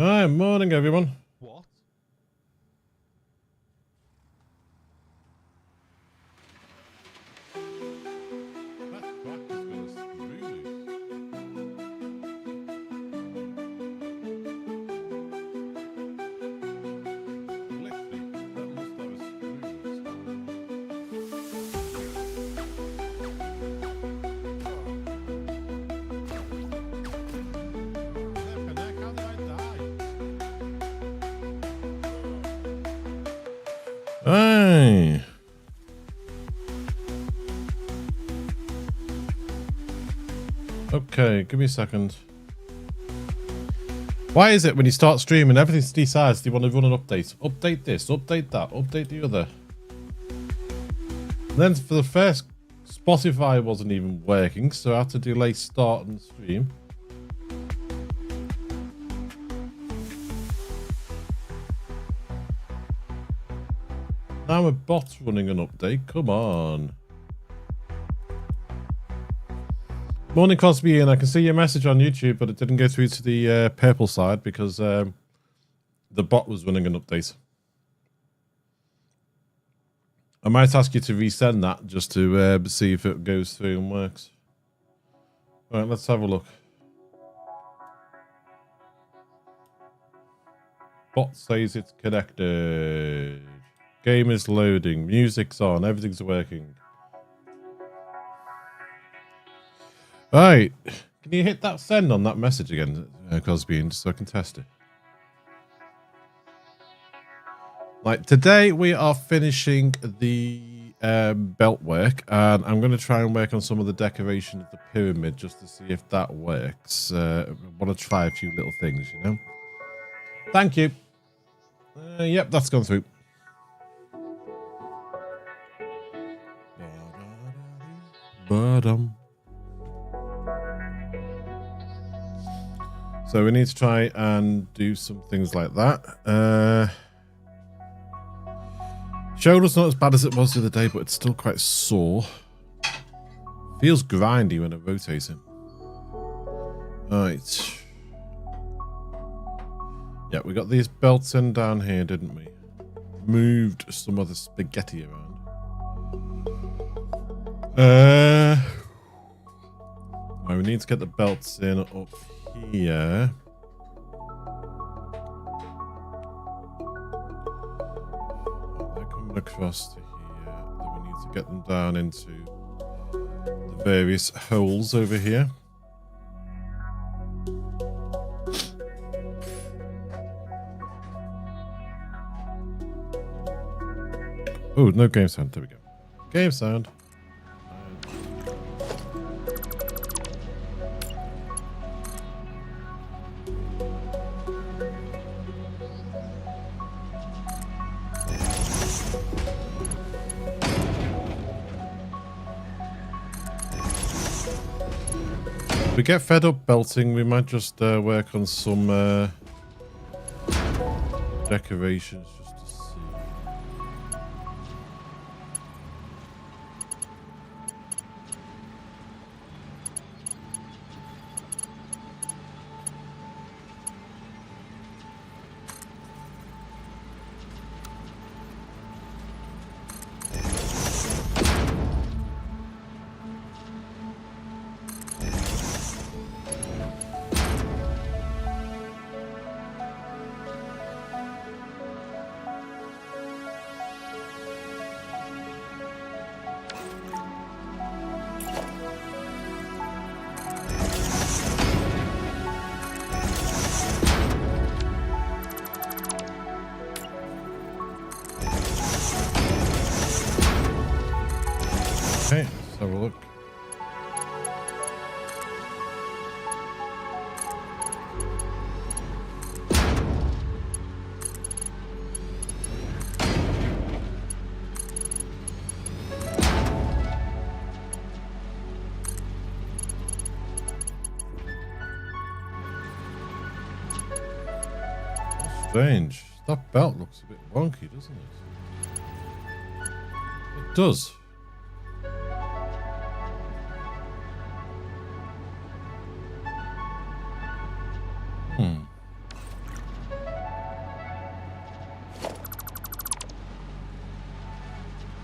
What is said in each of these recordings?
Hi, morning everyone. What? Hey. Okay, give me a second. Why is it when you start streaming, everything decides do you want to run an update? Update this, update that, update the other. And then for the first, Spotify wasn't even working, so I had to delay starting the stream. Now a bot's running an update. Come on. Morning, Cosby, and I can see your message on YouTube, but it didn't go through to the purple side because the bot was running an update. I might ask you to resend that just to see if it goes through and works. All right, let's have a look. Bot says it's connected. Game is loading. Music's on. Everything's working. Right. Can you hit that send on that message again, Cosby, just so I can test it? Like, today we are finishing the belt work, and I'm going to try and work on some of the decoration of the pyramid just to see if that works. I want to try a few little things, you know? Thank you. Yep, that's gone through. So we need to try and do some things like that. Shoulder's not as bad as it was the other day, but it's still quite sore. Feels grindy when it rotates it. Right. Yeah, we got these belts in down here, didn't we? Moved some of the spaghetti around. Right, we need to get the belts in up here. They're coming across to here. Then we need to get them down into the various holes over here. Oh, no game sound. There we go. Game sound. If we get fed up belting, we might just work on some decorations just to see. Okay, let's have a look. Strange. That belt looks a bit wonky, doesn't it? It does.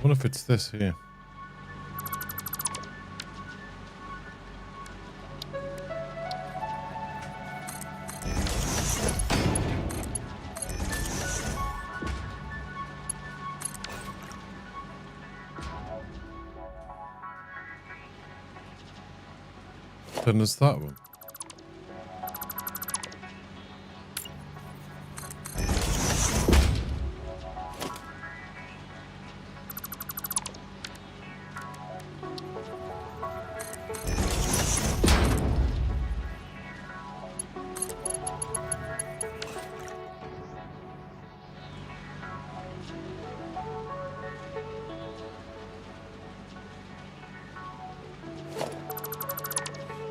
wonder if it's this here. Then there's that one.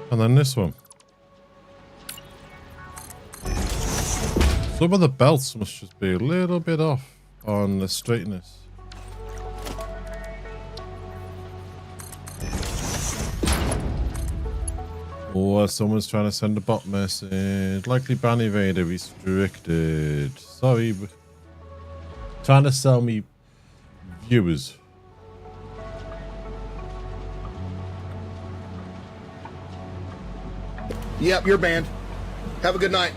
And then this one. Some of the belts must just be a little bit off on the straightness. Oh, someone's trying to send a bot message. Likely ban evader restricted. Sorry, but trying to sell me viewers. Yep, you're banned. Have a good night.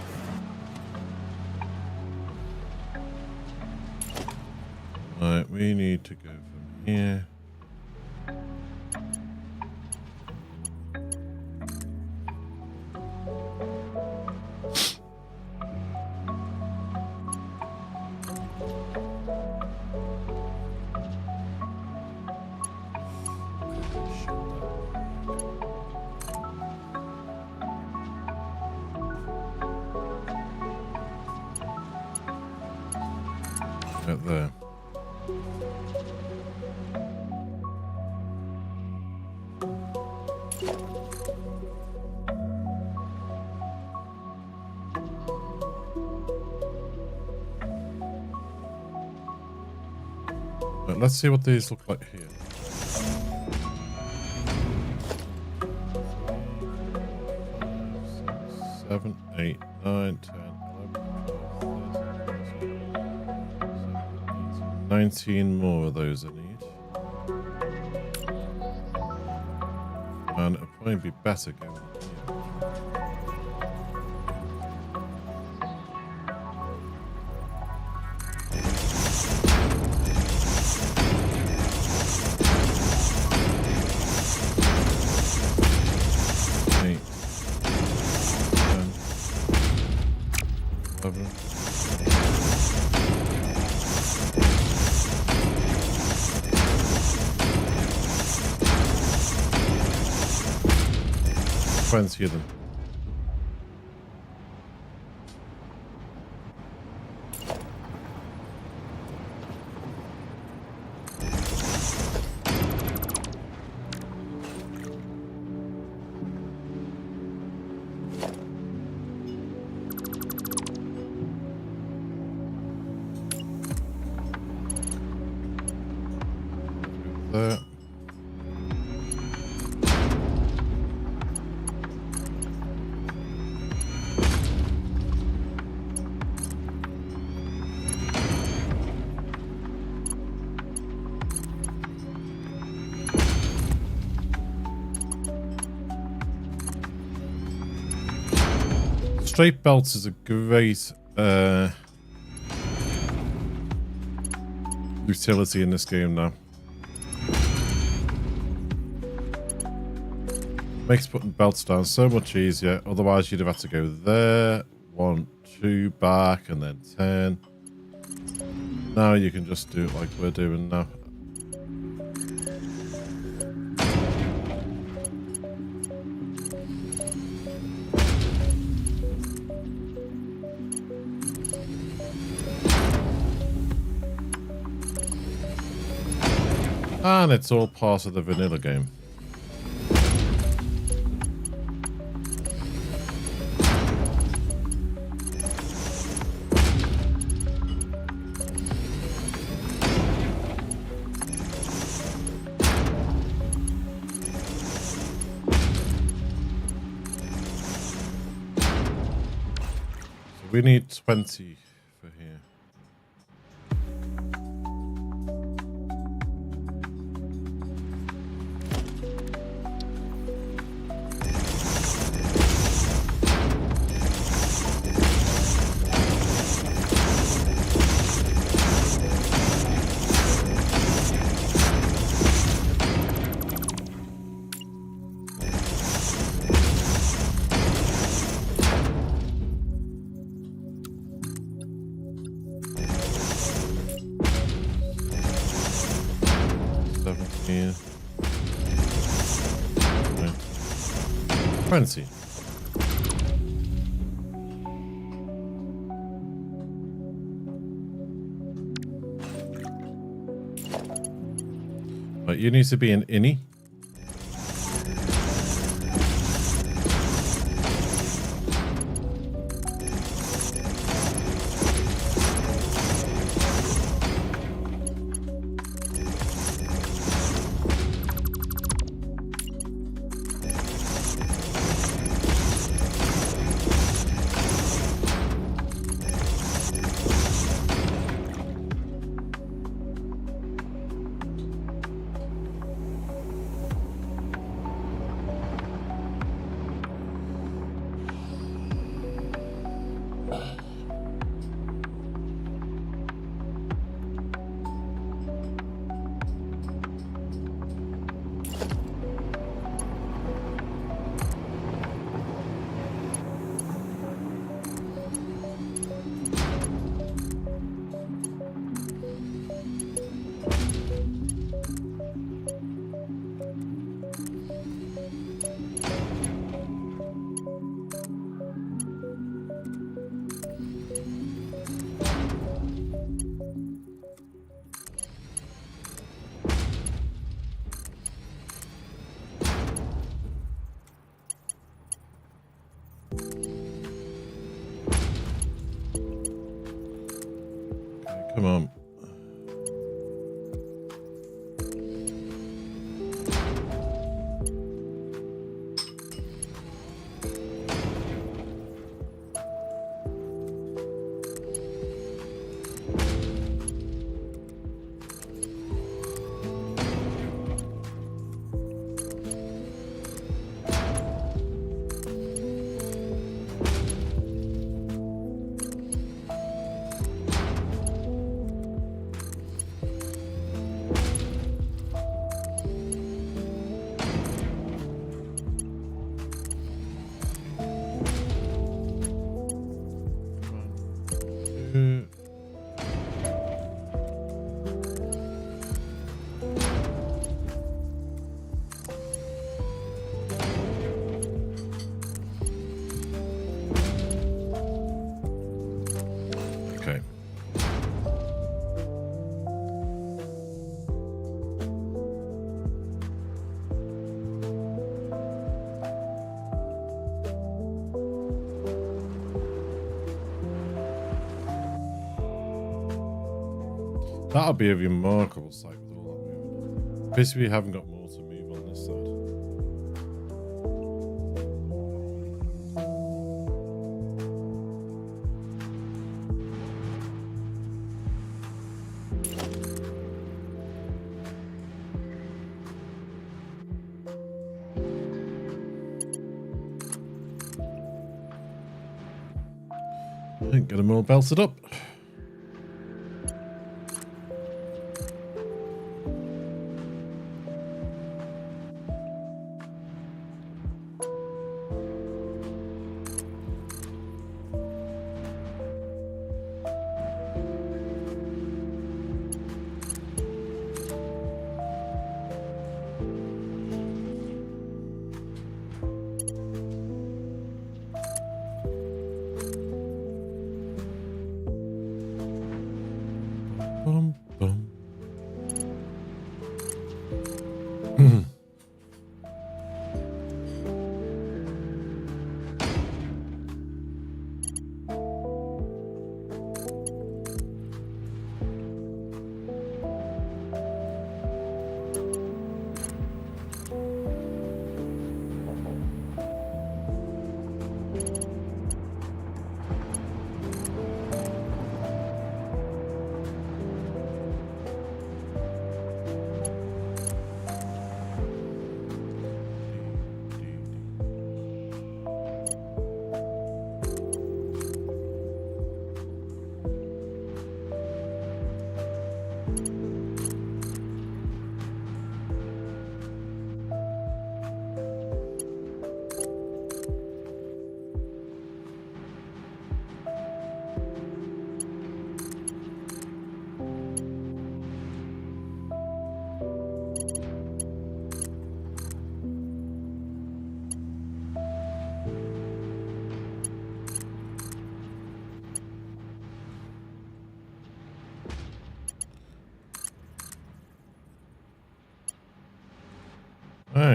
Right, we need to go from here. Right there. Right, let's see what these look like here. Seven, 8, 9, 10, 11, 12, 13, 19 more of those I need. And it'll probably be better going here. Try and see them. There. Straight belts is a great utility in this game now. Makes putting belts down so much easier. Otherwise, you'd have had to go there, 1, 2, back, and then 10. Now you can just do it like we're doing now. And it's all part of the vanilla game. So we need 20 for here. 20. Right, you need to be an innie. Come on. Okay. That'll be a remarkable sight with all that movement. Basically, we haven't got more to move on this side. Get them all belted up.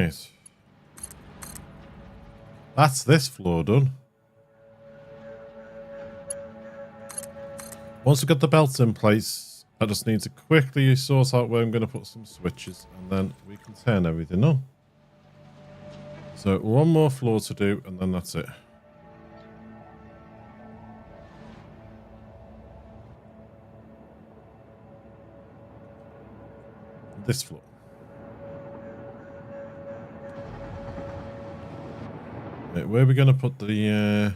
Right. That's this floor done. Once we've got the belts in place, I just need to quickly sort out where I'm going to put some switches, and then we can turn everything on. So one more floor to do, and then that's it. This floor. Right, where are we going to put the...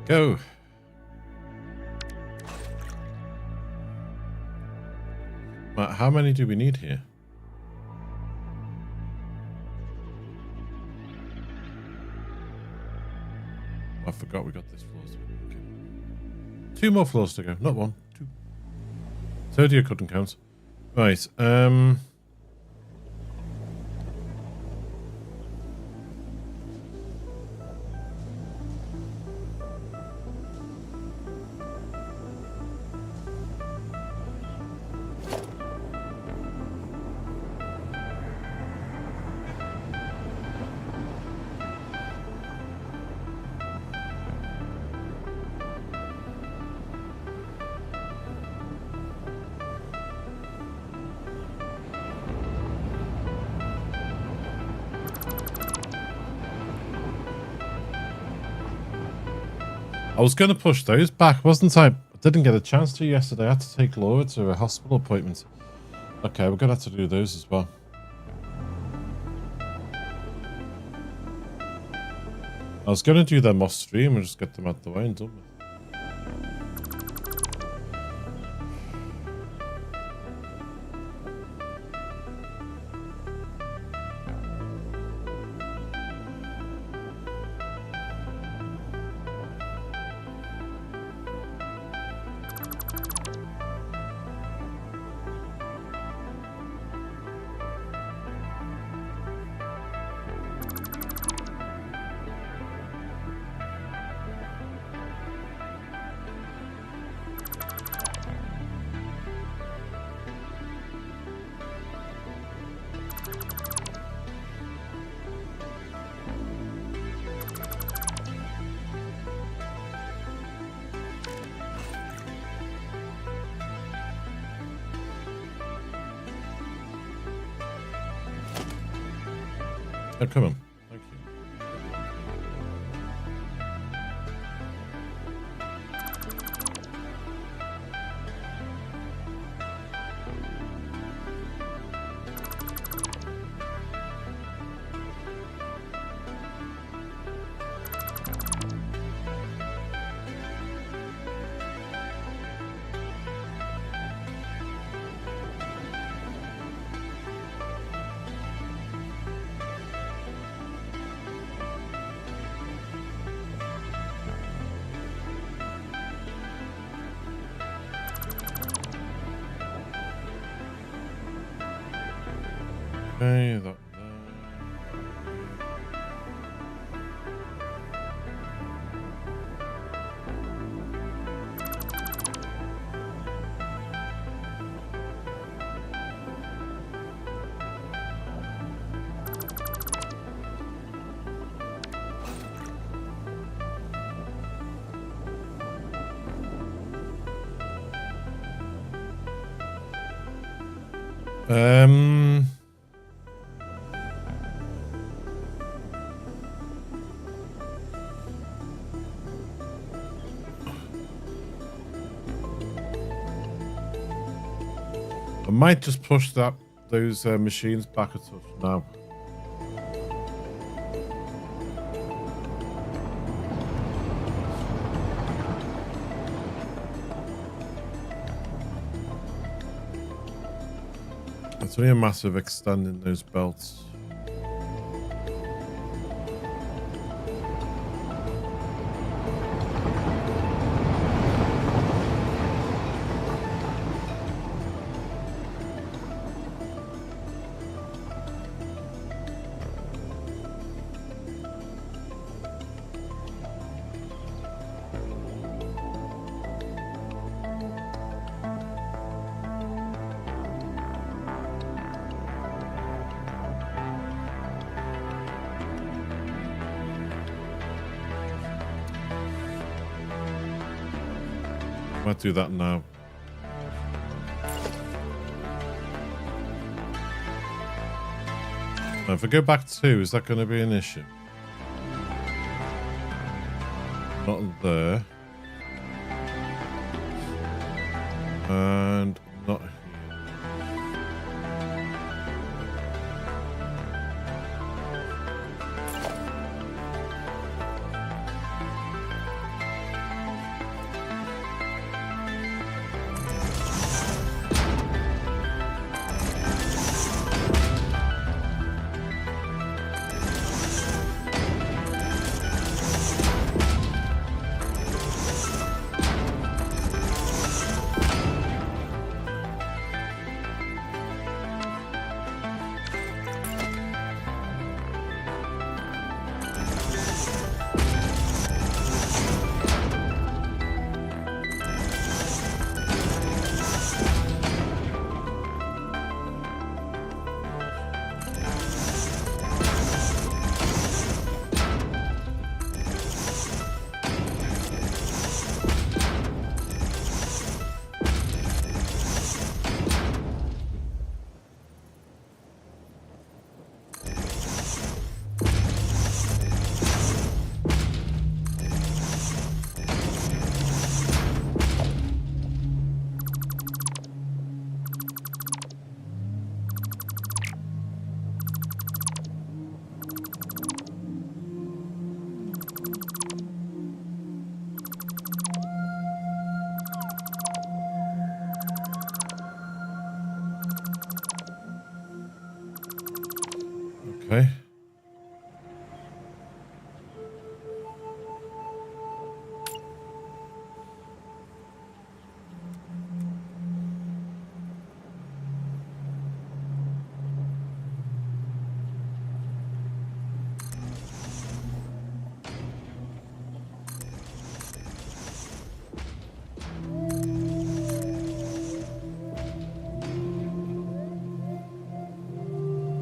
Go. How many do we need here? I forgot we got this floor. Okay. 2 more floors to go. Not 1, 2. 30 I couldn't count. Right. I was going to push those back, wasn't I? I didn't get a chance to yesterday. I had to take Laura to a hospital appointment. Okay, we're going to have to do those as well. I was going to do them off stream and just get them out the way and done with. Oh, come on. Thank you. Okay, that there. Um. I might just push those machines back a touch now. It's only a matter of extending those belts. Might do that now. Now, if I go back 2, is that going to be an issue? Not there. And not here. Okay.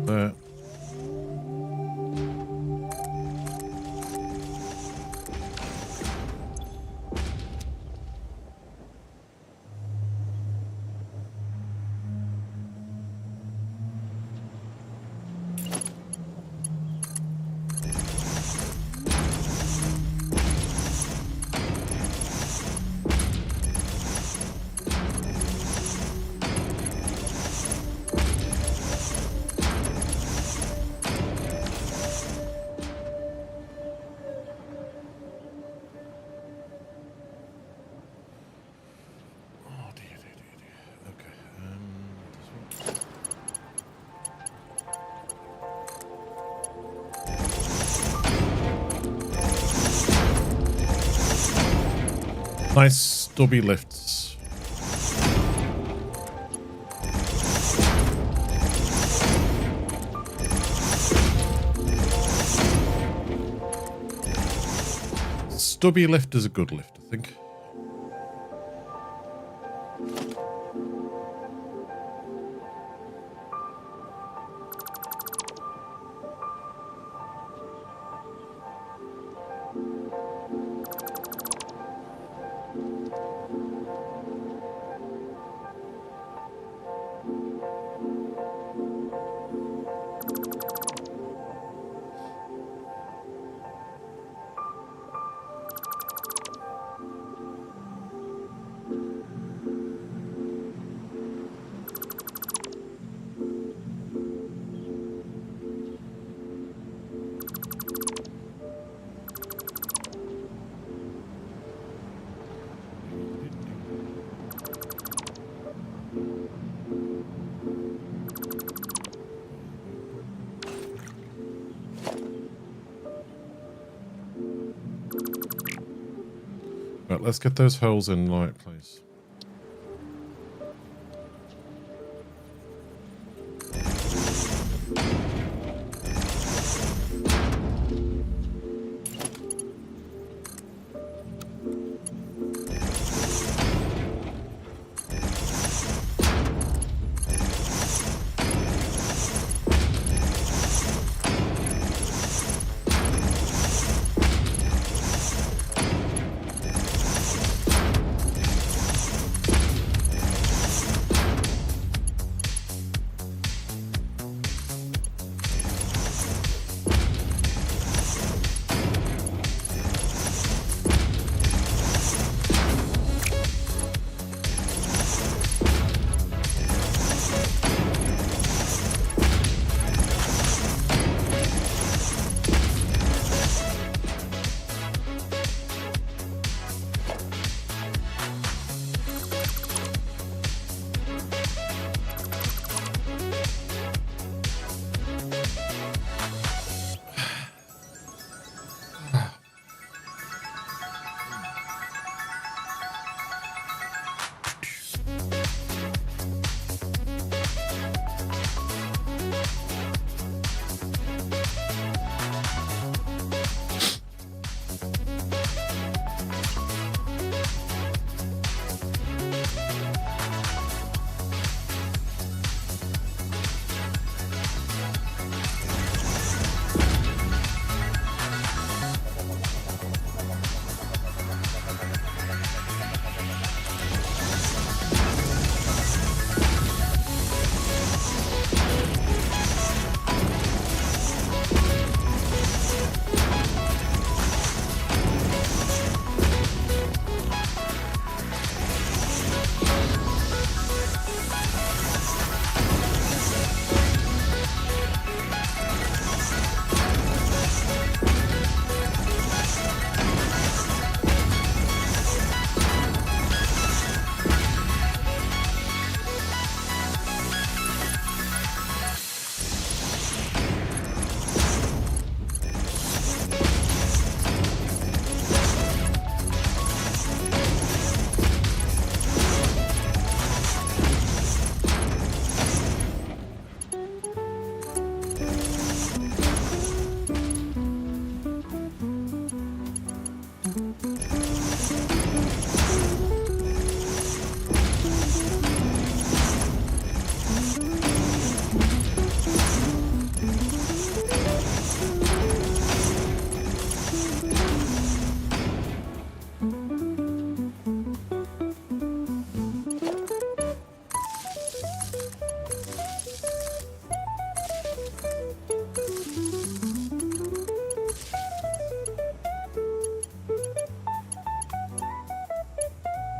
There. Nice stubby lifts. Stubby lift is a good lift, I think. Right, let's get those holes in the right place.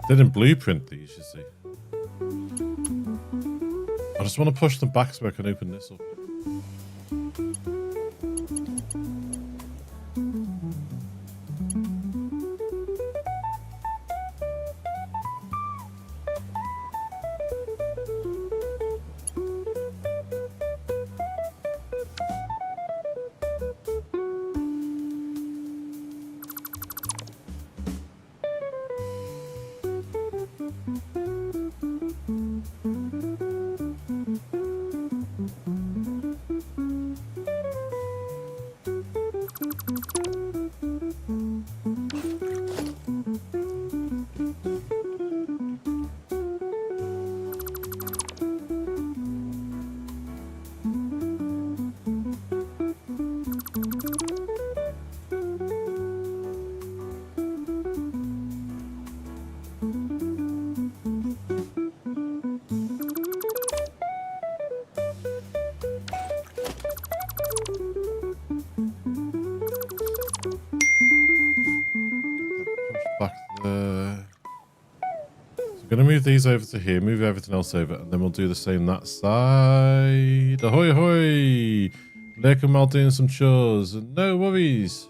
Didn't blueprint these, you see. I just want to push them back so I can open this up. Gonna move these over to here, move everything else over, and then we'll do the same that side. Ahoy, ahoy! Lurking while doing some chores. No worries.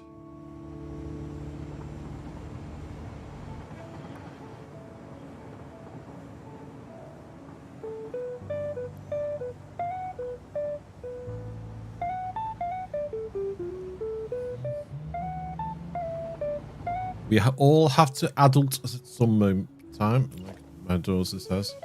We all have to adult at some moment in time, like my daughter says.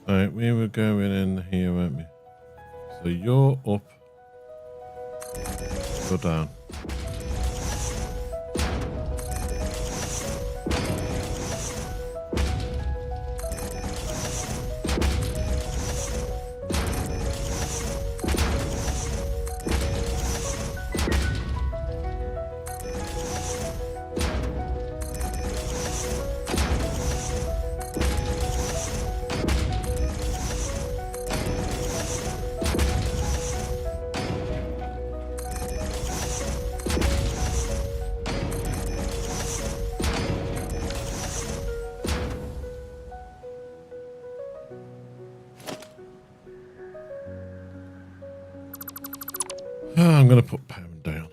Right, we were going in here, weren't we? So you're up, go down. Oh, I'm going to put pound down.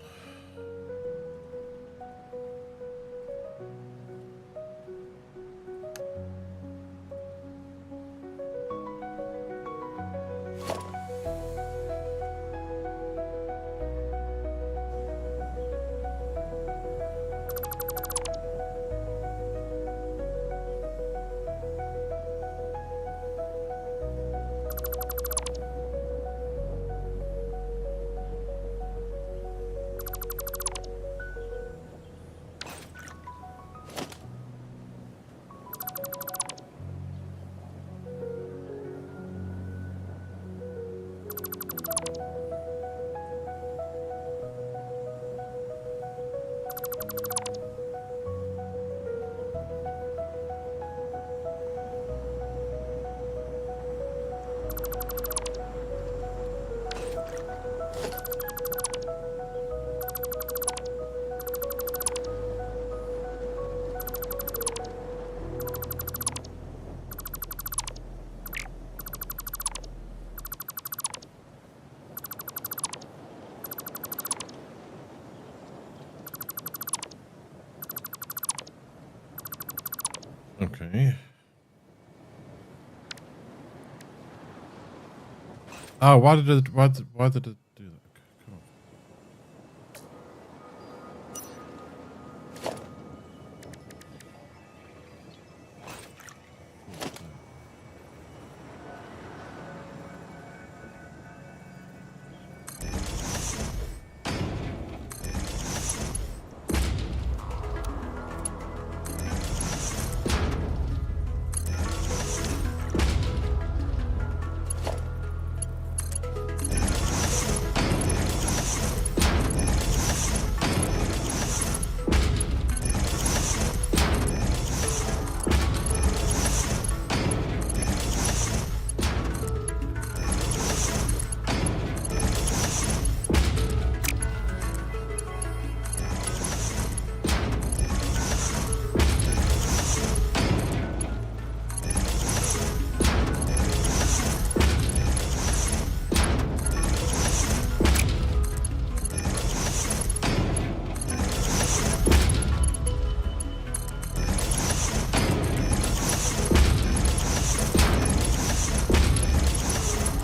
Okay. Oh, why did it do that? Come on.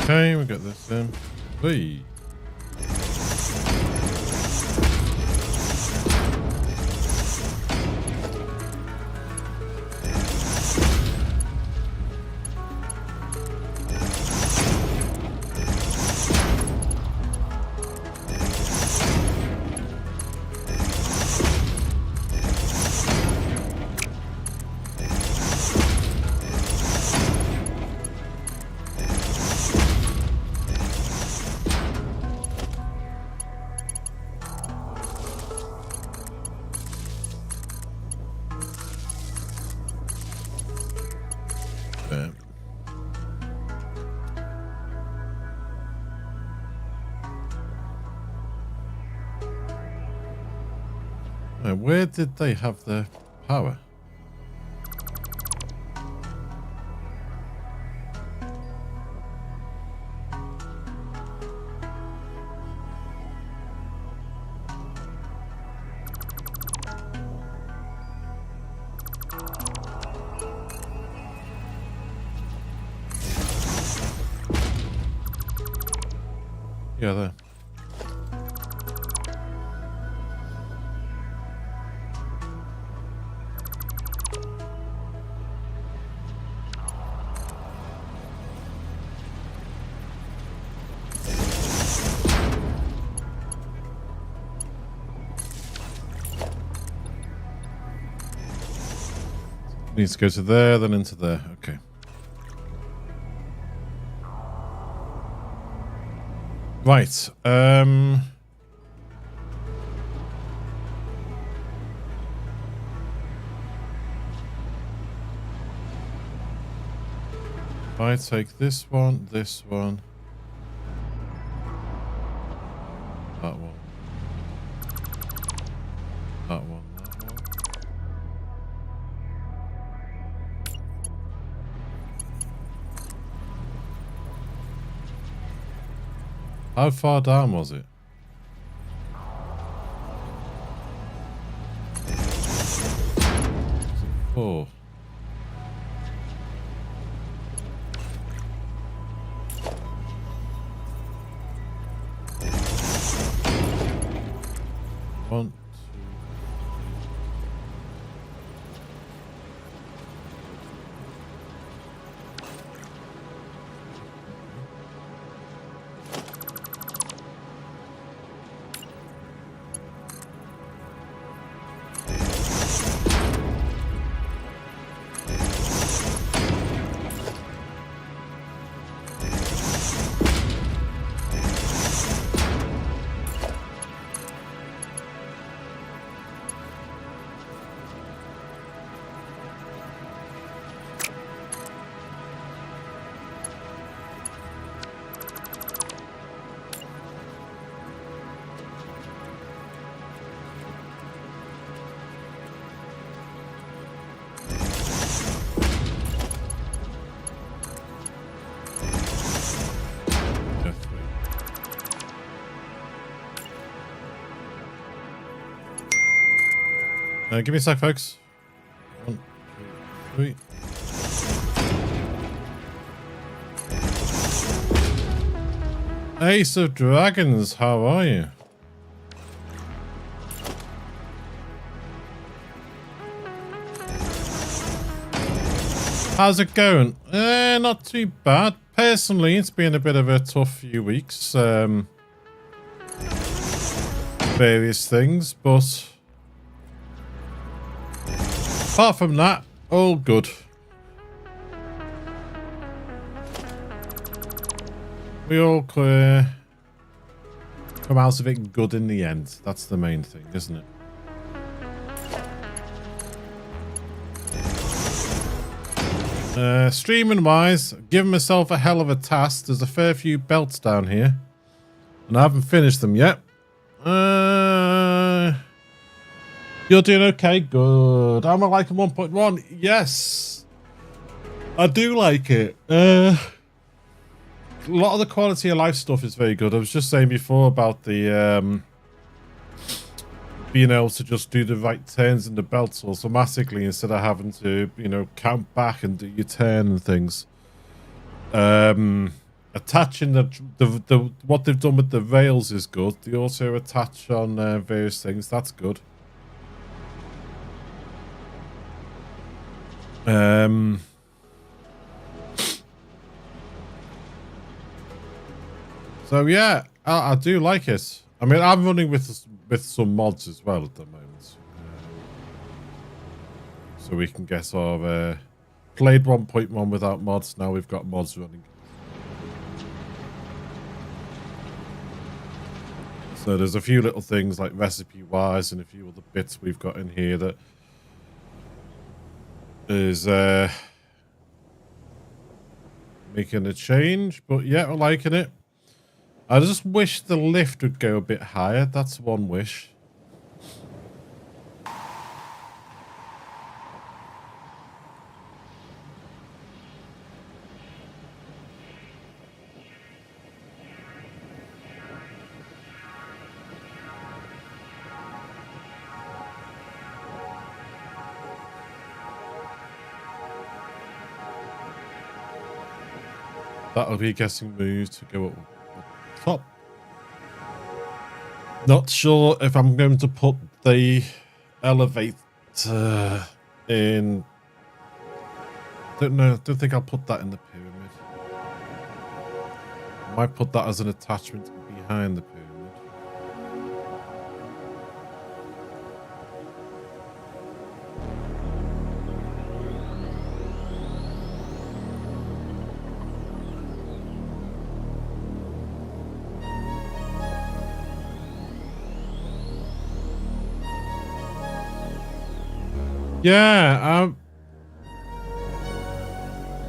Okay, we got this in. Whee. Where did they have their power? Yeah, there. Needs to go to there, then into there. Okay. Right. If I take this one, that one, that one, that one. How far down was it? Four. One, two. Give me a sec, folks. 1, 2, 3. Ace of Dragons, how are you? How's it going? Not too bad. Personally, it's been a bit of a tough few weeks. Various things, but apart from that, all good. We all come out of it good in the end. That's the main thing, isn't it? Streaming wise, giving myself a hell of a task. There's a fair few belts down here, and I haven't finished them yet. You're doing okay? Good. I'm liking 1.1. Yes, I do like it. A lot of the quality of life stuff is very good. I was just saying before about the being able to just do the right turns in the belts automatically instead of having to, you know, count back and do your turn and things. And attaching the what they've done with the rails is good. They also attach on various things. That's good. So yeah, I do like it. I mean, I'm running with some mods as well at the moment, so we can get our played 1.1 without mods. Now we've got mods running. So there's a few little things like recipe-wise and a few other bits we've got in here that is making a change. But yeah, we're liking it. I just wish the lift would go a bit higher. That's one wish. That'll be getting moved to go up top. Not sure if I'm going to put the elevator in. Don't know. Don't think I'll put that in the pyramid. I might put that as an attachment behind the pyramid. Yeah,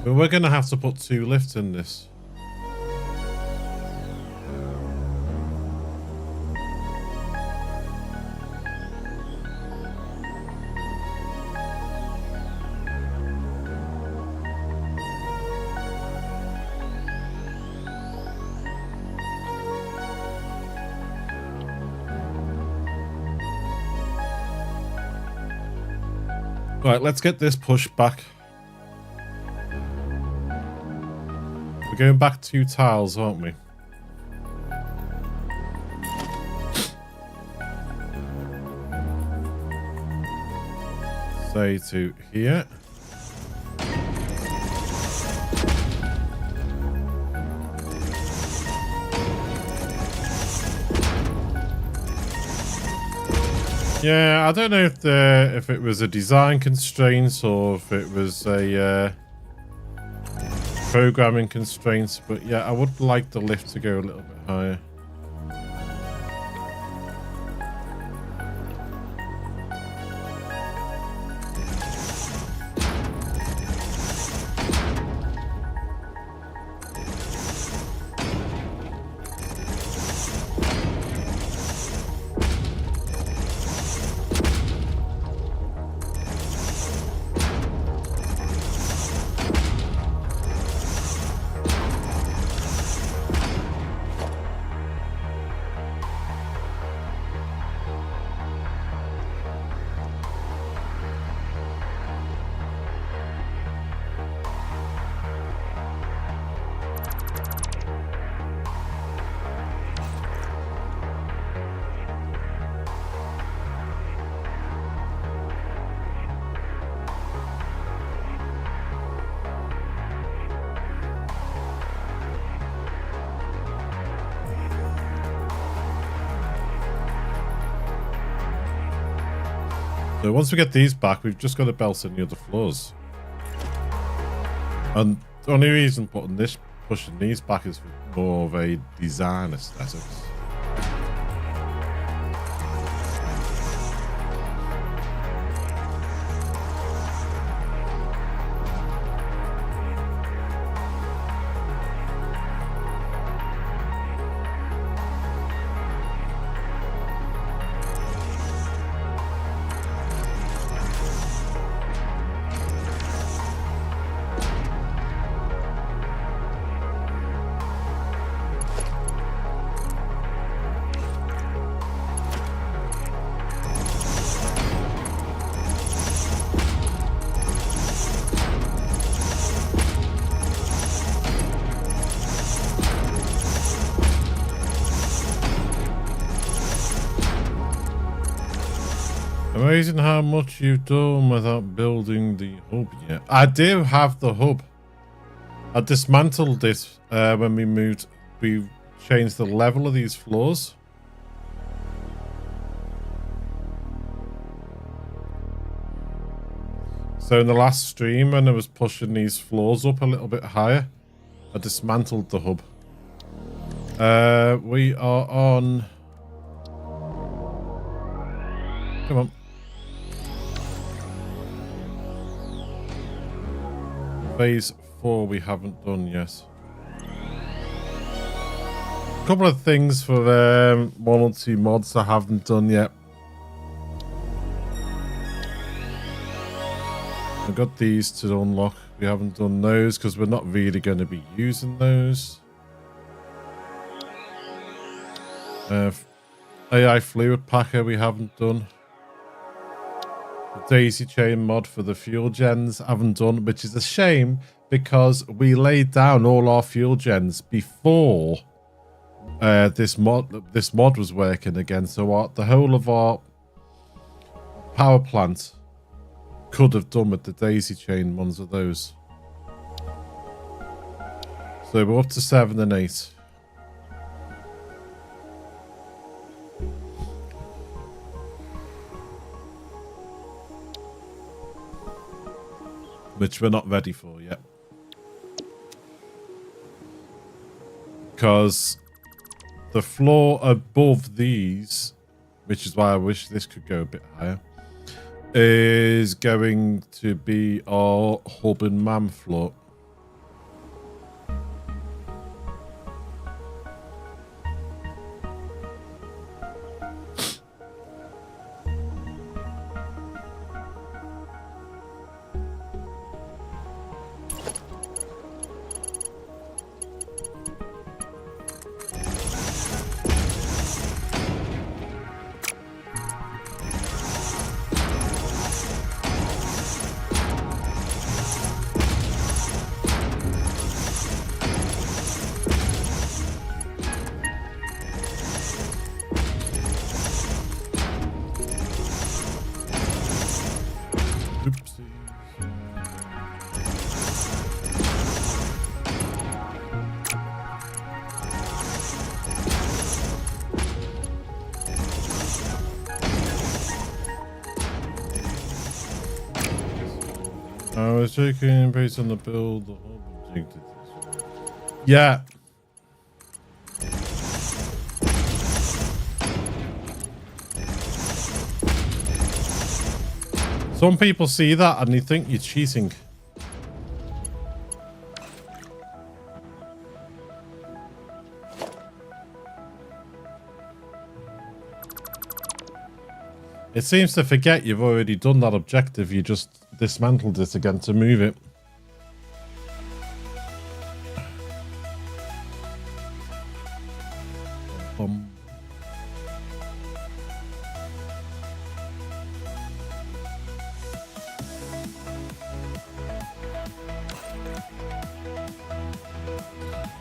we're going to have to put 2 lifts in this. Right, let's get this pushed back. We're going back 2 tiles, aren't we? Say to here. Yeah, I don't know if it was a design constraint or if it was a programming constraint, but yeah, I would like the lift to go a little bit higher. So once we get these back, we've just got to belt in the other floors. And the only reason pushing these back is for more of a design aesthetics. Amazing how much you've done without building the hub yet. I do have the hub. I dismantled it when we changed the level of these floors. So in the last stream, when I was pushing these floors up a little bit higher, I dismantled the hub. We are on... Come on. Phase 4 we haven't done yet. A couple of things for 1 or 2 mods I haven't done yet. I've got these to unlock. We haven't done those because we're not really going to be using those. AI fluid packer we haven't done. The daisy chain mod for the fuel gens haven't done, which is a shame because we laid down all our fuel gens before this mod was working again. So the whole of our power plant could have done with the daisy chain ones of those. So we're up to 7 and 8. Which we're not ready for yet. Because the floor above these, which is why I wish this could go a bit higher, is going to be our hub and MAM floor. I was checking based on the build. The whole object is this. Yeah. Some people see that and they think you're cheating. It seems to forget you've already done that objective. You just dismantled it again to move it.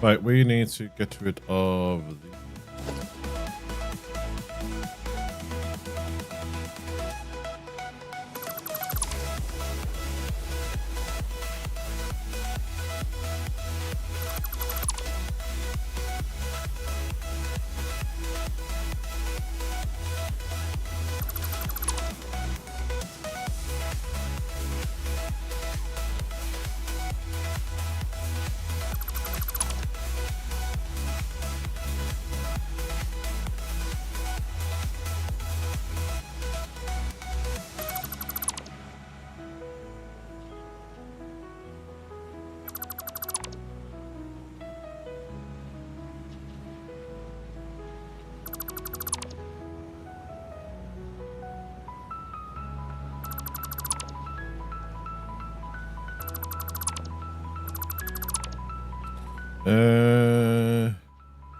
Right, we need to get rid of the...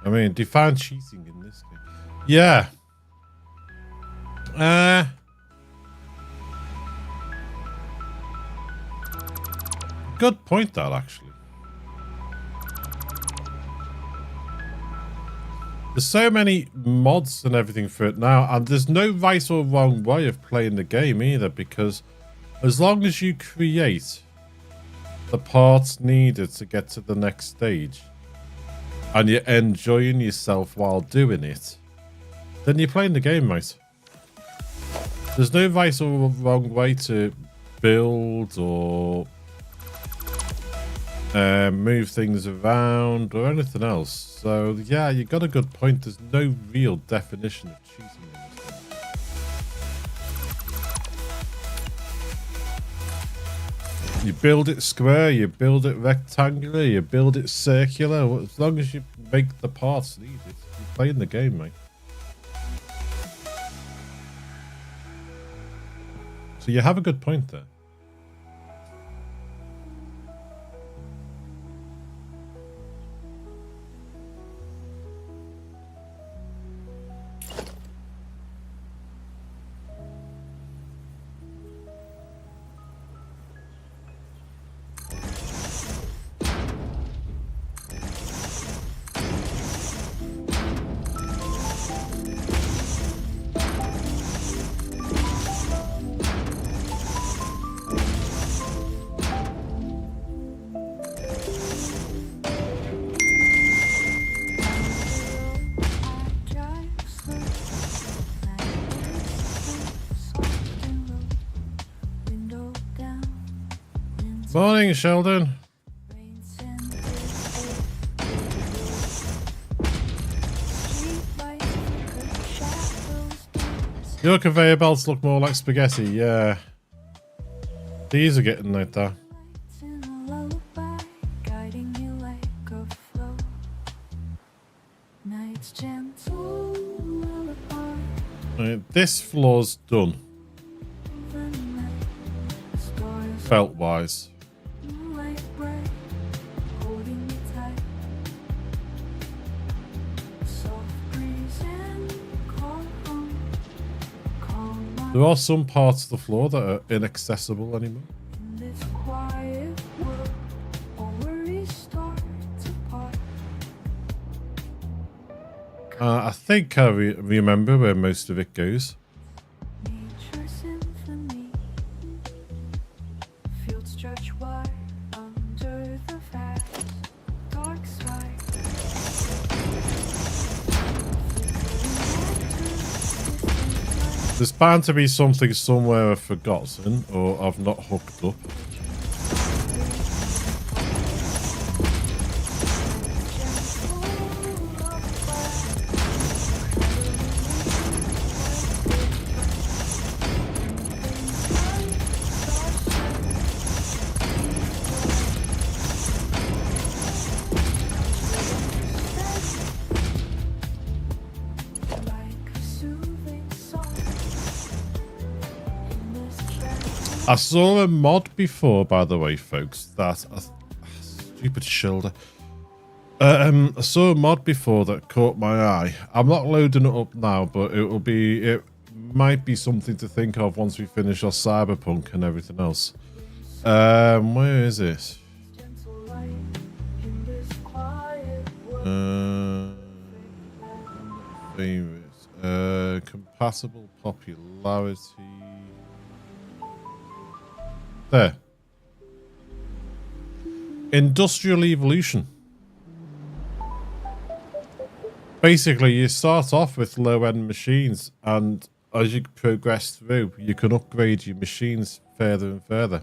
I mean, define cheating in this game. Yeah. Good point, that actually. There's so many mods and everything for it now, and there's no right or wrong way of playing the game either, because as long as you create the parts needed to get to the next stage and you're enjoying yourself while doing it, then you're playing the game, mate. There's no right or wrong way to build or move things around or anything else. So yeah, you got a good point. There's no real definition of cheating in this game. You build it square, you build it rectangular, you build it circular. As long as you make the parts needed, you're playing the game, mate. So you have a good point there. Morning, Sheldon. Your conveyor belts look more like spaghetti, yeah. These are getting like that. Right, this floor's done. Felt-wise. There are some parts of the floor that are inaccessible anymore. I think I remember where most of it goes. There's bound to be something somewhere I've forgotten or I've not hooked up. I saw a mod before, by the way, folks, that stupid shoulder. I saw a mod before that caught my eye. I'm not loading it up now, but it might be something to think of once we finish our Cyberpunk and everything else. Where is it? Favorite. Compatible popularity. There. Industrial evolution. Basically, you start off with low-end machines, and as you progress through, you can upgrade your machines further and further.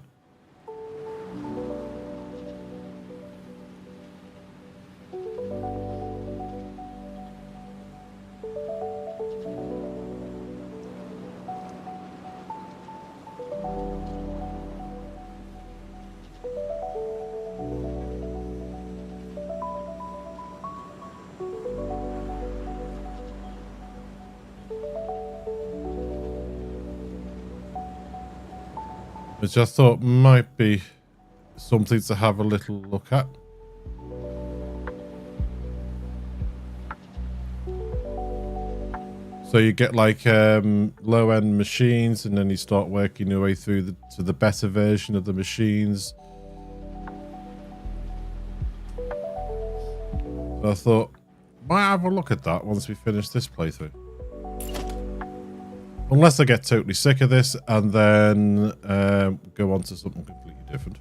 Which I thought might be something to have a little look at. So you get like low-end machines, and then you start working your way through to the better version of the machines. So I thought might have a look at that once we finish this playthrough. Unless I get totally sick of this and then go on to something completely different.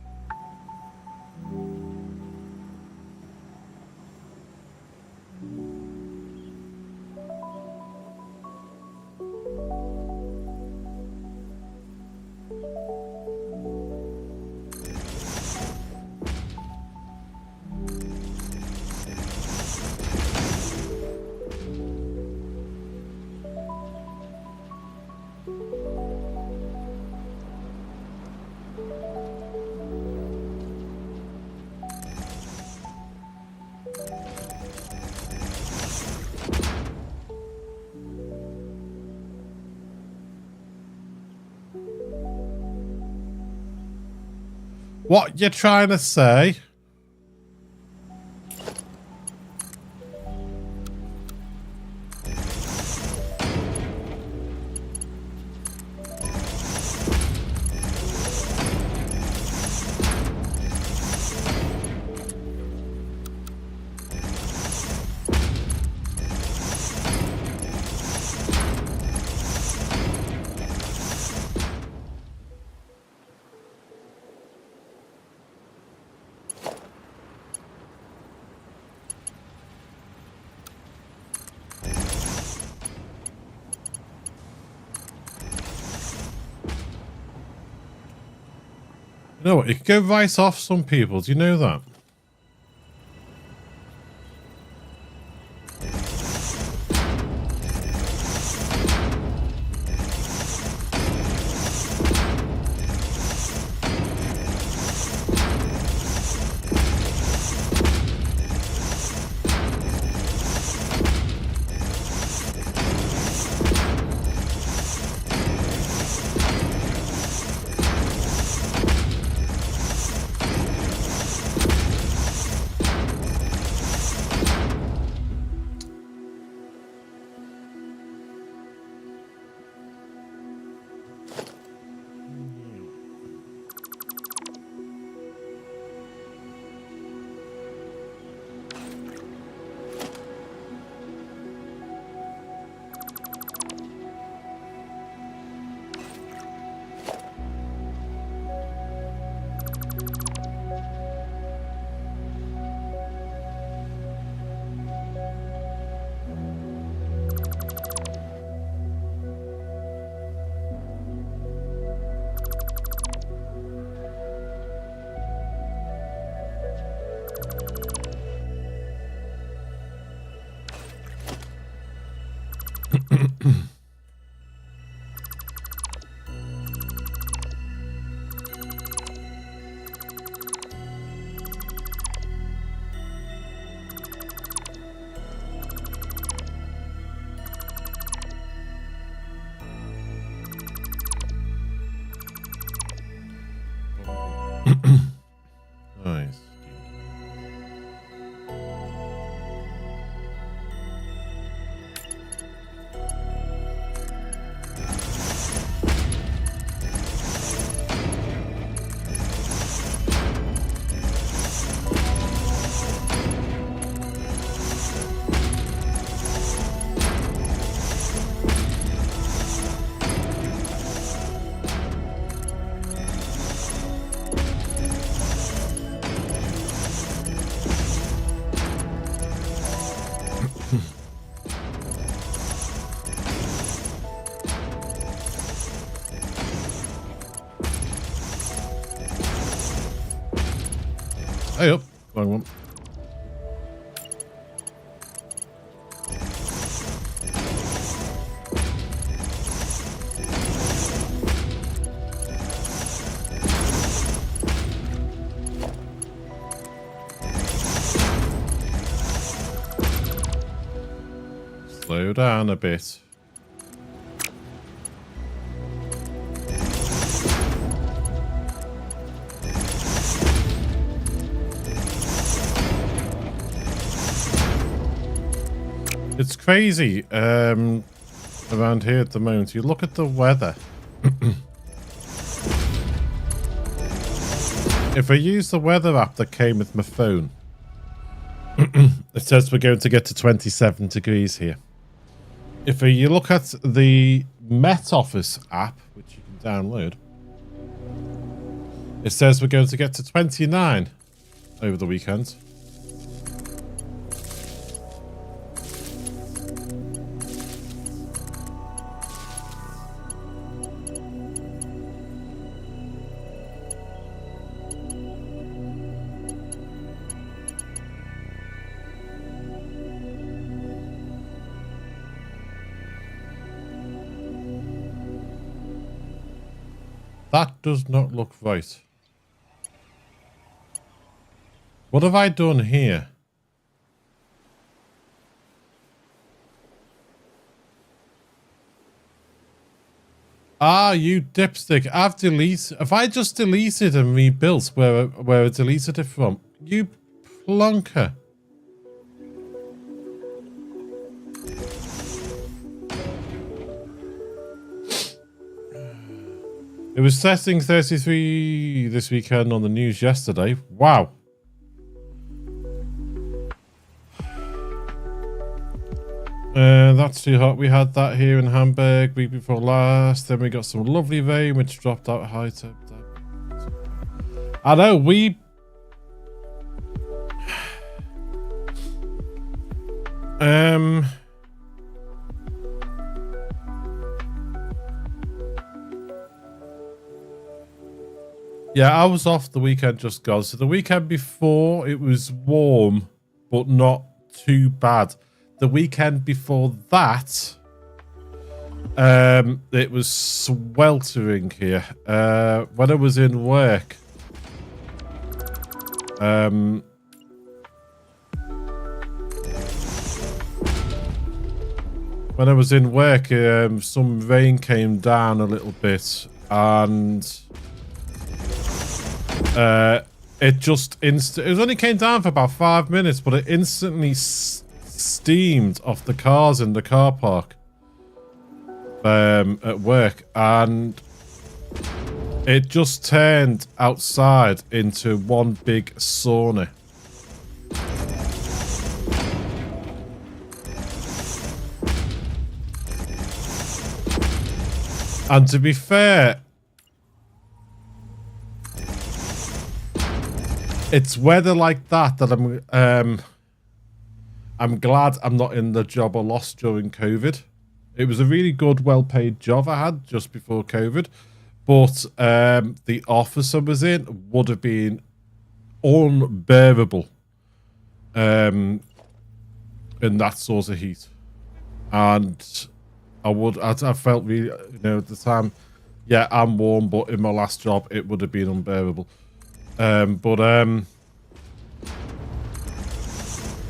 What you trying to say? You know what? You could go right off some people. Do you know that? Nice. Hey up, wrong one. Slow down a bit. It's crazy around here at the moment. You look at the weather. If I use the weather app that came with my phone, It says we're going to get to 27 degrees here. If you look at the Met Office app, which you can download, it says we're going to get to 29 over the weekend. That does not look right. What have I done here? Ah, you dipstick. I've deleted. If I just deleted and rebuilt where I deleted it from, you plonker. It was testing 33 this weekend on the news yesterday. Wow. That's too hot. We had that here in Hamburg week before last. Then we got some lovely rain which dropped out high temp. I know, we... Yeah, I was off the weekend just gone. So the weekend before, it was warm, but not too bad. The weekend before that, it was sweltering here. When I was in work, when I was in work, some rain came down a little bit, and it just it only came down for about 5 minutes, but it instantly steamed off the cars in the car park at work, and it just turned outside into one big sauna. And to be fair, it's weather like that I'm glad I'm not in the job I lost during COVID. It was a really good, well-paid job I had just before COVID, but the office I was in would have been unbearable in that sort of heat. And I felt really, you know, at the time, yeah, I'm warm, but in my last job, it would have been unbearable.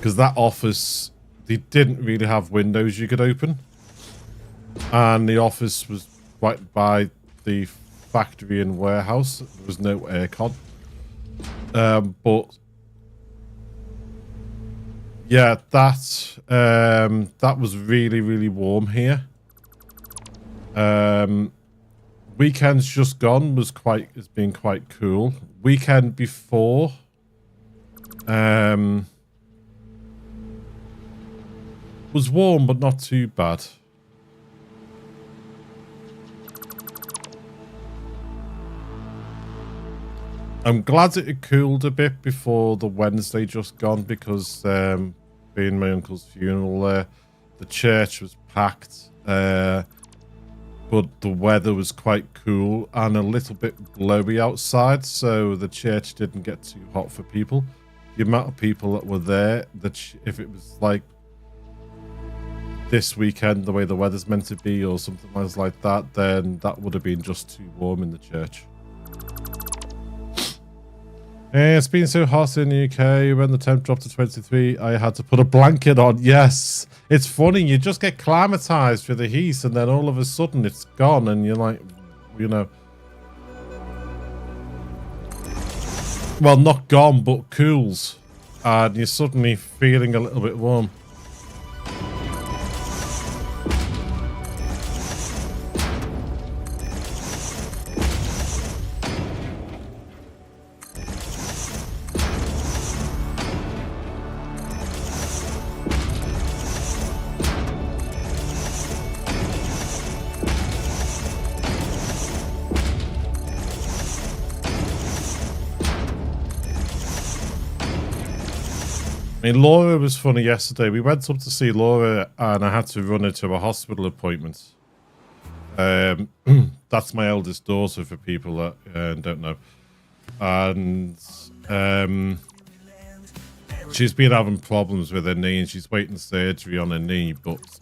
Because that office, they didn't really have windows you could open. And the office was right by the factory and warehouse. There was no aircon. But yeah, that was really, really warm here. Weekends just gone has been quite cool. Weekend before, was warm but not too bad. I'm glad it had cooled a bit before the Wednesday just gone, because being my uncle's funeral there, the church was packed, but the weather was quite cool and a little bit blowy outside, so the church didn't get too hot for people. The amount of people that were there, if it was like this weekend, the way the weather's meant to be or something else like that, then that would have been just too warm in the church. It's been so hot in the UK. When the temp dropped to 23, I had to put a blanket on. Yes, it's funny. You just get climatized for the heat, and then all of a sudden it's gone, and you're like, you know, well, not gone, but cools, and you're suddenly feeling a little bit warm. I mean, Laura was funny yesterday. We went up to see Laura and I had to run her to a hospital appointment. That's my eldest daughter for people that don't know. And she's been having problems with her knee and she's waiting surgery on her knee. But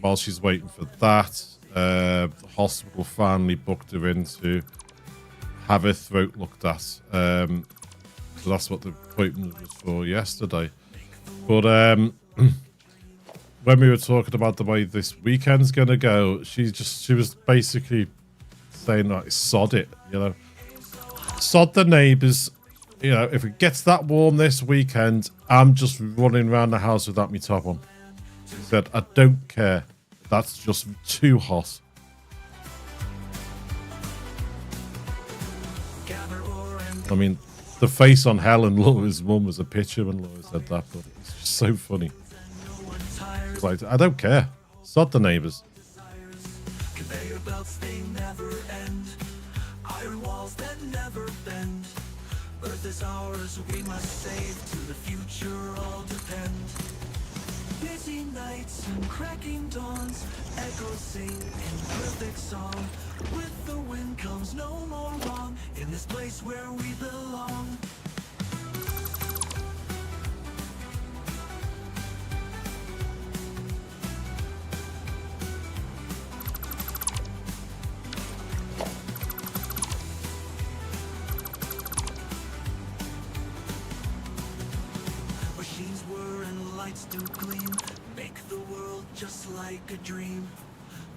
while she's waiting for that, the hospital finally booked her in to have her throat looked at. So that's what the appointment was for yesterday. But when we were talking about the way this weekend's gonna go, she was basically saying like, sod it, you know, sod the neighbours. You know, if it gets that warm this weekend, I'm just running around the house without my top on. She said, I don't care. That's just too hot. I mean, the face on Helen, Laura's mum, was a picture when Laura said that, but it's just so funny. It's like, I don't care. Sod the neighbours. Conveyor belts, they never end. Iron walls that never bend. Earth is ours, we must save. To the future all depend. Busy nights and cracking dawns, echoes sing in perfect song. With the wind comes no more wrong, in this place where we belong. Machines whir and lights do gleam, make the world just like a dream.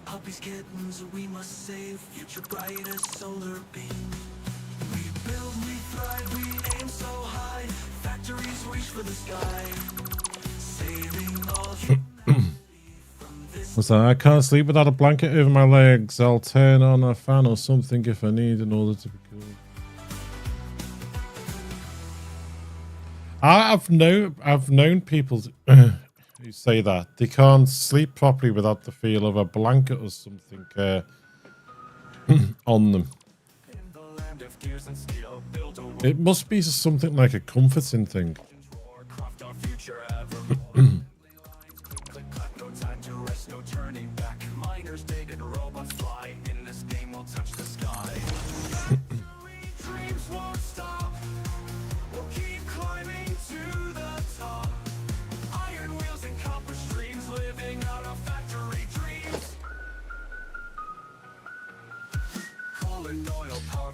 Puppies, kittens, we must save, future bright as solar beam. We build, we thrive, we aim so high, factories reach for the sky, saving all humanity from this. What's that? I can't sleep without a blanket over my legs. I'll turn on a fan or something if I need in order to be cool. I've known people who say that they can't sleep properly without the feel of a blanket or something on them. It must be something like a comforting thing.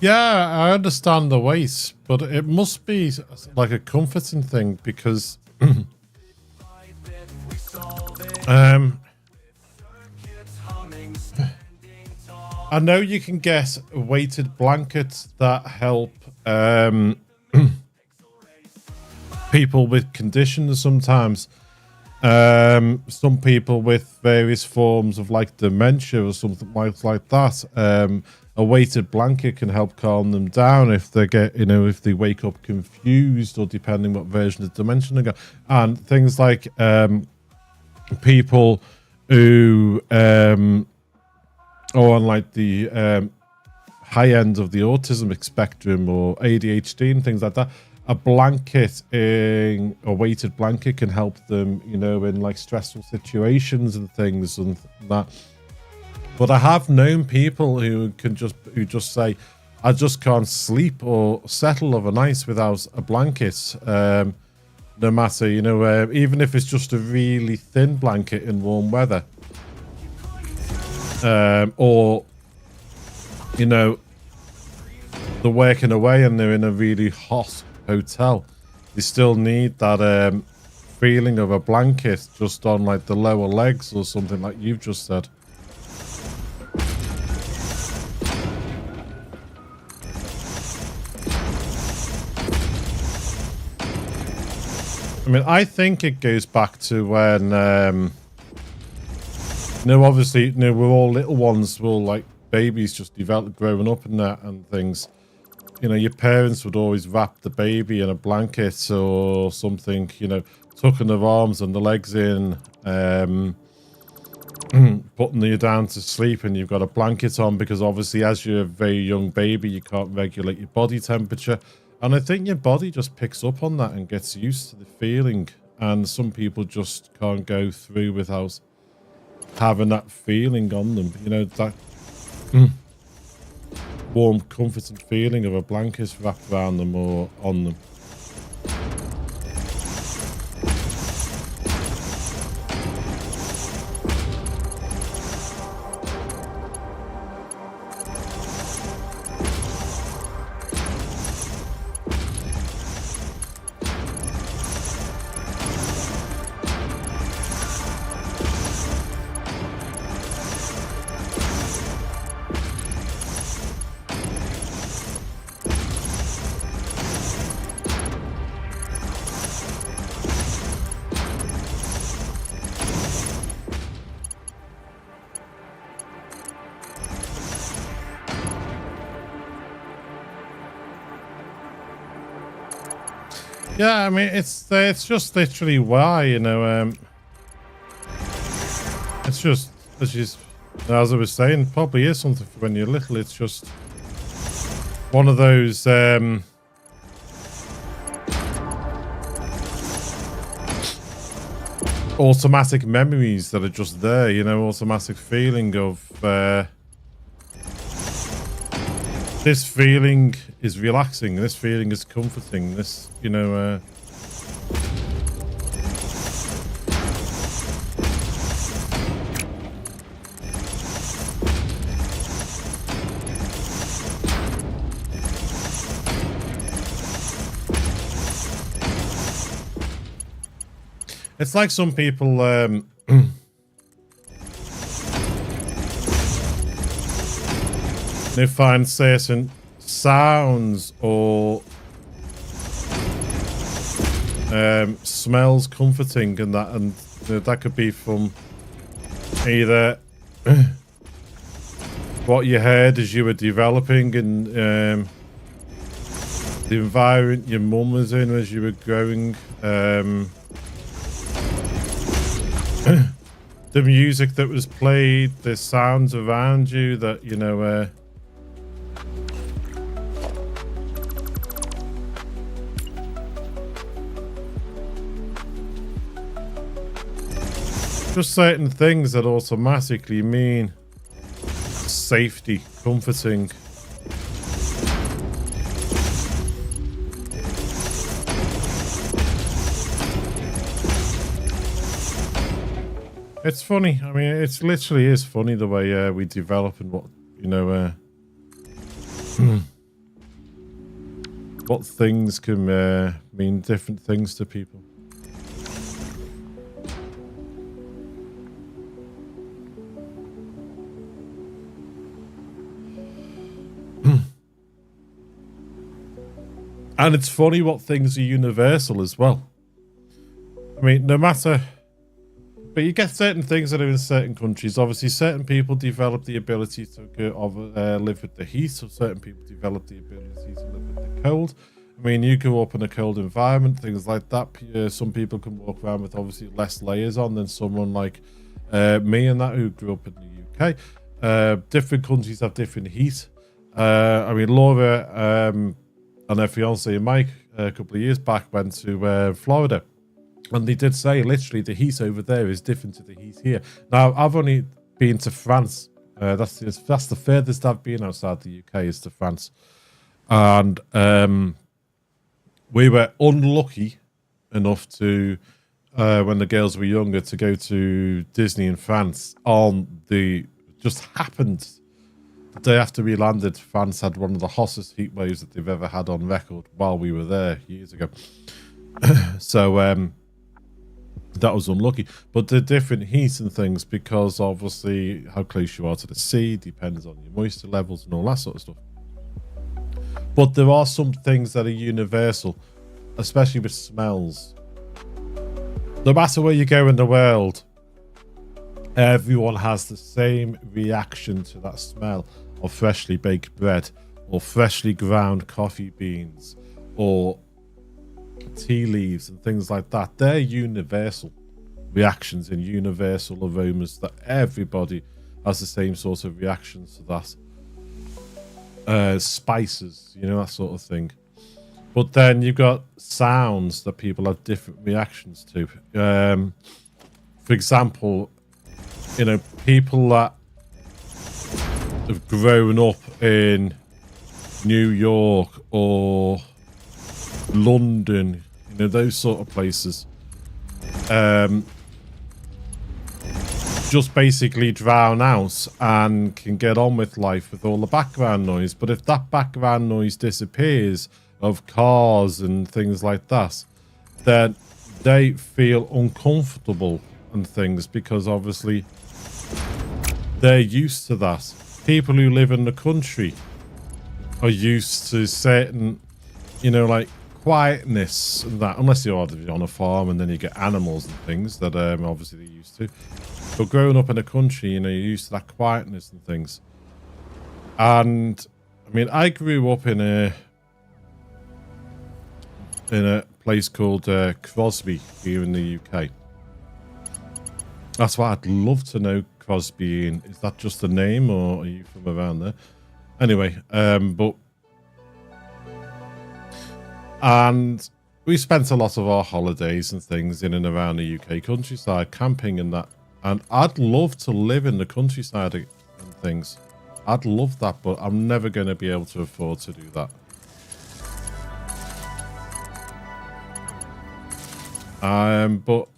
Yeah, I understand the weight, but it must be like a comforting thing because I know you can get weighted blankets that help people with conditions sometimes. Some people with various forms of like dementia or something like that. A weighted blanket can help calm them down if they get, you know, if they wake up confused or depending what version of dementia they got. And things like people who are on like the high end of the autism spectrum or ADHD and things like that. A blanket, a weighted blanket can help them, you know, in like stressful situations and things and that. But I have known people who just say, I just can't sleep or settle overnight without a blanket. No matter, you know, even if it's just a really thin blanket in warm weather. Or, you know, they're working away and they're in a really hot hotel. You still need that feeling of a blanket just on like the lower legs or something like you've just said. I mean, I think it goes back to when, you know, obviously, you know, we're all little ones, we're all like babies just growing up in that and things. You know, your parents would always wrap the baby in a blanket or something, you know, tucking their arms and the legs in, putting you down to sleep, and you've got a blanket on because obviously as you're a very young baby, you can't regulate your body temperature. And I think your body just picks up on that and gets used to the feeling. And some people just can't go through without having that feeling on them. You know, that warm, comforting feeling of a blanket wrapped around them or on them. Yeah, I mean, it's just literally why, you know, it's just, as I was saying, probably is something for when you're little. It's just one of those, automatic memories that are just there, you know, automatic feeling of, this feeling is relaxing, this feeling is comforting, this, you know, it's like some people, they find certain sounds or smells comforting, and that could be from either what you heard as you were developing and the environment your mum was in as you were growing, the music that was played, the sounds around you that, you know, just certain things that automatically mean safety, comforting. It's funny. I mean, it's literally is funny the way we develop and what, you know, what things can mean different things to people. And it's funny what things are universal as well. I mean, no matter... But you get certain things that are in certain countries. Obviously, certain people develop the ability to live with the heat, so certain people develop the ability to live with the cold. I mean, you grow up in a cold environment, things like that. Some people can walk around with obviously less layers on than someone like me and that who grew up in the UK. Different countries have different heat. I mean, Laura and her fiance Mike a couple of years back went to Florida, and they did say literally the heat over there is different to the heat here. Now, I've only been to France. That's the furthest I've been outside the UK is to France, and we were unlucky enough to when the girls were younger to go to Disney in France. Just happened. The day after we landed, France had one of the hottest heat waves that they've ever had on record while we were there years ago. So that was unlucky. But the different heat and things, because obviously how close you are to the sea depends on your moisture levels and all that sort of stuff. But there are some things that are universal, especially with smells. No matter where you go in the world, everyone has the same reaction to that smell of freshly baked bread or freshly ground coffee beans or tea leaves and things like that. They're universal reactions and universal aromas that everybody has the same sort of reactions to that. Spices, you know, that sort of thing. But then you've got sounds that people have different reactions to. For example, you know, people that have grown up in New York or London, you know, those sort of places, just basically drown out and can get on with life with all the background noise. But if that background noise disappears of cars and things like that, then they feel uncomfortable and things, because obviously they're used to that. People who live in the country are used to certain, you know, like quietness and that, unless you're on a farm and then you get animals and things that obviously they're used to. But growing up in a country, you know, you're used to that quietness and things. And I mean, I grew up in a place called Crosby here in the UK. That's why I'd love to know, Crosby. Is that just a name, or are you from around there? Anyway, and we spent a lot of our holidays and things in and around the UK countryside, camping and that. And I'd love to live in the countryside and things. I'd love that, but I'm never going to be able to afford to do that. But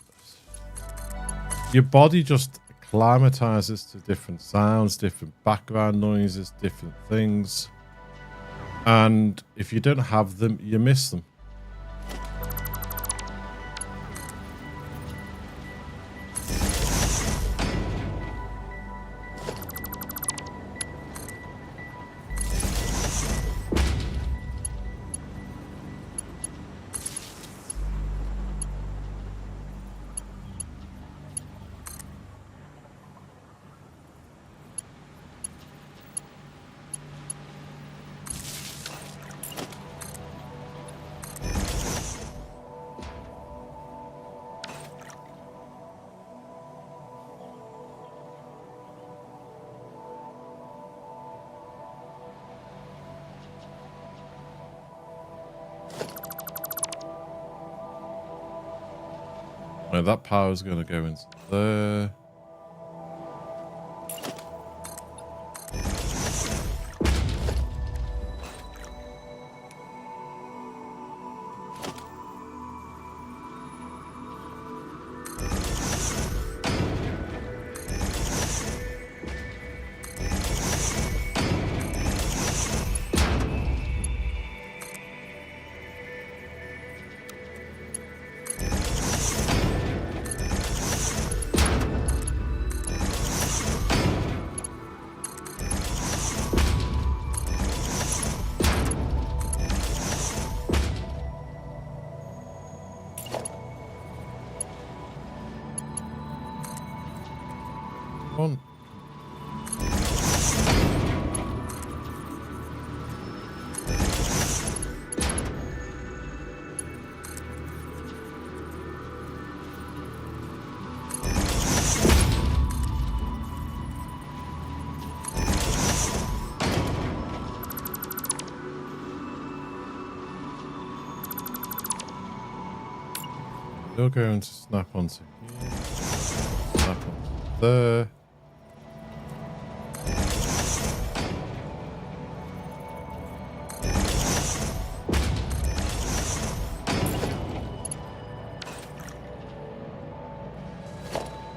your body just acclimatizes to different sounds, different background noises, different things. And if you don't have them, you miss them. Right, that power is going to go into there. On. You're going to snap onto here, snap onto there.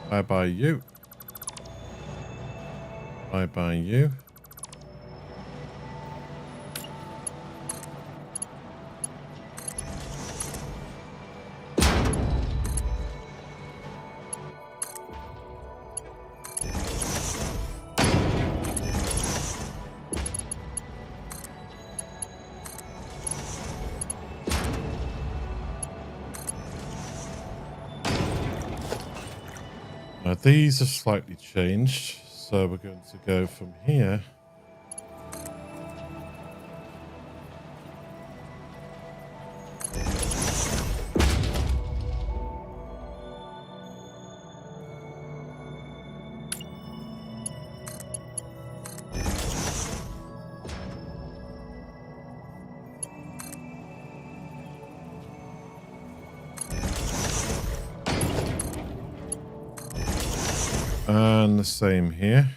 Bye-bye you. Bye-bye you. Now these have slightly changed, so we're going to go from here. And the same here.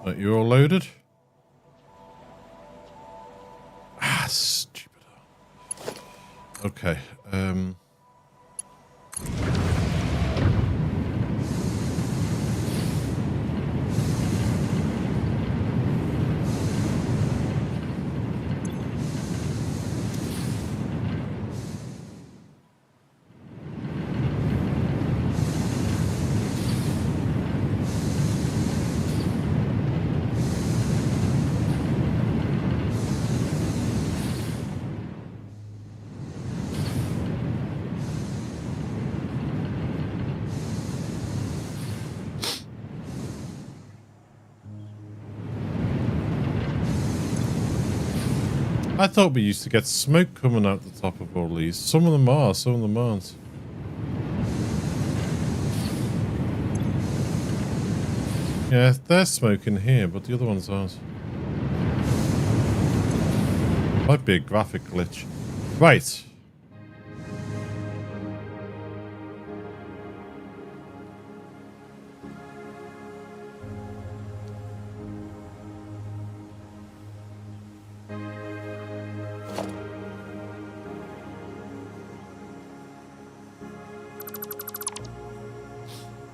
Right, you're all loaded? Ah, stupid. Okay. I thought we used to get smoke coming out the top of all these. Some of them are, some of them aren't. Yeah, they're smoking here, but the other ones aren't. Might be a graphic glitch. Right.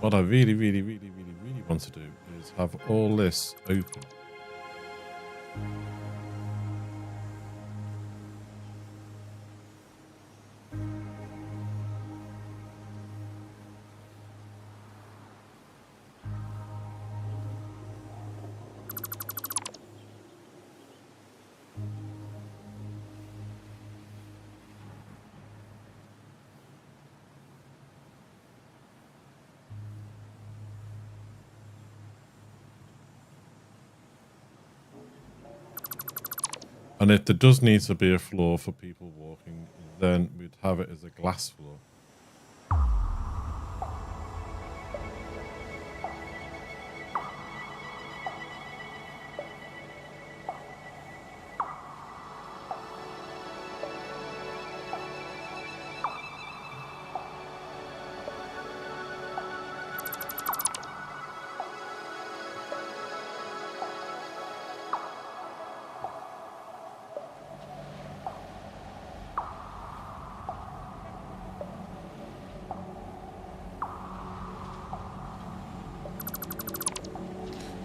What I really want to do is have all this open. And if there does need to be a floor for people walking, then we'd have it as a glass floor.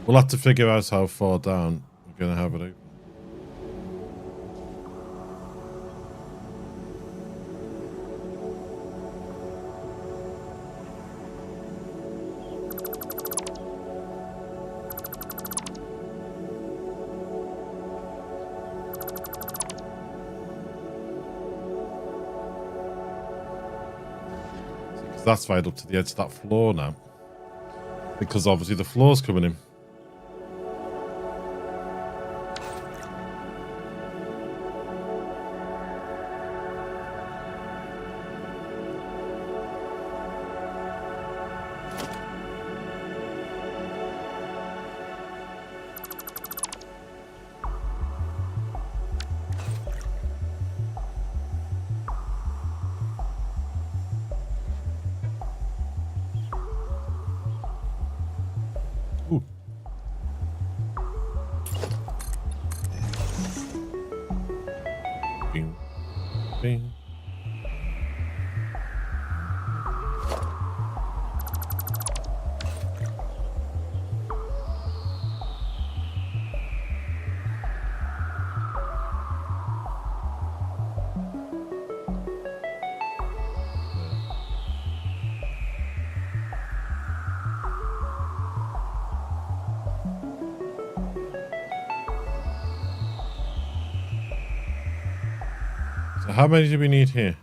We'll have to figure out how far down we're going to have it open. Because that's right up to the edge of that floor now. Because obviously the floor's coming in. Bing. Bing. So how many do we need here?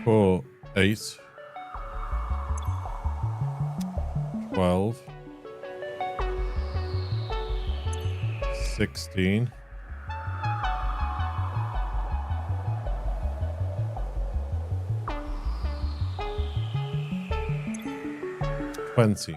4, 8, 12, 16, 20.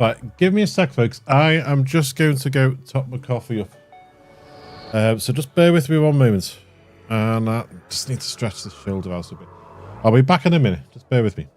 Right, give me a sec, folks. I am just going to go top my coffee up. So just bear with me 1 moment. And I just need to stretch the shoulder out a bit. I'll be back in a minute. Just bear with me.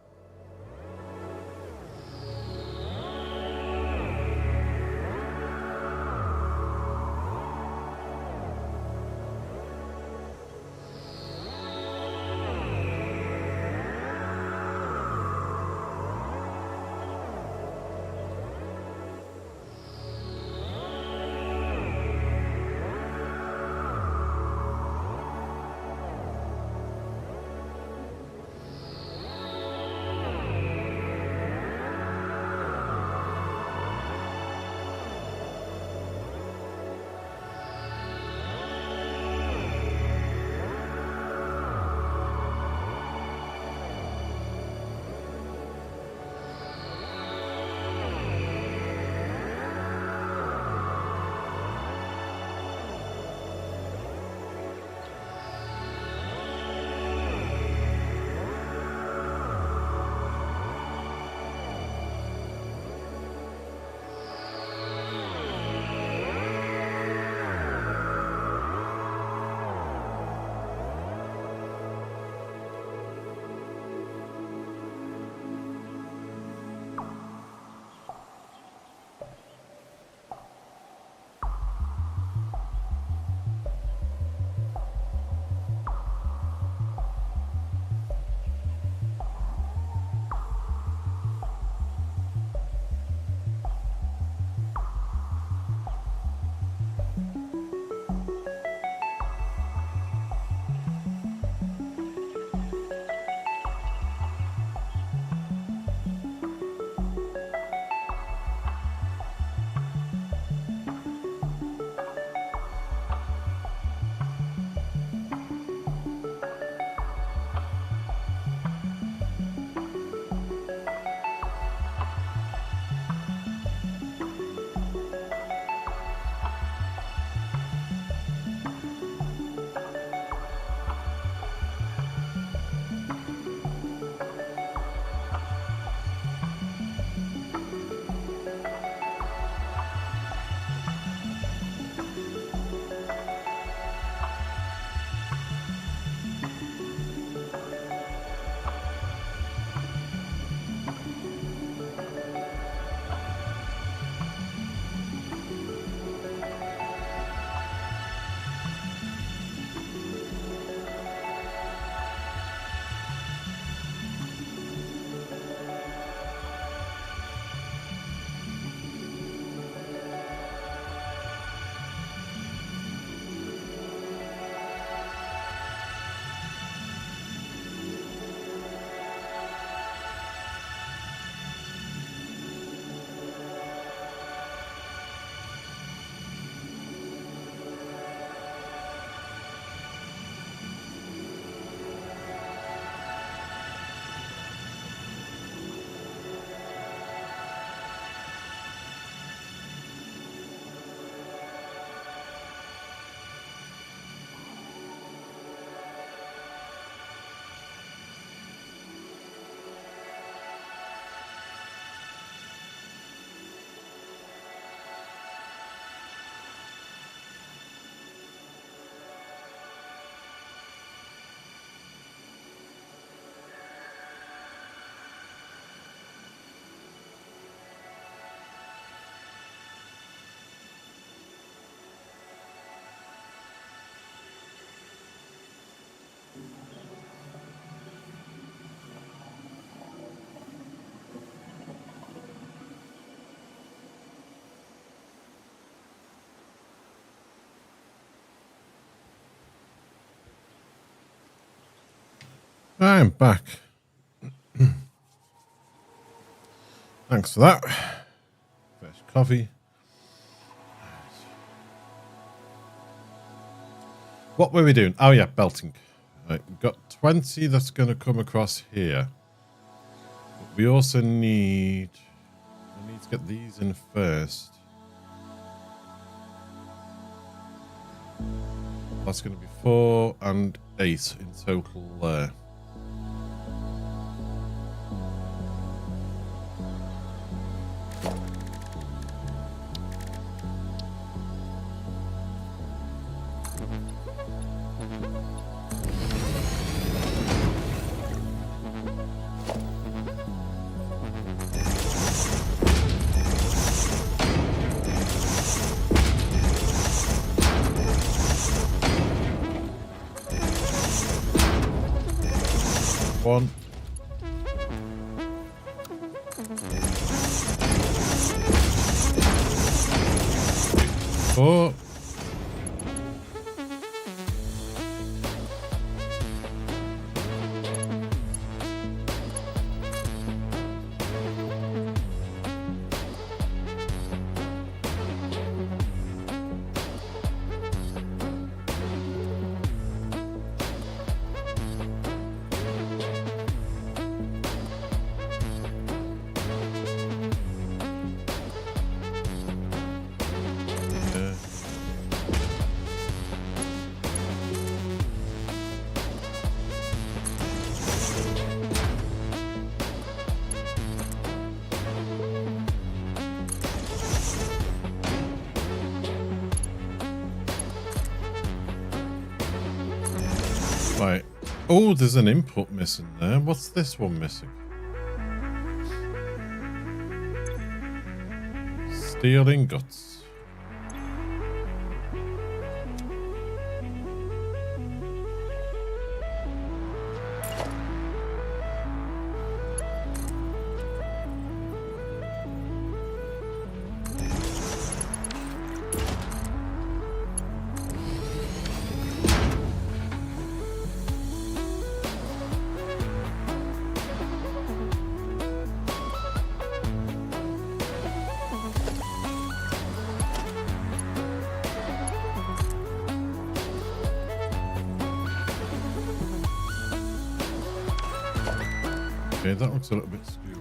I'm back. Thanks for that. Fresh coffee. What were we doing? Oh yeah, belting. Right, we've got 20 that's going to come across here. But we also need to get these in first. That's going to be 4 and 8 in total there. One. Four. Right. Oh, there's an input missing there. What's this one missing? Steel ingots. Okay, that looks a little bit screwy.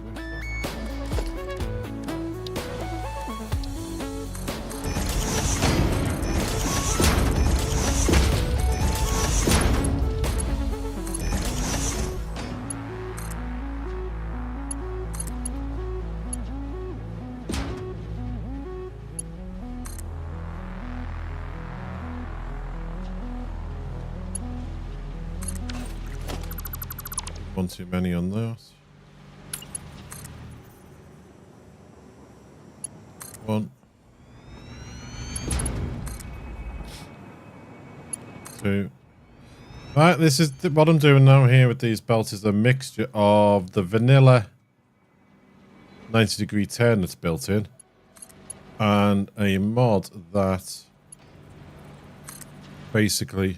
One too many on those. One. Two. Right, this is what I'm doing now here with these belts is a mixture of the vanilla 90-degree turn that's built in and a mod that basically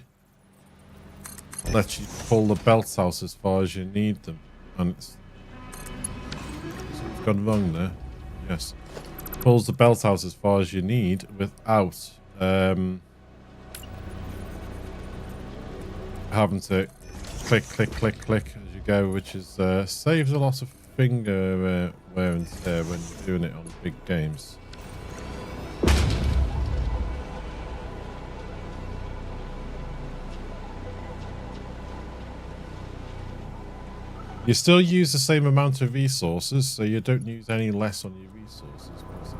lets you pull the belts out as far as you need them. And it's gone wrong there. Yes. Pulls the belt out as far as you need without having to click, click, click, click as you go, which is saves a lot of finger wear and tear when you're doing it on big games. You still use the same amount of resources, so you don't use any less on your resources, because it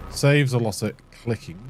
just saves a lot of clicking.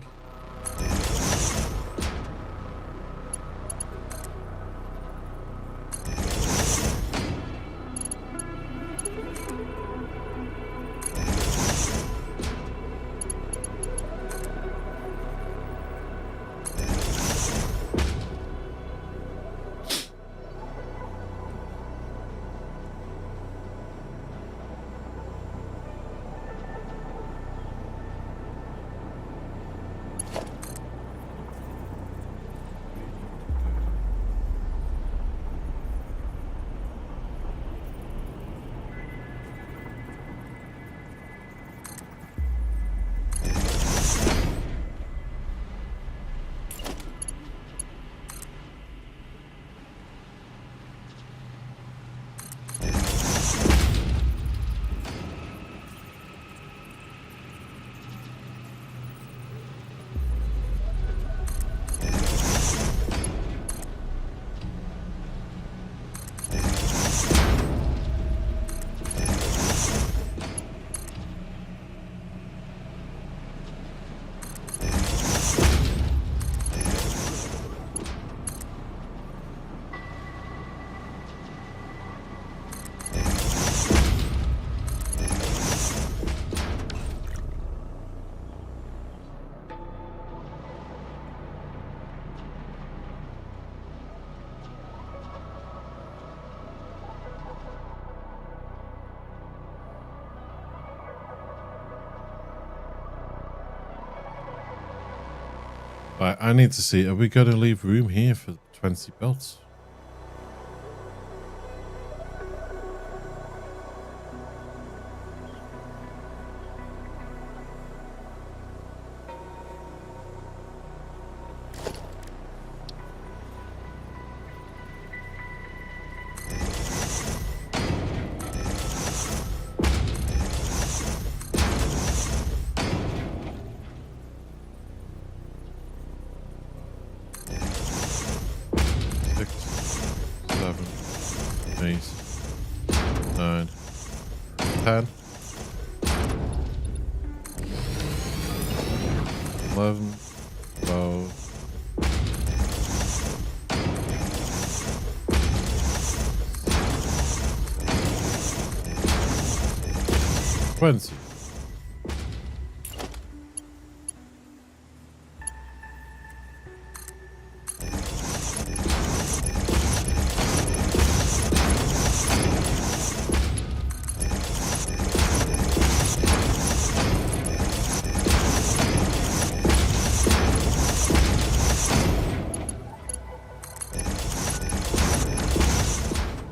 Right, I need to see. Are we going to leave room here for 20 belts?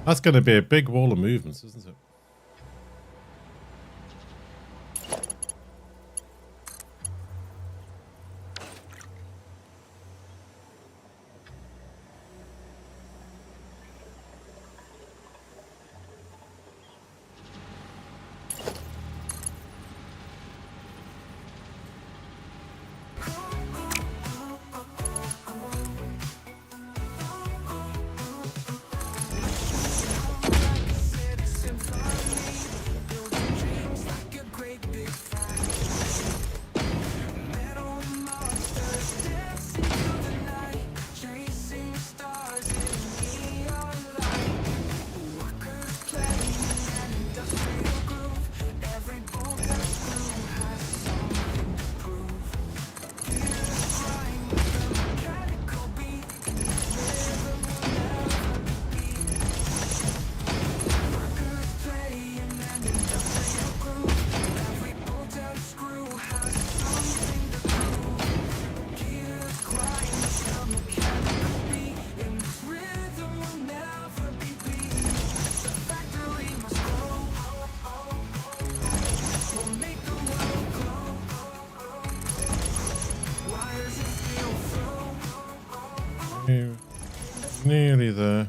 That's going to be a big wall of movements, isn't it? Nearly there.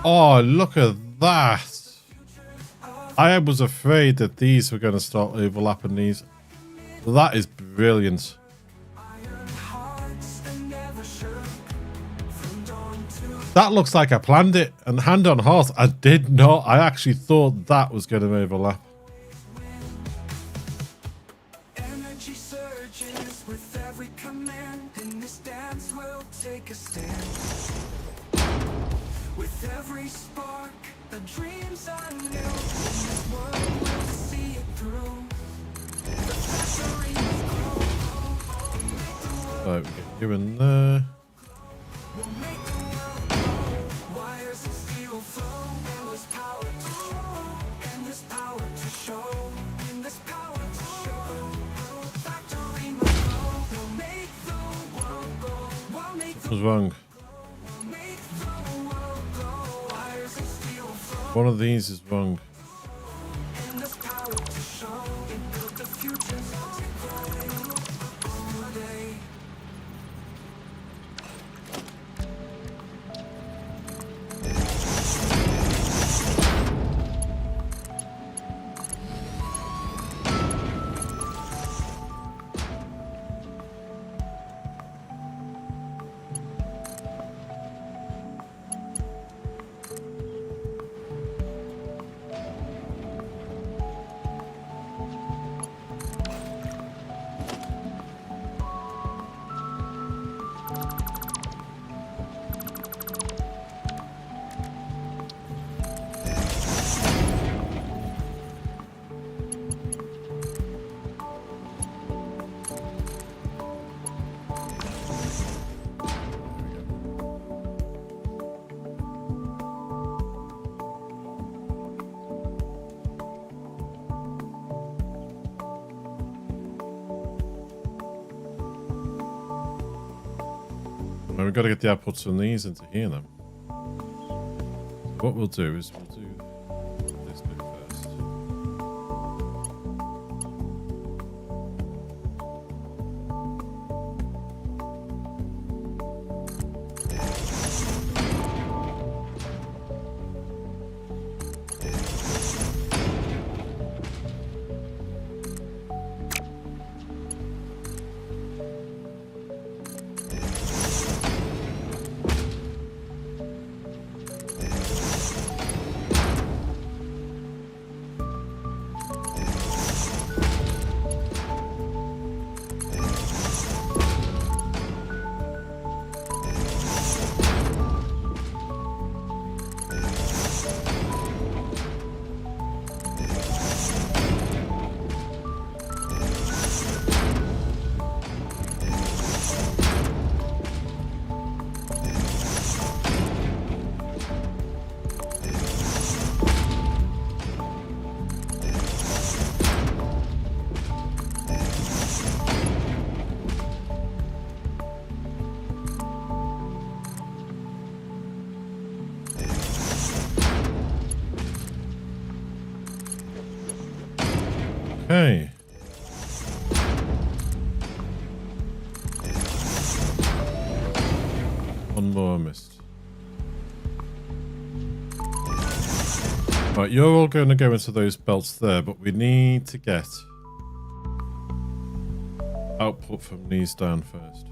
Oh, look at that. I was afraid that these were going to start overlapping these. That is brilliant. That looks like I planned it, and hand on heart, I did not. I actually thought that was going to overlap. Energy surges with every command. In this dance we'll take a stand. With every spark, the dreams are new. In this world we'll see it through. The factory must grow. Right, we get you in there. We'll make the world grow. Wires and steel flow. Endless power to show. Endless power to show. Endless power to show. Factory must grow. We'll make the world go. We'll make What was wrong? the world go. Wires and steel flow. One of these is wrong. Endless power to show. And build the future today. Well, we've got to get the outputs from these into here then. What we'll do is we'll do this bit first. Okay. One more I missed. Right, you're all going to go into those belts there, but we need to get output from these down first.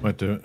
Might do it.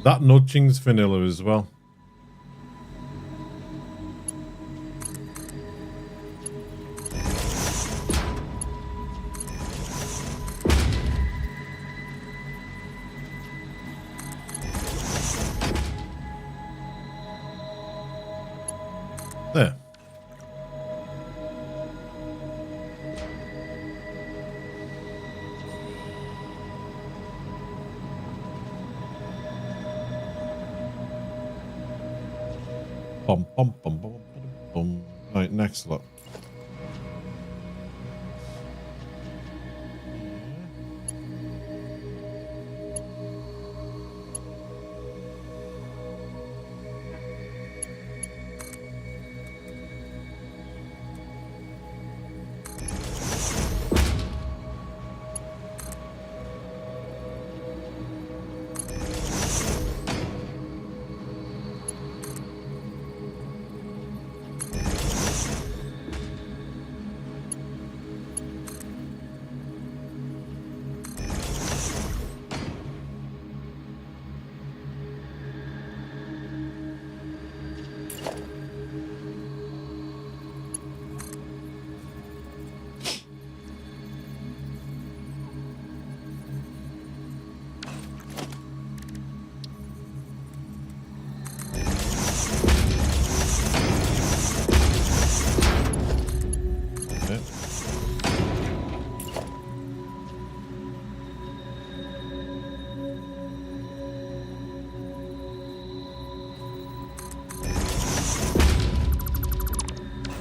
That nudging's vanilla as well. There. Bum, bum, bum, bum, bum. Right, next look.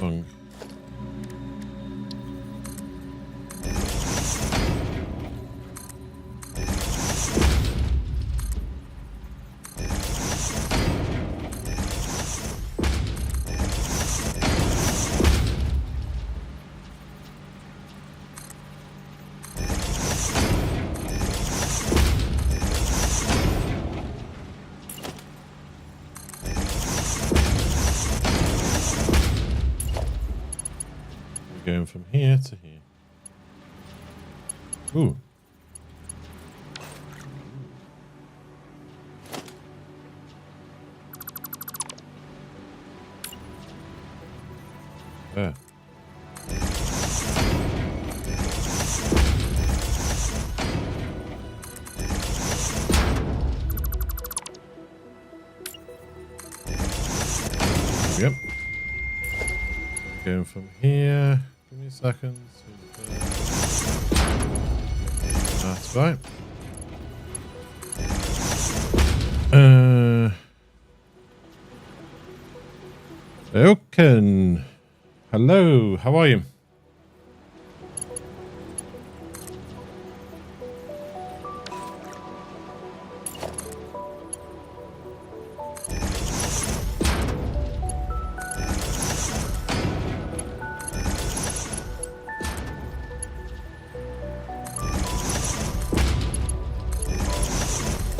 Wrong. Going from here to here. Ooh. There. Yep. Going from here. Give me a second. That's right. Oaken. Hello, how are you?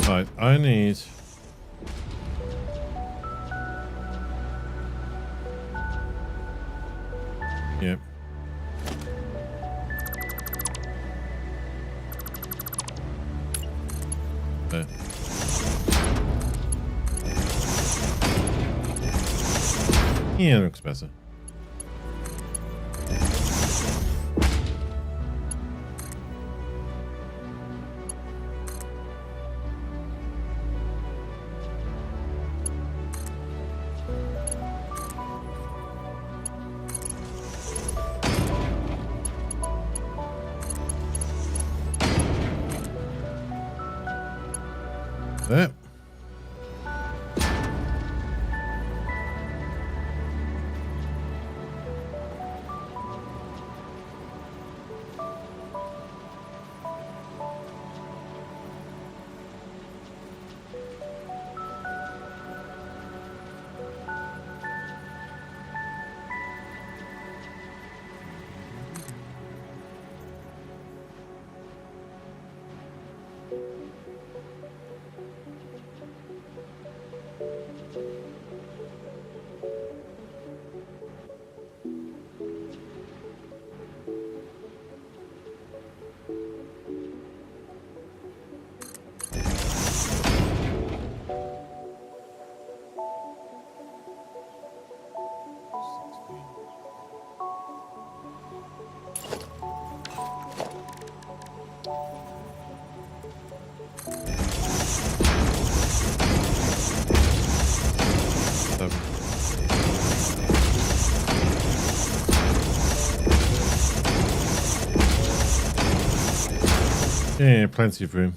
Right, I need... Yep. There. Yeah, looks better. There. Yeah, plenty of room.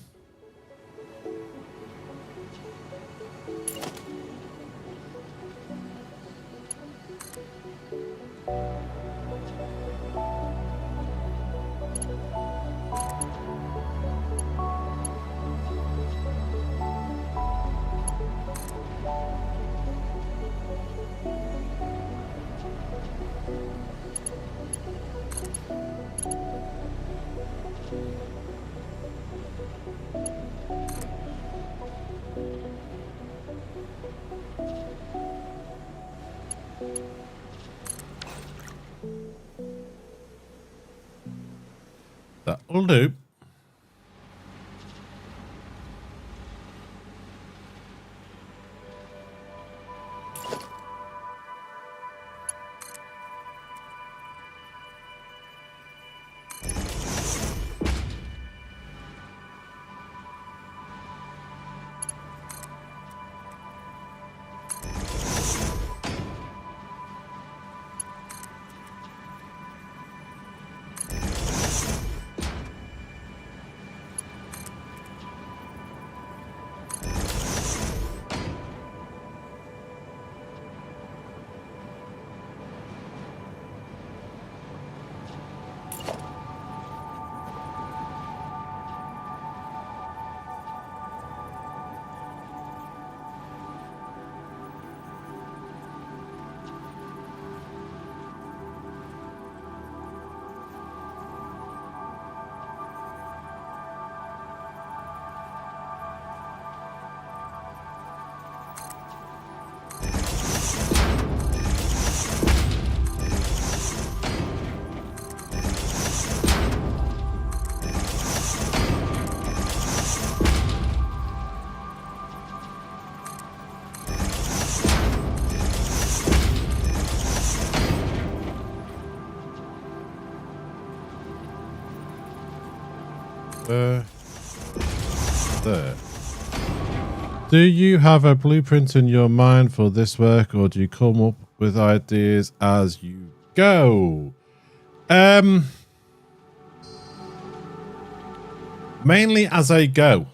That'll do. There. Do you have a blueprint in your mind for this work, or do you come up with ideas as you go? Mainly as I go.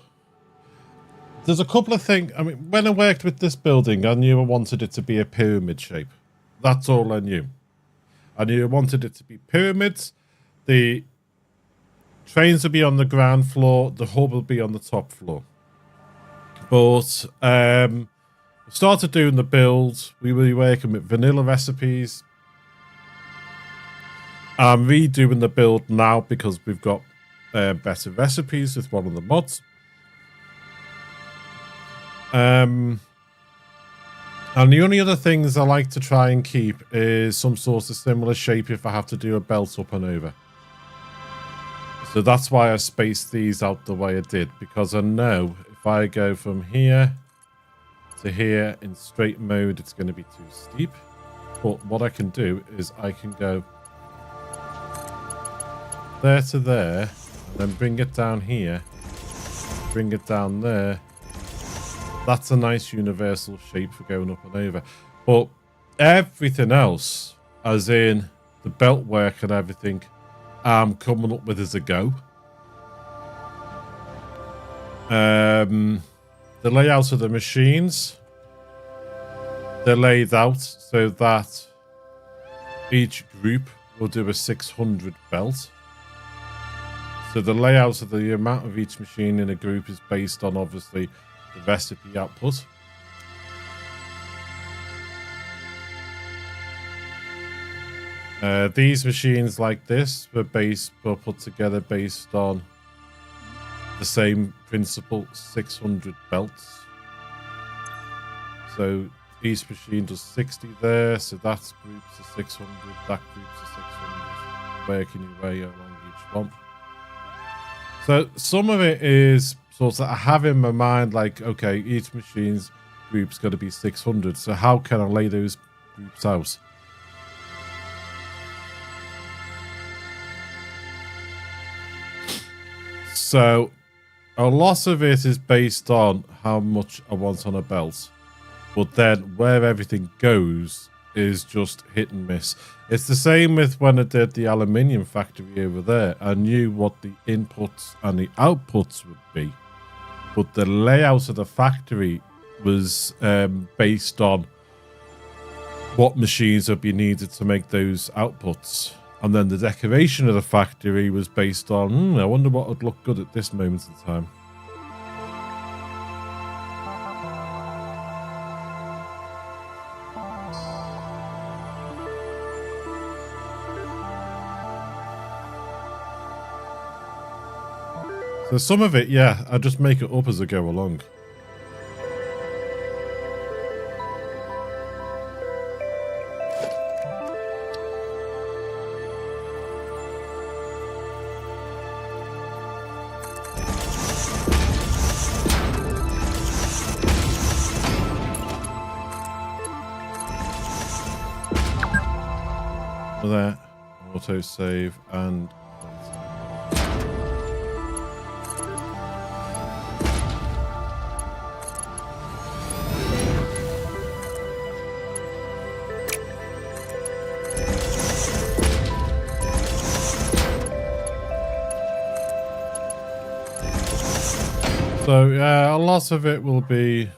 There's a couple of things. I mean, when I worked with this building, I knew I wanted it to be a pyramid shape. That's all I knew. I knew I wanted it to be pyramids. The trains will be on the ground floor. The hub will be on the top floor. But we started doing the build. We were working with vanilla recipes. I'm redoing the build now because we've got better recipes with one of the mods. And the only other things I like to try and keep is some sort of similar shape if I have to do a belt up and over. So that's why I spaced these out the way I did, because I know if I go from here to here in straight mode, it's going to be too steep. But what I can do is I can go there to there, and then bring it down here, bring it down there. That's a nice universal shape for going up and over. But everything else, as in the belt work and everything, I'm coming up with as a go. The layout of the machines, they're laid out so that each group will do a 600 belt. So the layout of the amount of each machine in a group is based on obviously the recipe output. These machines like this were put together based on the same principle, 600 belts. So each machine does 60 there, so that's groups of 600, that groups of 600, working your way along each one. So some of it is sort of I have in my mind like, okay, each machine's group's got to be 600, so how can I lay those groups out? So a lot of it is based on how much I want on a belt. But then where everything goes is just hit and miss. It's the same with when I did the aluminium factory over there. I knew what the inputs and the outputs would be, but the layout of the factory was based on what machines would be needed to make those outputs. And then the decoration of the factory was based on, I wonder what would look good at this moment in time. So some of it, yeah, I just make it up as I go along. There, auto save and so yeah, a lot of it will be,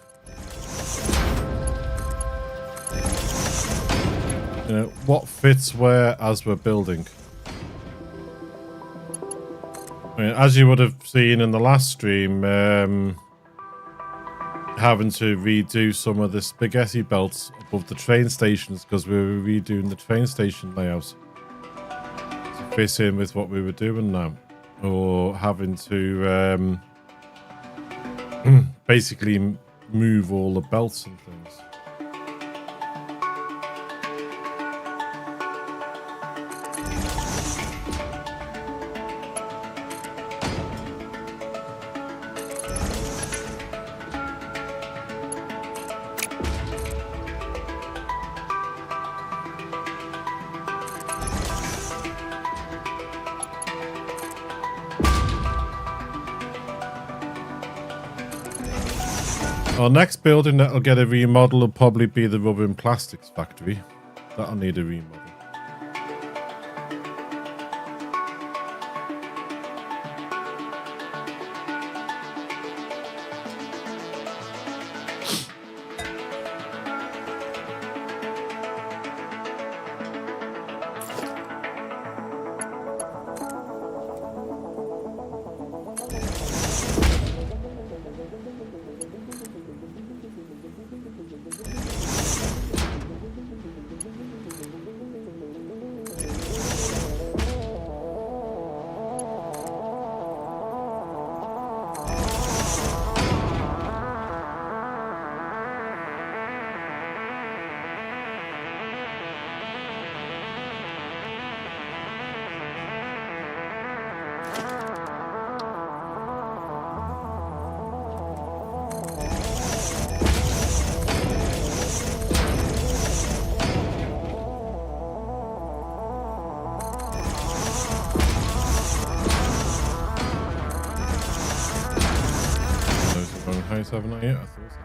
you know, what fits where as we're building. I mean, as you would have seen in the last stream, having to redo some of the spaghetti belts above the train stations because we were redoing the train station layout to fit in with what we were doing now, or having to basically move all the belts and things. Our next building that'll get a remodel will probably be the rubber and plastics factory. That'll need a remodel. Haven't I yet? I thought so.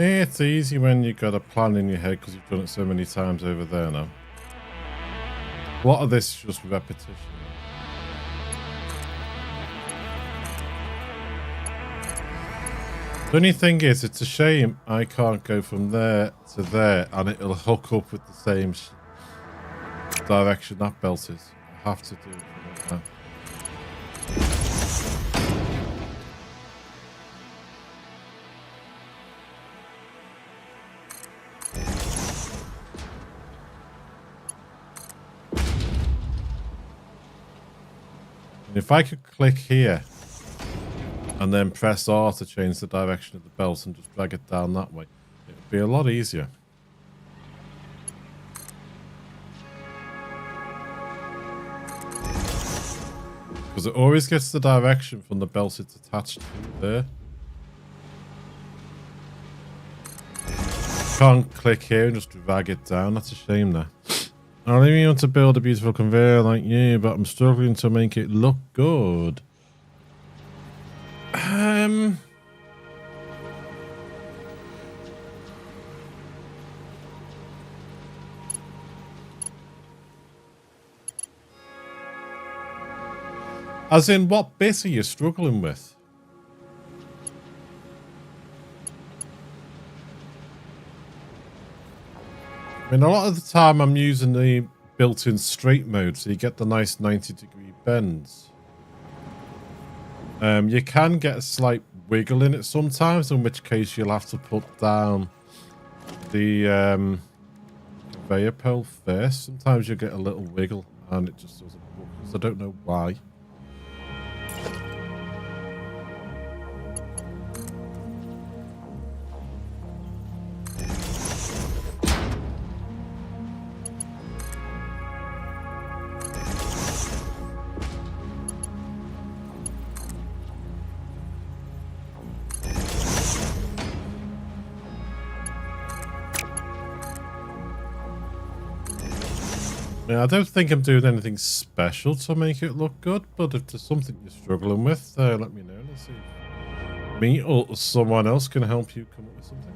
It's easy when you've got a plan in your head because you've done it so many times over there now. A lot of this is just repetition. The only thing is, it's a shame I can't go from there to there and it'll hook up with the same direction that belt is. I have to do it from that. And if I could click here and then press R to change the direction of the belt and just drag it down that way, it would be a lot easier. Because it always gets the direction from the belt it's attached to there. Can't click here and just drag it down. That's a shame there. I really want to build a beautiful conveyor like you, but I'm struggling to make it look good. As in, what bit are you struggling with? I mean, a lot of the time I'm using the built-in straight mode, so you get the nice 90-degree bends. You can get a slight wiggle in it sometimes, in which case you'll have to put down the conveyor pole first. Sometimes you get a little wiggle and it just doesn't work. I don't know why. Yeah, I don't think I'm doing anything special to make it look good, but if there's something you're struggling with, let me know. Let's see if me or someone else can help you come up with something.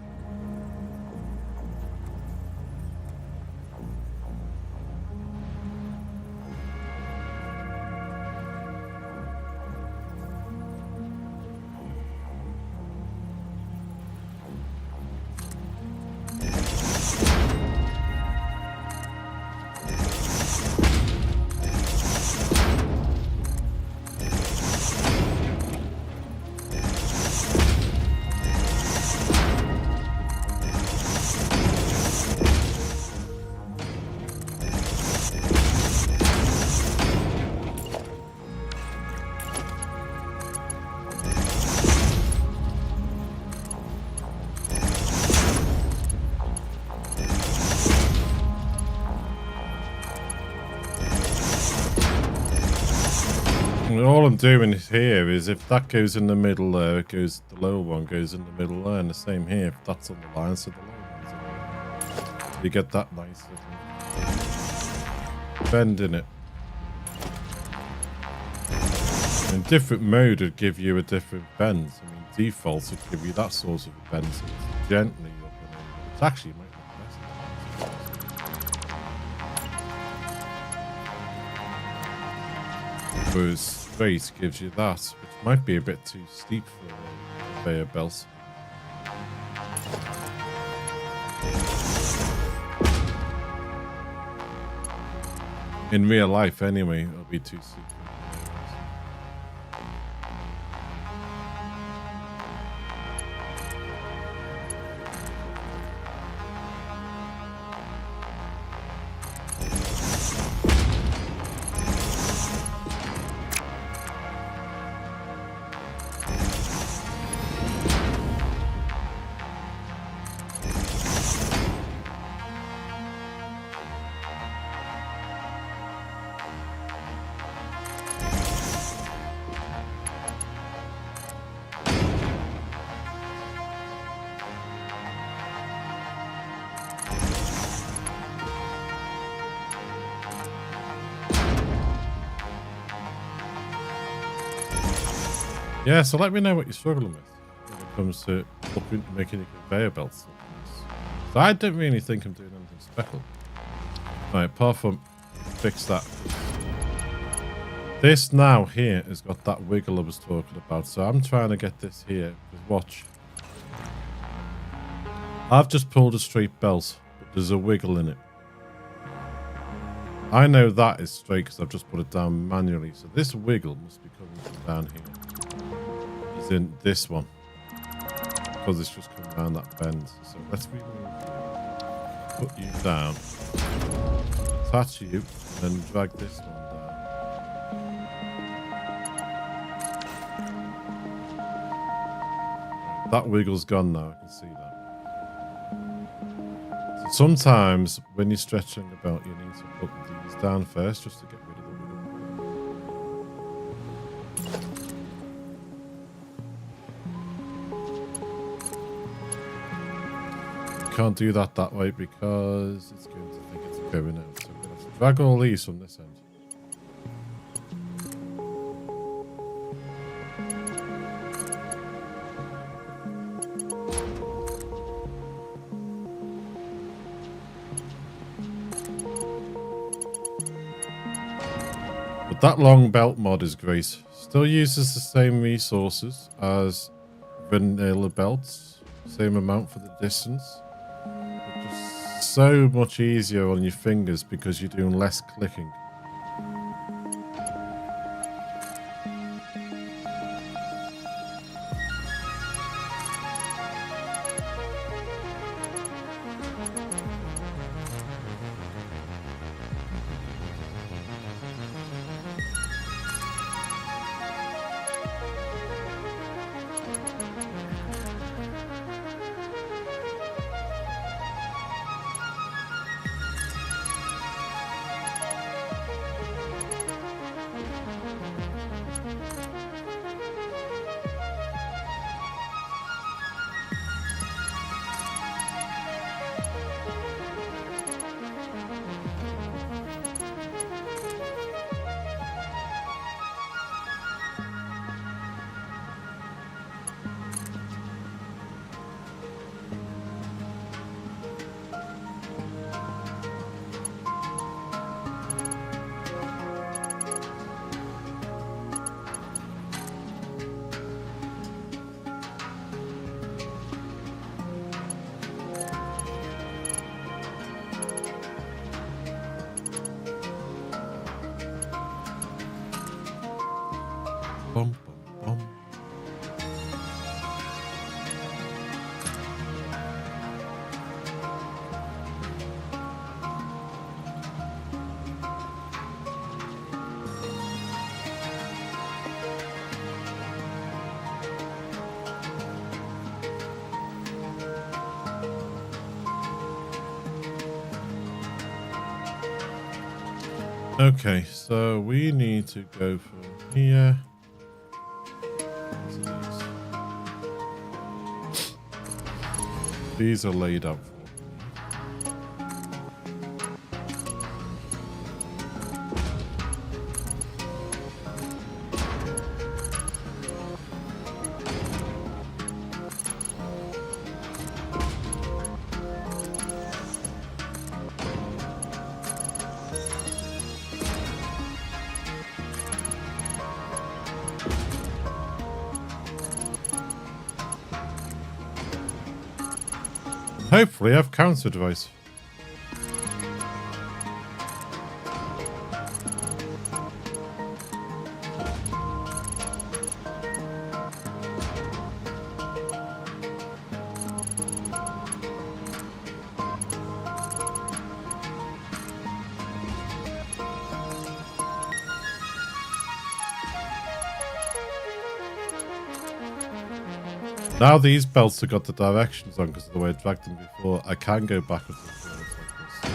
All I'm doing here is if that goes in the middle there, it goes, the lower one goes in the middle there, and the same here. If that's on the line, so the lower one's on there. You get that nice little bend in it. And different mode would give you a different bend. I mean, default would give you that sort of a bend, so it's gently up and in. It's actually might be best. Whereas straight gives you that, which might be a bit too steep for a conveyor belt. In real life, anyway, it'll be too steep. Yeah, so let me know what you're struggling with when it comes to making your conveyor belts. So I don't really think I'm doing anything special. Right, apart from fix that. This now here has got that wiggle I was talking about. So I'm trying to get this here. Because watch. I've just pulled a straight belt, but there's a wiggle in it. I know that is straight because I've just put it down manually. So this wiggle must be coming from down here. As in this one. Because it's just come around that bend. So let's remove you. Put you down. Attach you. And then drag this one down. That wiggle's gone now. I can see that. So sometimes when you're stretching the belt, you need to put these down first just to get rid of the wiggle. Can't do that way because it's going to think it's going out. So I'm going to have to drag all these from this end. But that long belt mod is great. Still uses the same resources as vanilla belts. Same amount for the distance. So much easier on your fingers because you're doing less clicking. Bum, bum, bum. Okay, so we need to go from here. These are laid out for me. Hopefully I've counter device. Now these belts have got the directions on because of the way I dragged them before. I can go backwards and forwards like this.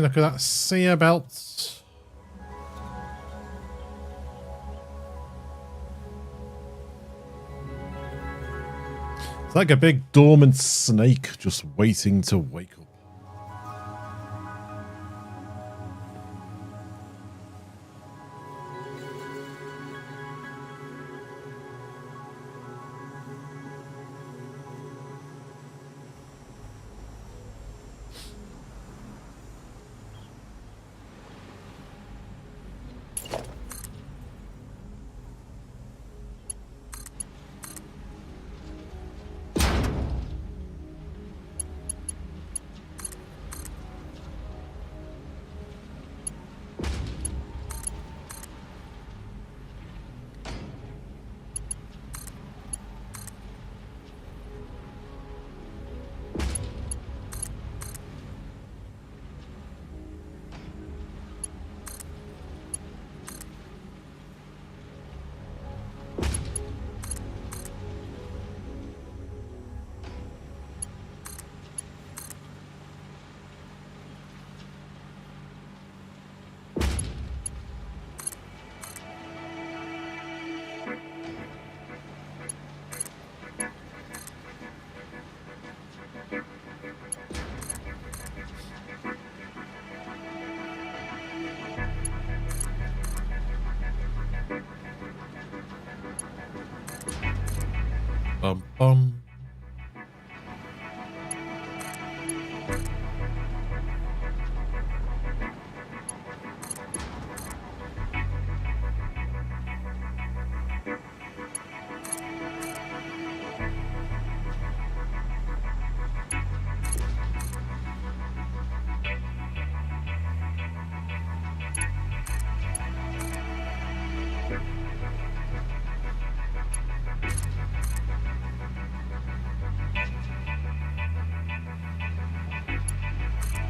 Look at that sear belt. It's like a big dormant snake just waiting to wake up.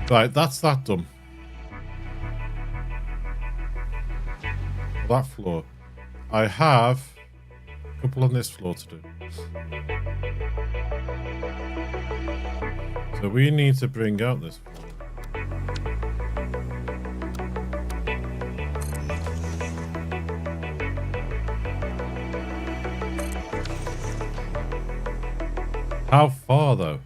Right, that's that done. That floor. I have a couple on this floor to do. So we need to bring out this floor. How far though?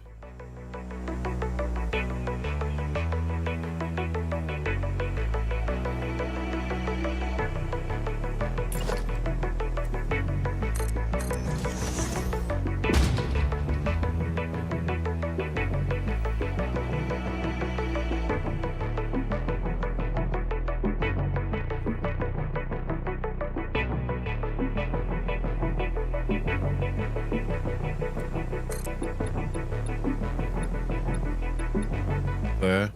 There.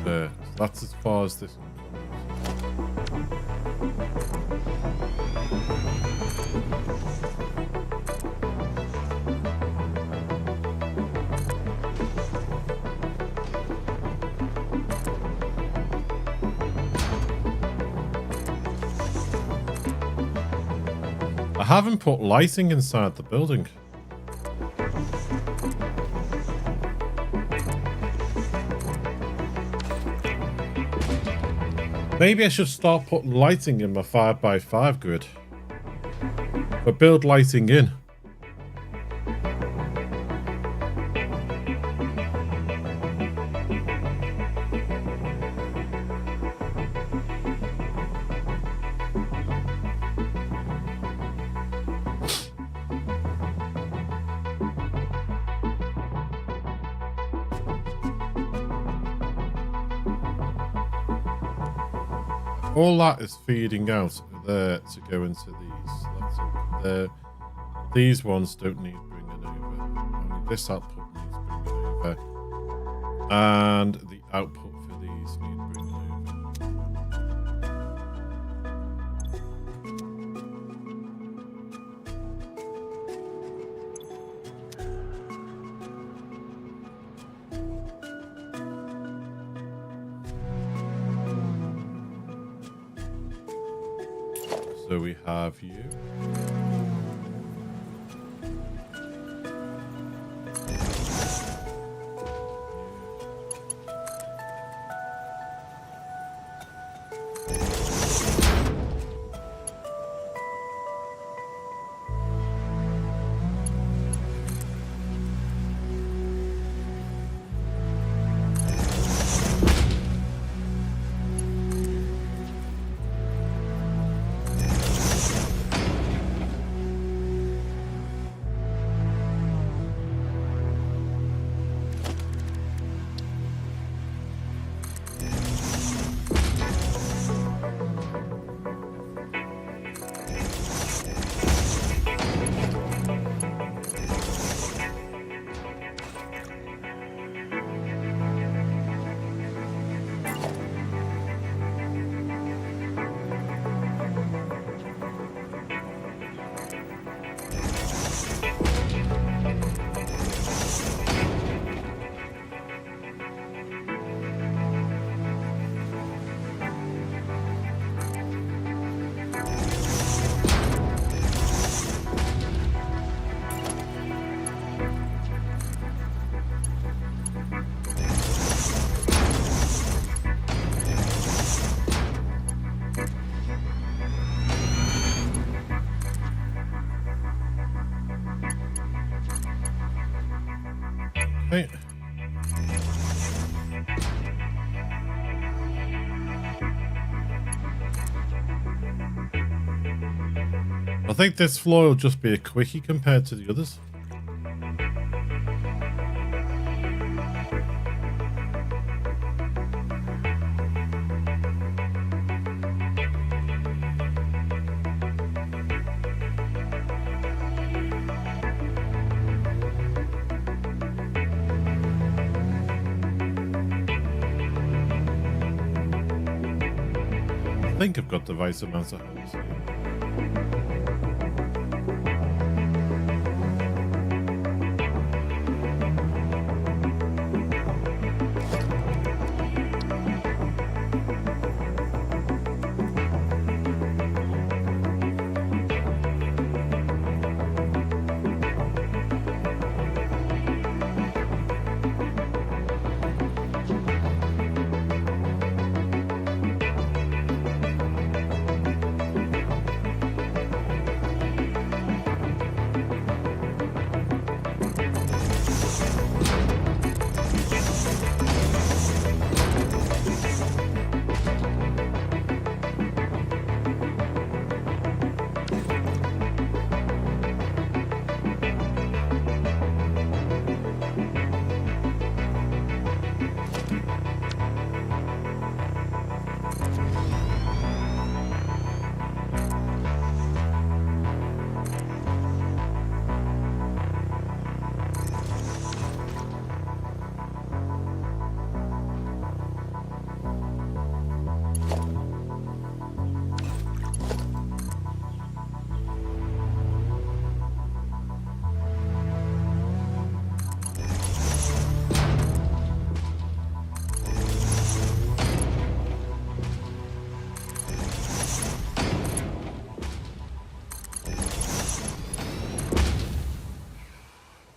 There. So that's as far as this. I haven't put lighting inside the building. Maybe I should start putting lighting in my 5x5 grid. But build lighting in. All that is feeding out there to go into these. That's okay. These ones don't need bringing over. Only this output needs bringing over. And the output for these need bringing over. So we have you. Right. I think this floor will just be a quickie compared to the others. I think I've got the right amount of holes here.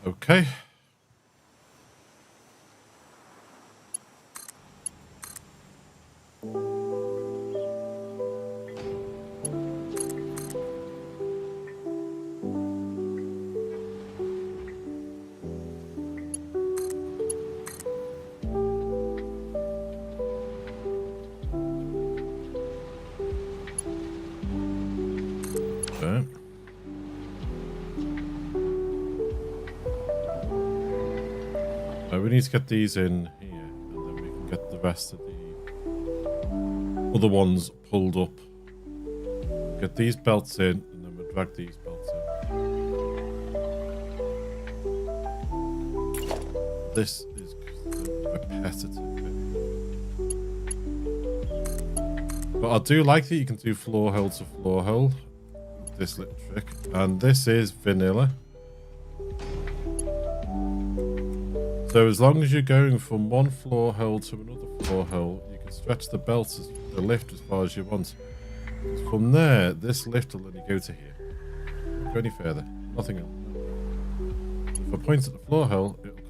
Okay. Okay. We need to get these in here, and then we can get the rest of the other ones pulled up. Get these belts in, and then we'll drag these belts in. This is repetitive. But I do like that you can do floor hole to floor hole. This little trick. And this is vanilla. So as long as you're going from one floor hole to another floor hole, you can stretch the belt, the lift as far as you want. From there, this lift will only go to here. Don't go any further. Nothing else. If I point at the floor hole, it'll come.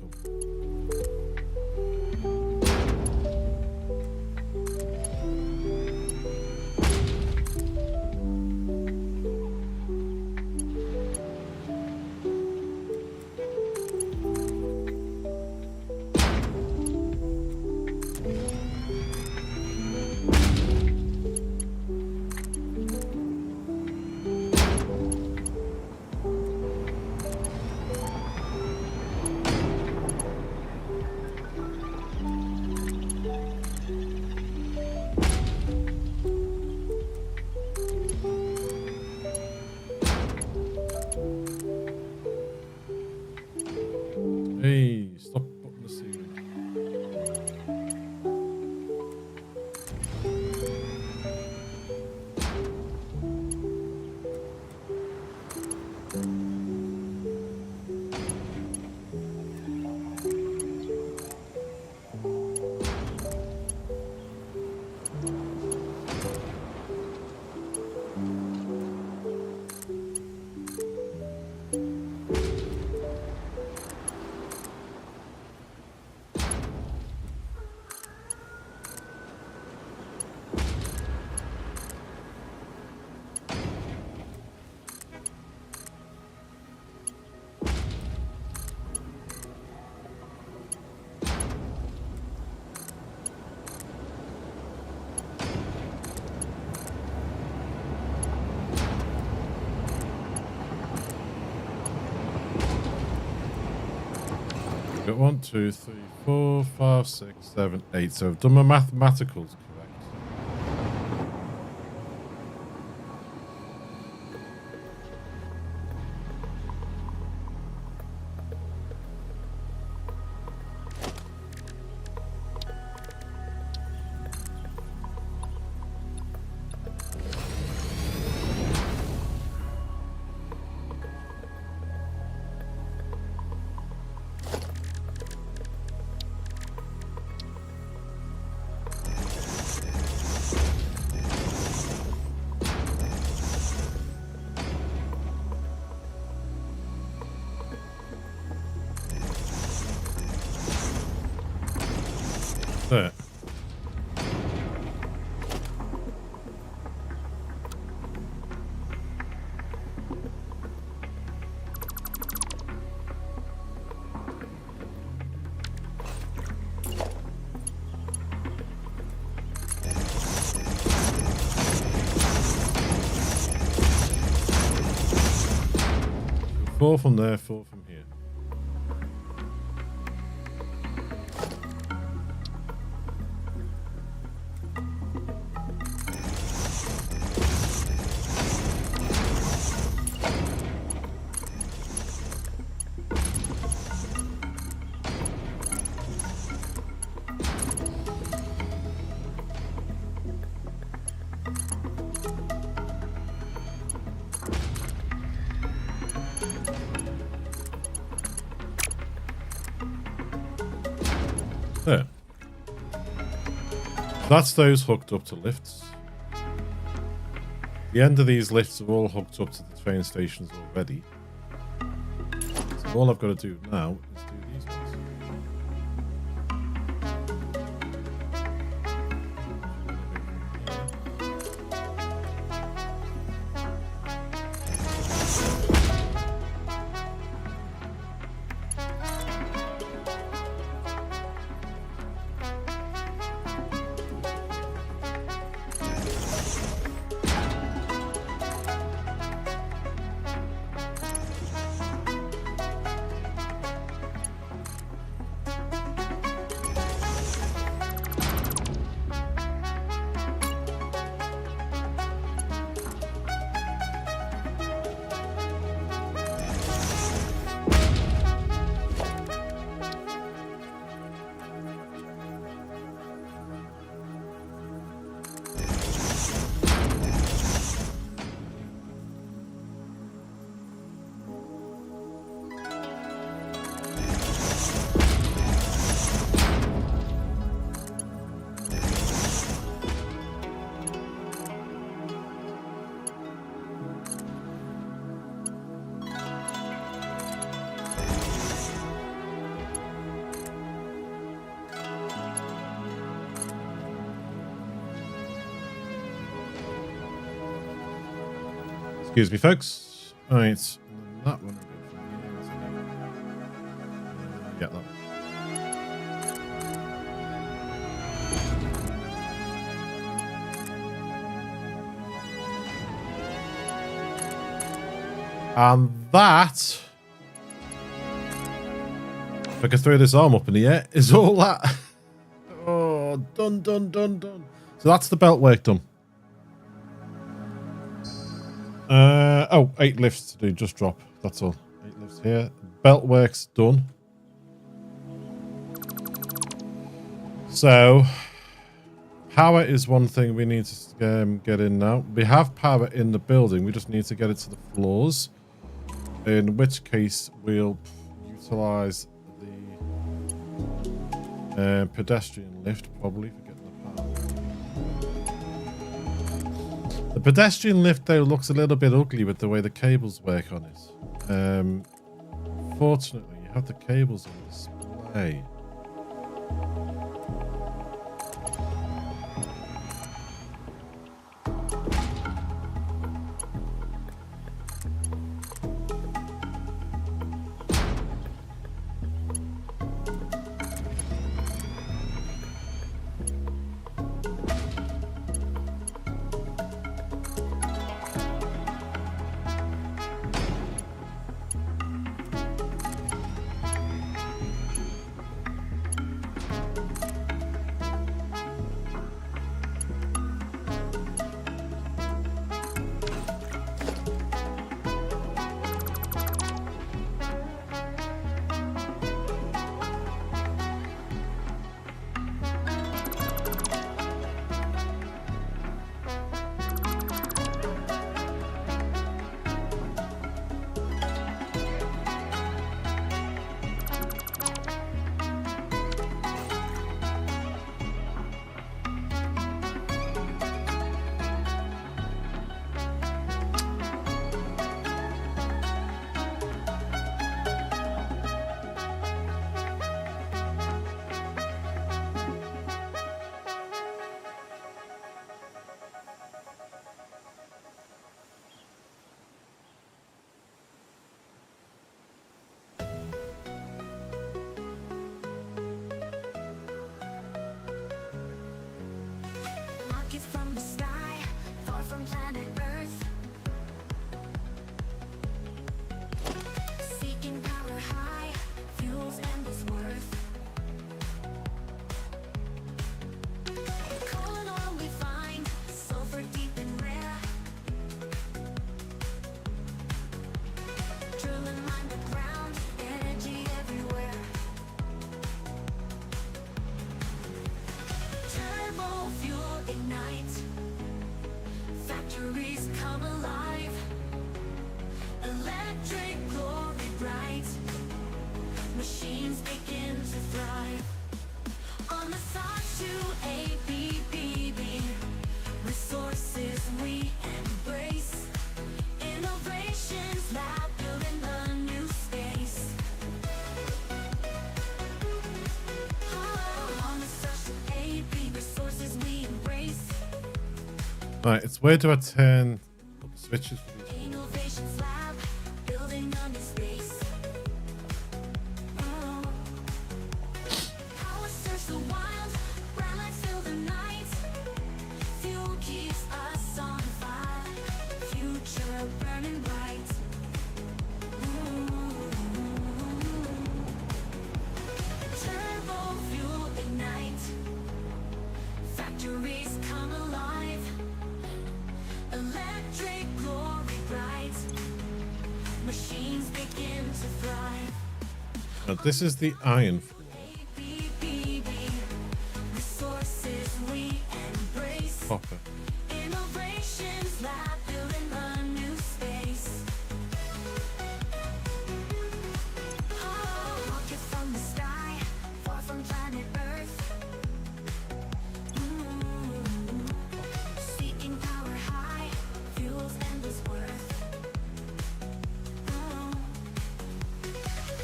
Hey, stop putting the ceiling. Got 1, 2, 3, 4, 5, 6, 7, 8. So I've done my mathematicals correct. There. Four from there, 4 from here. There. That's those hooked up to lifts. The end of these lifts are all hooked up to the train stations already. So All I've got to do now is do these ones. Excuse me, folks. All right, that one. Yeah, that one. And that, if I can throw this arm up in the air, is all that. Oh, done. So that's the belt work done. Oh, 8 lifts to do, just drop. That's all. 8 lifts here. Belt work's done. So, power is one thing we need to get in now. We have power in the building. We just need to get it to the floors. In which case, we'll utilize the pedestrian lift, probably, for getting the power. The pedestrian lift, though, looks a little bit ugly with the way the cables work on it. Fortunately, you have the cables on display. Right, it's where do I turn up the switches for these? Innovations lab, building on your space. Power surge the wild, bright lights fill the night. Fuel keeps us on fire, future burning bright. Turbo fuel ignite, factories come alive. Electric glory bright, machines begin to thrive. Now, this is the iron floor. ABB, resources we embrace. Copper. Innovations lab building a new space. Oh, rocket from the sky, far from planet Earth. Seeking power high, fuels endless worth.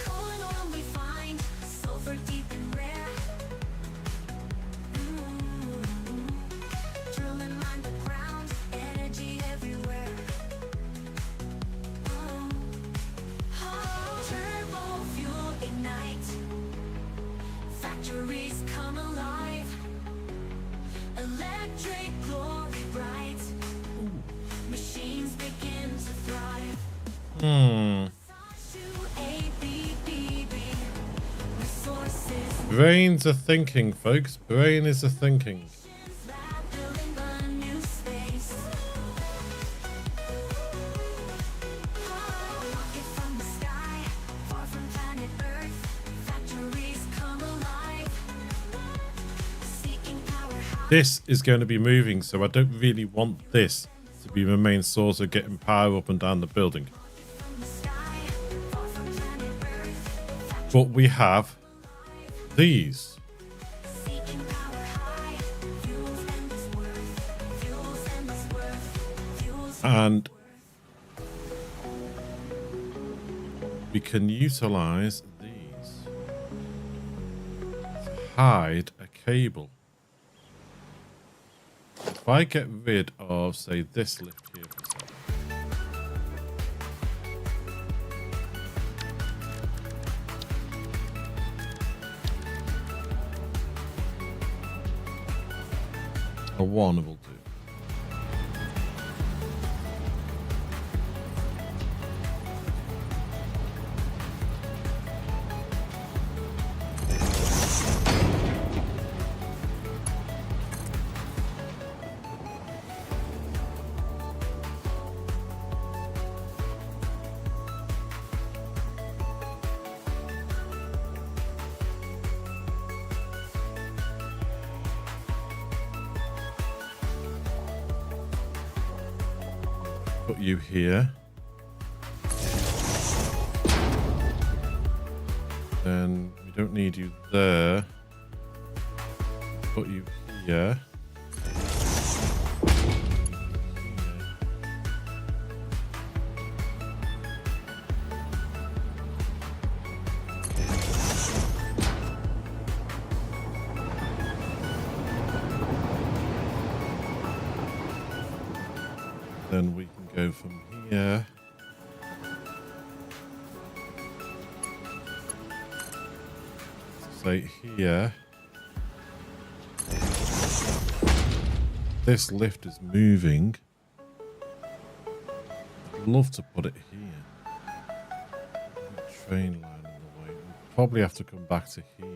Coal and oil we find, sulfur deep and rare. Drill and mine the ground, energy everywhere. Turbo fuel ignite, factories come alive. Electric glory bright, machines begin to thrive. ABB, resources Brains are thinking, folks. Brain is a thinking. lab building a new space. Rocket from the sky, far from planet Earth. Factories come alive, seeking power high. This is going to be moving, so I don't really want this to be my main source of getting power up and down the building. From the sky, far from planet Earth. But we have these. Seeking power high, fuels endless worth, fuels endless worth, fuels. And we can utilize these to hide a cable. If I get rid of, say, this lift here for a second. A one will do. Put you here. Then we don't need you there. Put you here. Then we can go from here. Say here. This lift is moving. I'd love to put it here. Train line in the way. We'll probably have to come back to here.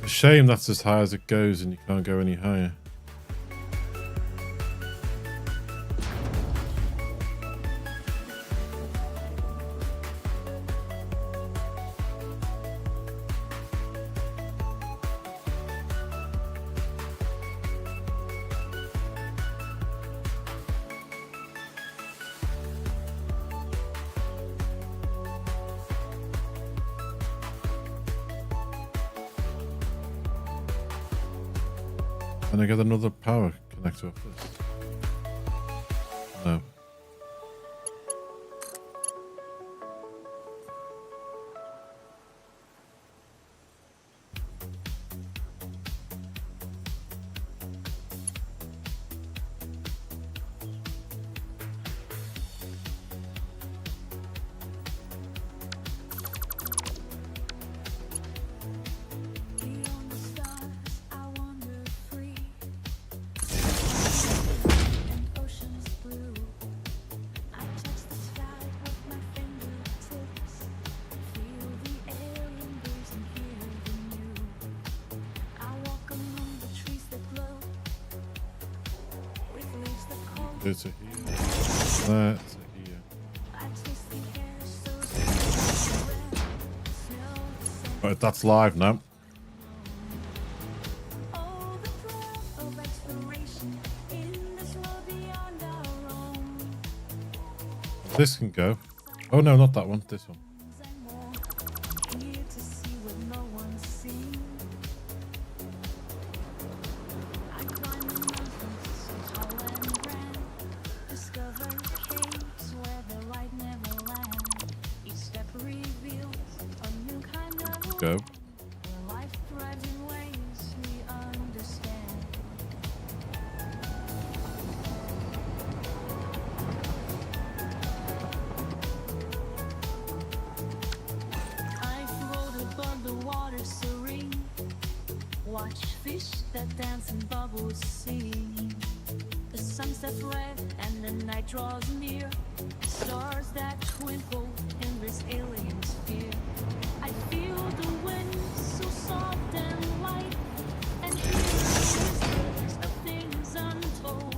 It's a shame that's as high as it goes and you can't go any higher. Can I get another power connector off this? No. Beyond the stars, I wander free. And oceans blue. I touch the sky with my fingertips. Feel the air embrace and hear the new. I walk among the trees that glow. With leaves that cold. Go to here. That to here. I taste the air so sweet. Smell the scent. Right, that's live now. Oh, the thrill of exploration in this world beyond our own. This can go. Oh no, not that one. This one. And more. I'm here to see what no one's seen. I climb the mountains so tall and grand. Discover caves where the light never lands. Each step reveals a new kind of Go. where life thrives in ways we understand. I float above the water serene. Watch fish that dance and bubbles sing. The sunset's red and the night draws near. Stars that twinkle in this alien sphere. I feel the wind so soft and light, and hear whispers of things untold.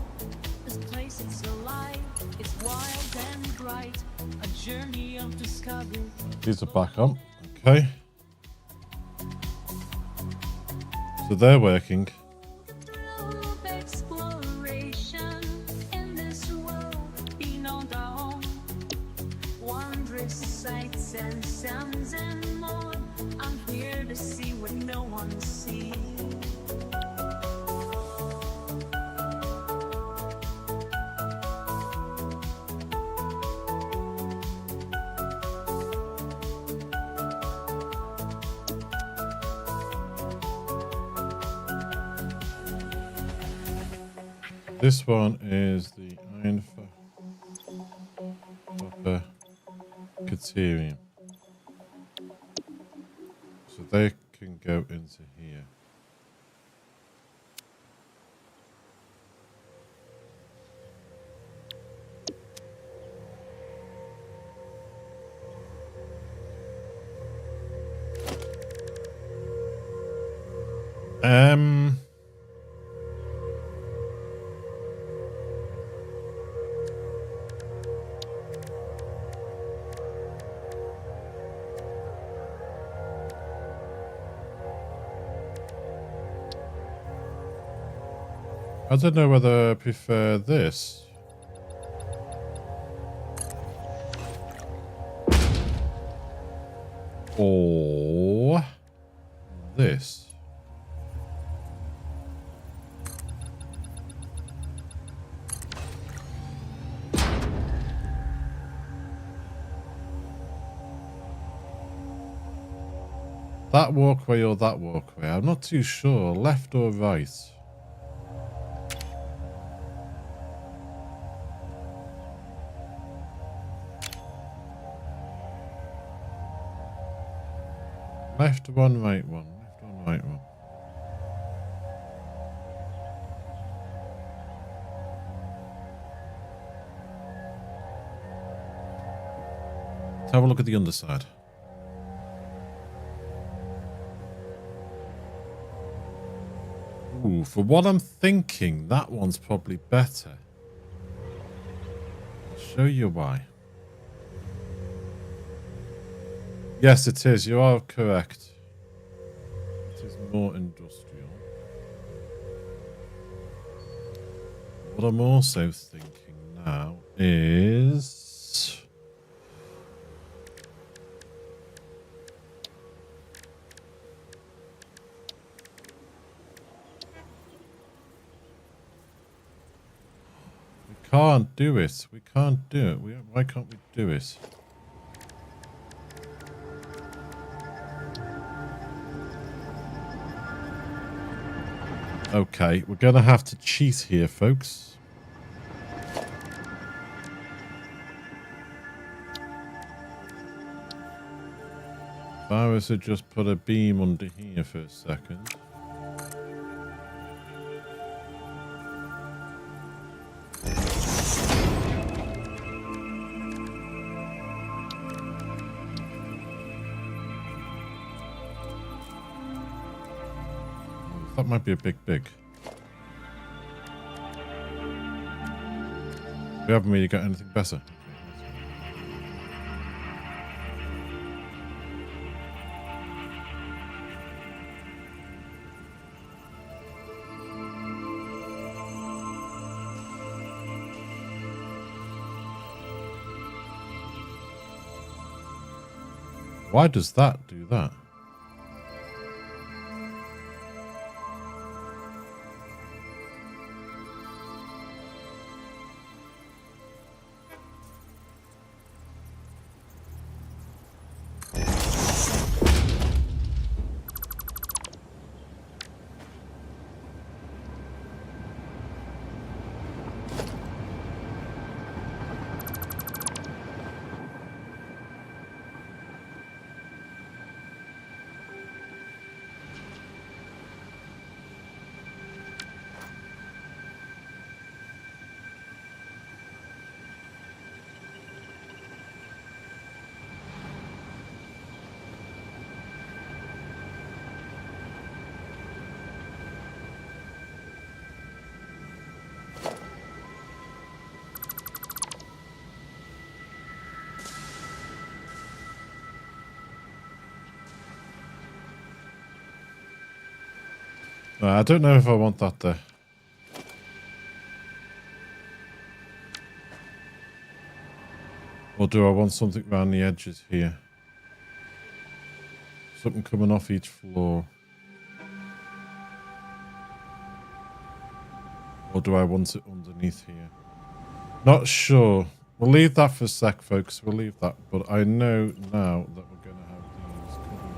This place is alive, it's wild and bright, a journey of discovery. These are back on. Okay. So they're working. Thrill of exploration in this world beyond our own. Wondrous sights and sounds and more. I'm here to see what no one sees. This one is the iron copper caterium. So they can go into here. I don't know whether I prefer this. Or this. That walkway or that walkway? I'm not too sure. Left or right? Left one, right one. Left one, right one. Let's have a look at the underside. Ooh, for what I'm thinking, that one's probably better. I'll show you why. Yes, it is. You are correct. It is more industrial. What I'm also thinking now is... can't do it. We can't do it. Why can't we do it? Okay, we're going to have to cheat here, folks. If I was to just put a beam under here for a second. That might be a big. We haven't really got anything better. Why does that do that? I don't know if I want that there. Or do I want something around the edges here? Something coming off each floor. Or do I want it underneath here? Not sure. We'll leave that for a sec, folks. We'll leave that. But I know now that we're going to have these coming up.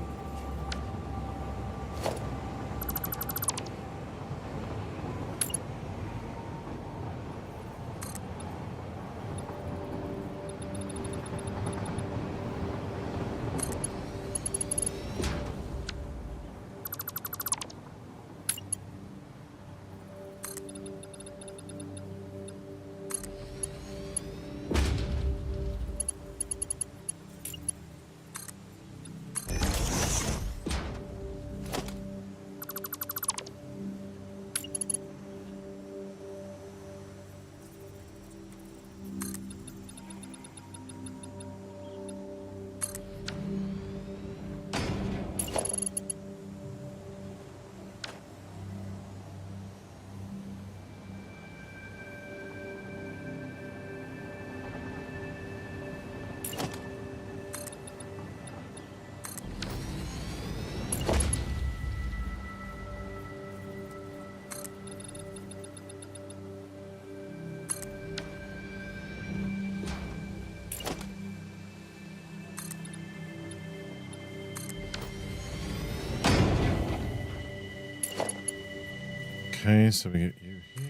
Okay, so we get you here.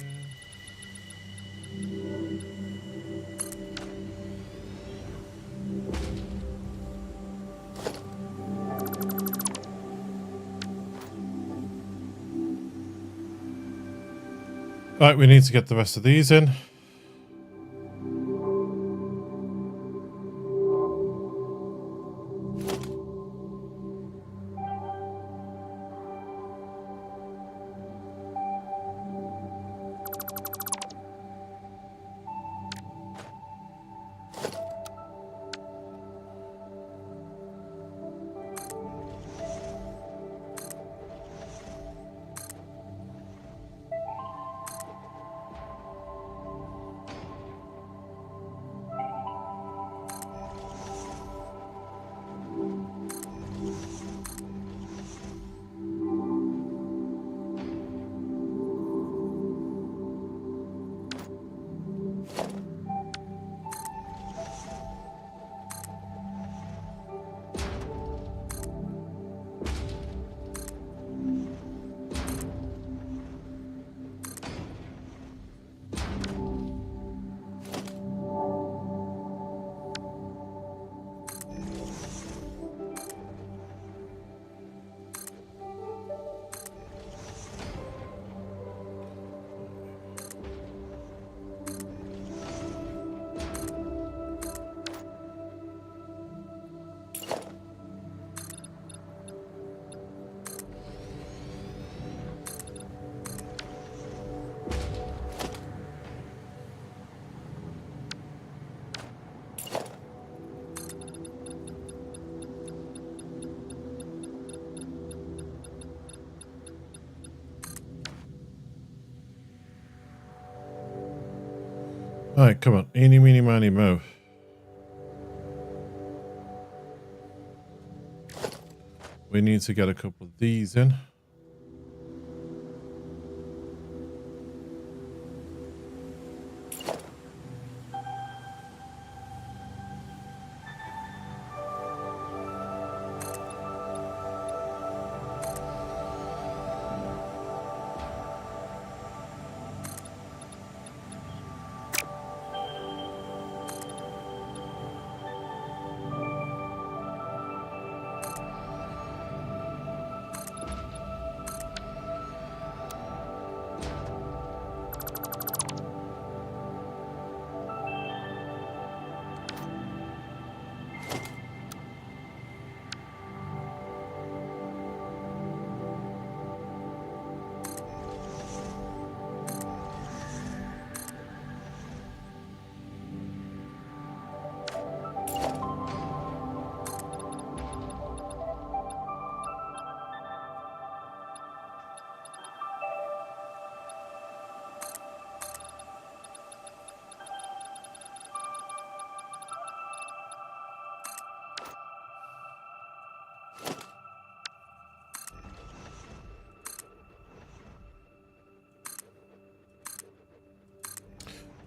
Right, we need to get the rest of these in. Alright, come on. Eeny, meeny, miny, mo. We need to get a couple of these in.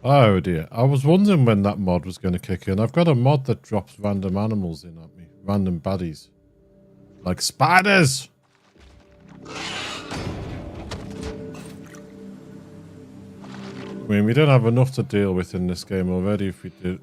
Oh dear. I was wondering when that mod was going to kick in. I've got a mod that drops random animals in at me. Random baddies. Like spiders! I mean, we don't have enough to deal with in this game already if we did.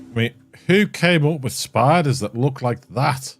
I mean, who came up with spiders that look like that?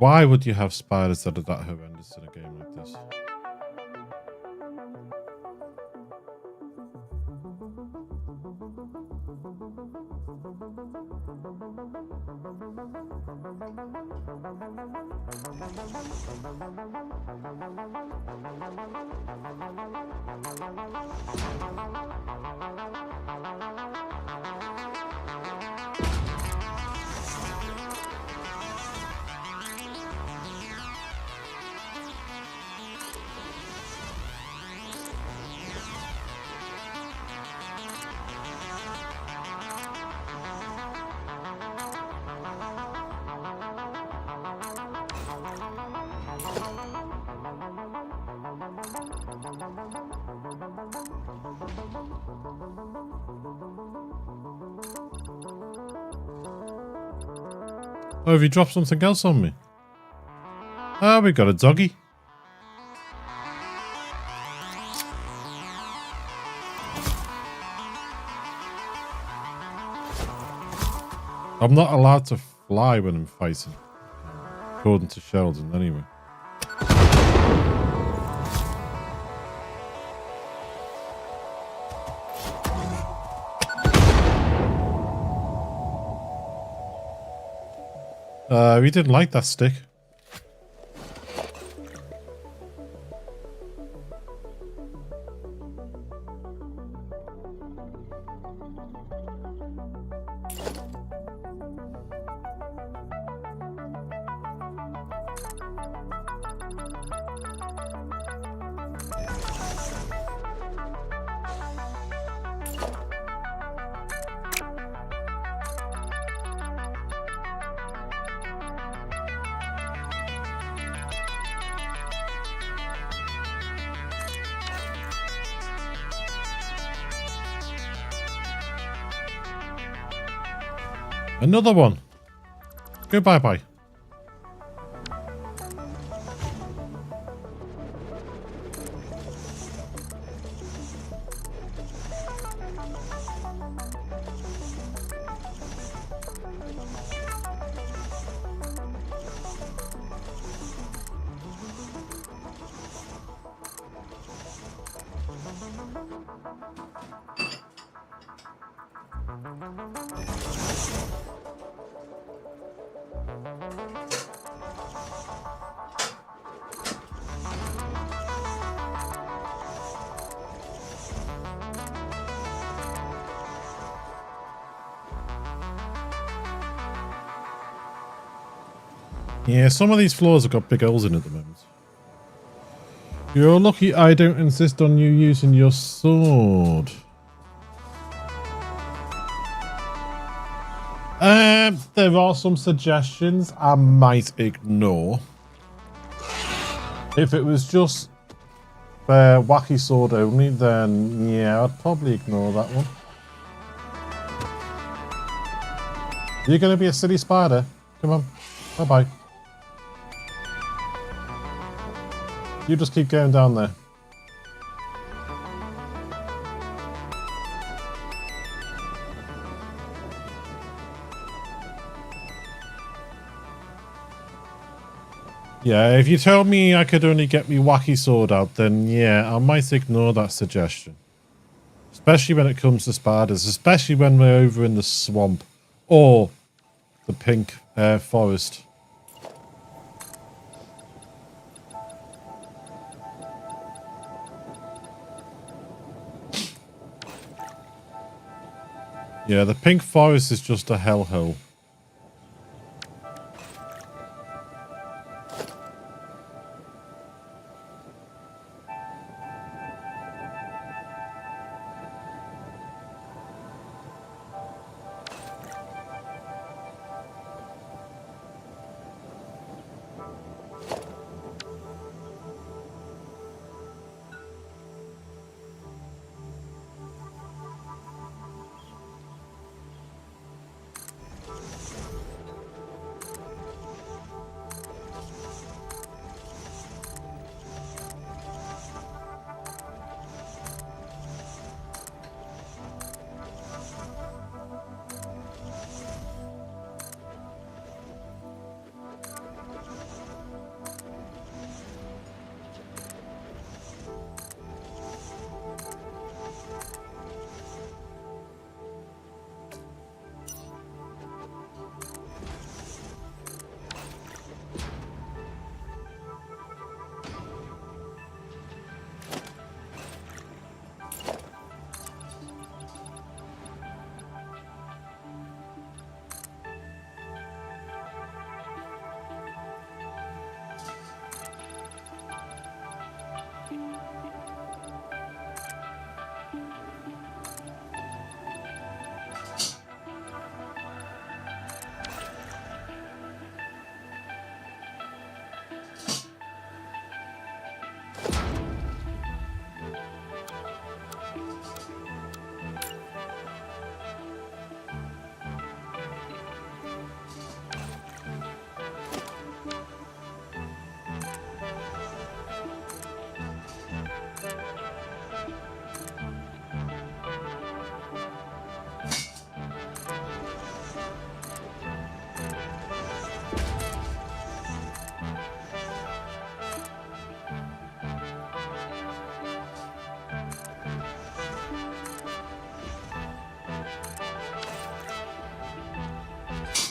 Why would you have spiders that are that horrendous in a game like this? Oh, have you dropped something else on me? Oh, we got a doggy. I'm not allowed to fly when I'm fighting. According to Sheldon, anyway. We didn't like that stick. Another one. Go bye-bye. Yeah, some of these floors have got big holes in at the moment. You're lucky I don't insist on you using your sword. There are some suggestions I might ignore. If it was just wacky sword only, then yeah, I'd probably ignore that one. You're going to be a silly spider. Come on. Bye-bye. You just keep going down there. Yeah, if you told me I could only get me wacky sword out, then yeah, I might ignore that suggestion. Especially when it comes to spiders, especially when we're over in the swamp or the pink forest. Yeah, the pink forest is just a hellhole.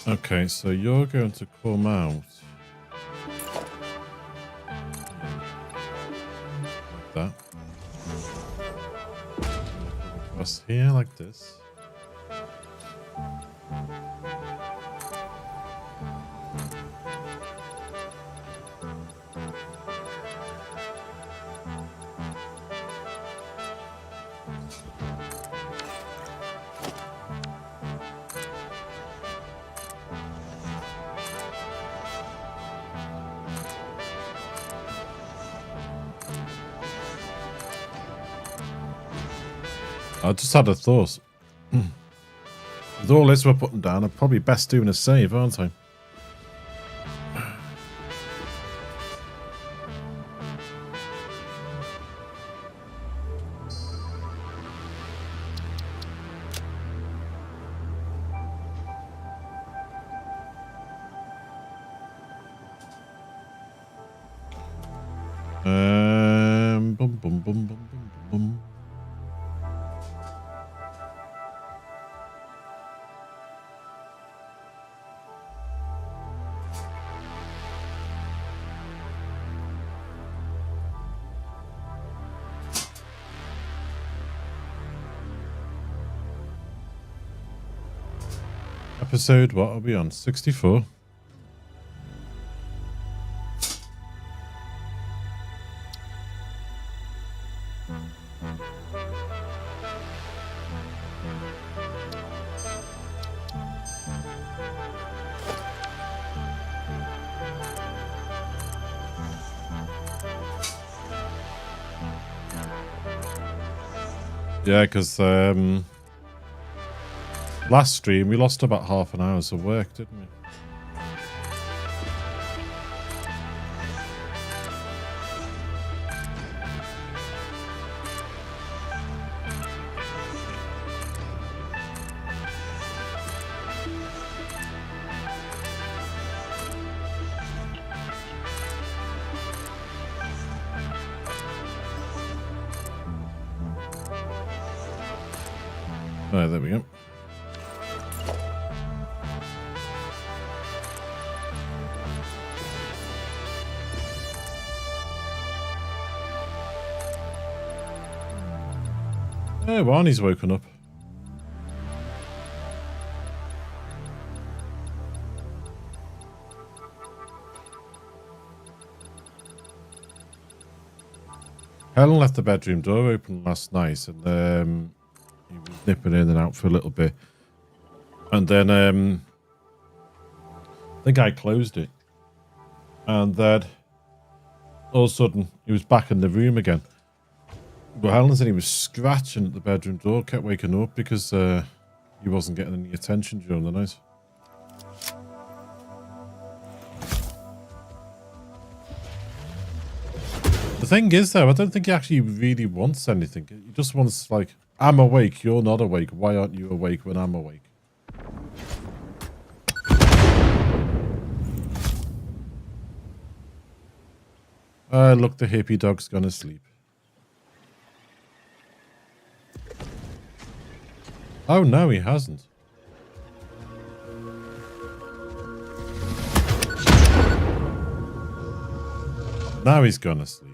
Okay, so you're going to come out like that. Across here like this. I just had a thought. With all this we're putting down, I'm probably best doing a save, aren't I? Boom, boom, boom, boom, boom, boom. Episode, what are we on? 64? Yeah, because last stream we lost about half an hour's of work, didn't we? Oh, there we go. Oh, Barney's woken up. Helen left the bedroom door open last night, and he was nipping in and out for a little bit, and then I think I closed it, and then all of a sudden he was back in the room again. But Helen said he was scratching at the bedroom door, kept waking up because he wasn't getting any attention during the night. The thing is, though, I don't think he actually really wants anything. He just wants, like, I'm awake, you're not awake. Why aren't you awake when I'm awake? Look, the hippie dog's gonna sleep. Oh, no, he hasn't. Now he's gonna sleep.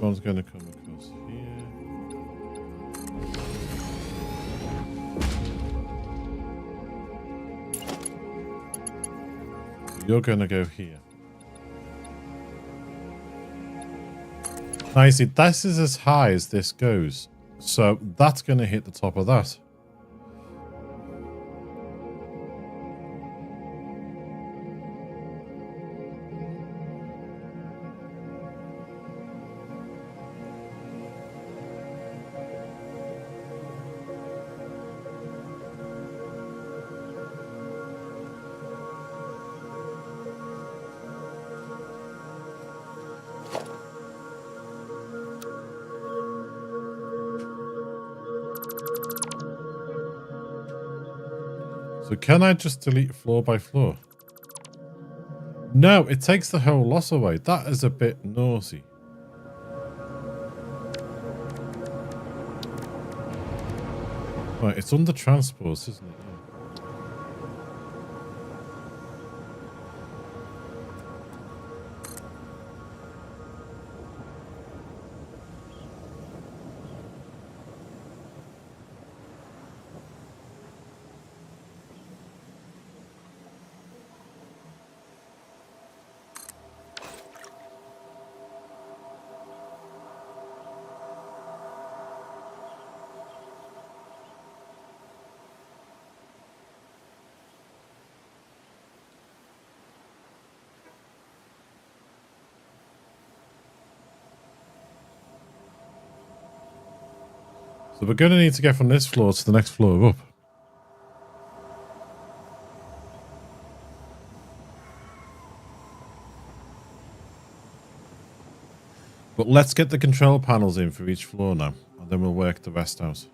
One's going to come across here. You're going to go here. Now you see, this is as high as this goes. So that's going to hit the top of that. So can I just delete floor by floor? No, it takes the whole loss away. That is a bit naughty. Right, it's under transport, isn't it? So we're going to need to get from this floor to the next floor up. But let's get the control panels in for each floor now, and then we'll work the rest out.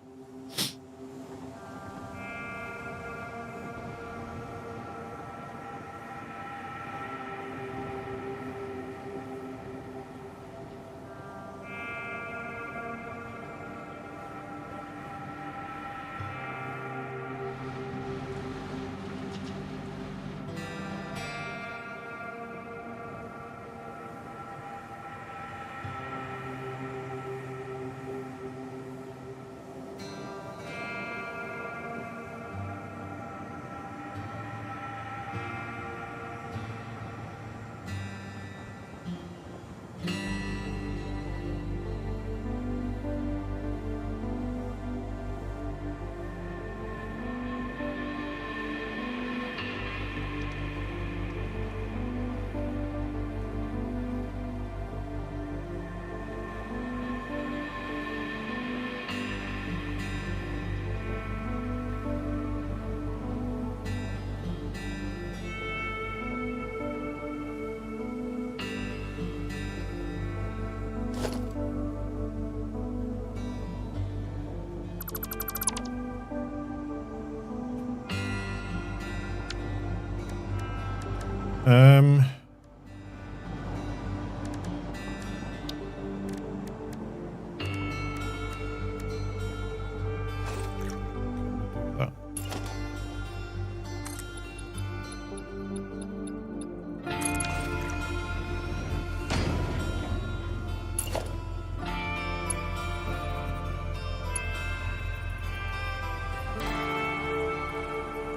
That.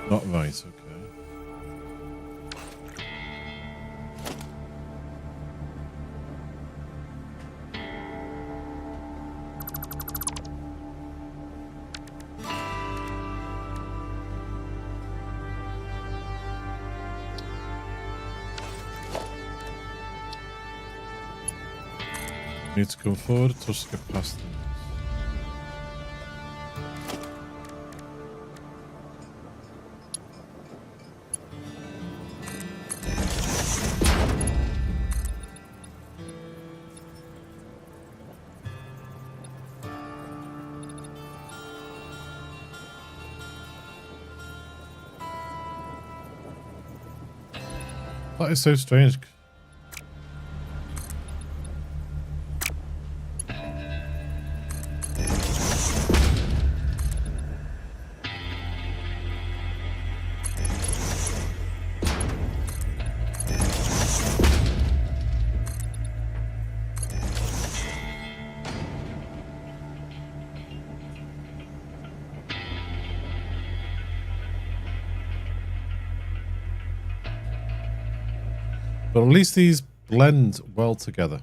Not right, okay. Need to come forward, touch the capacitors. That is so strange. But at least these blend well together.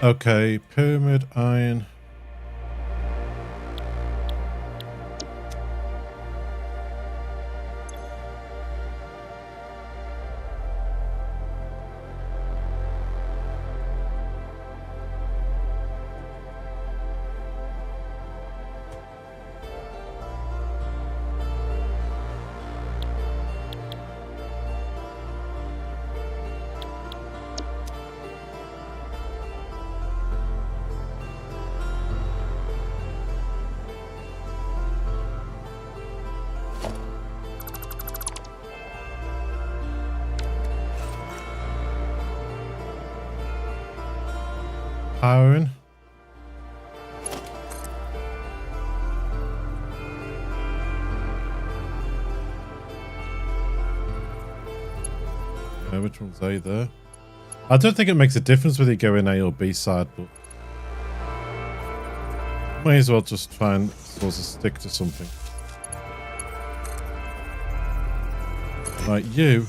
Okay, pyramid iron. Powering. Yeah, which one's A there? I don't think it makes a difference whether you go in A or B side, but may as well just try and sort of stick to something. Like you.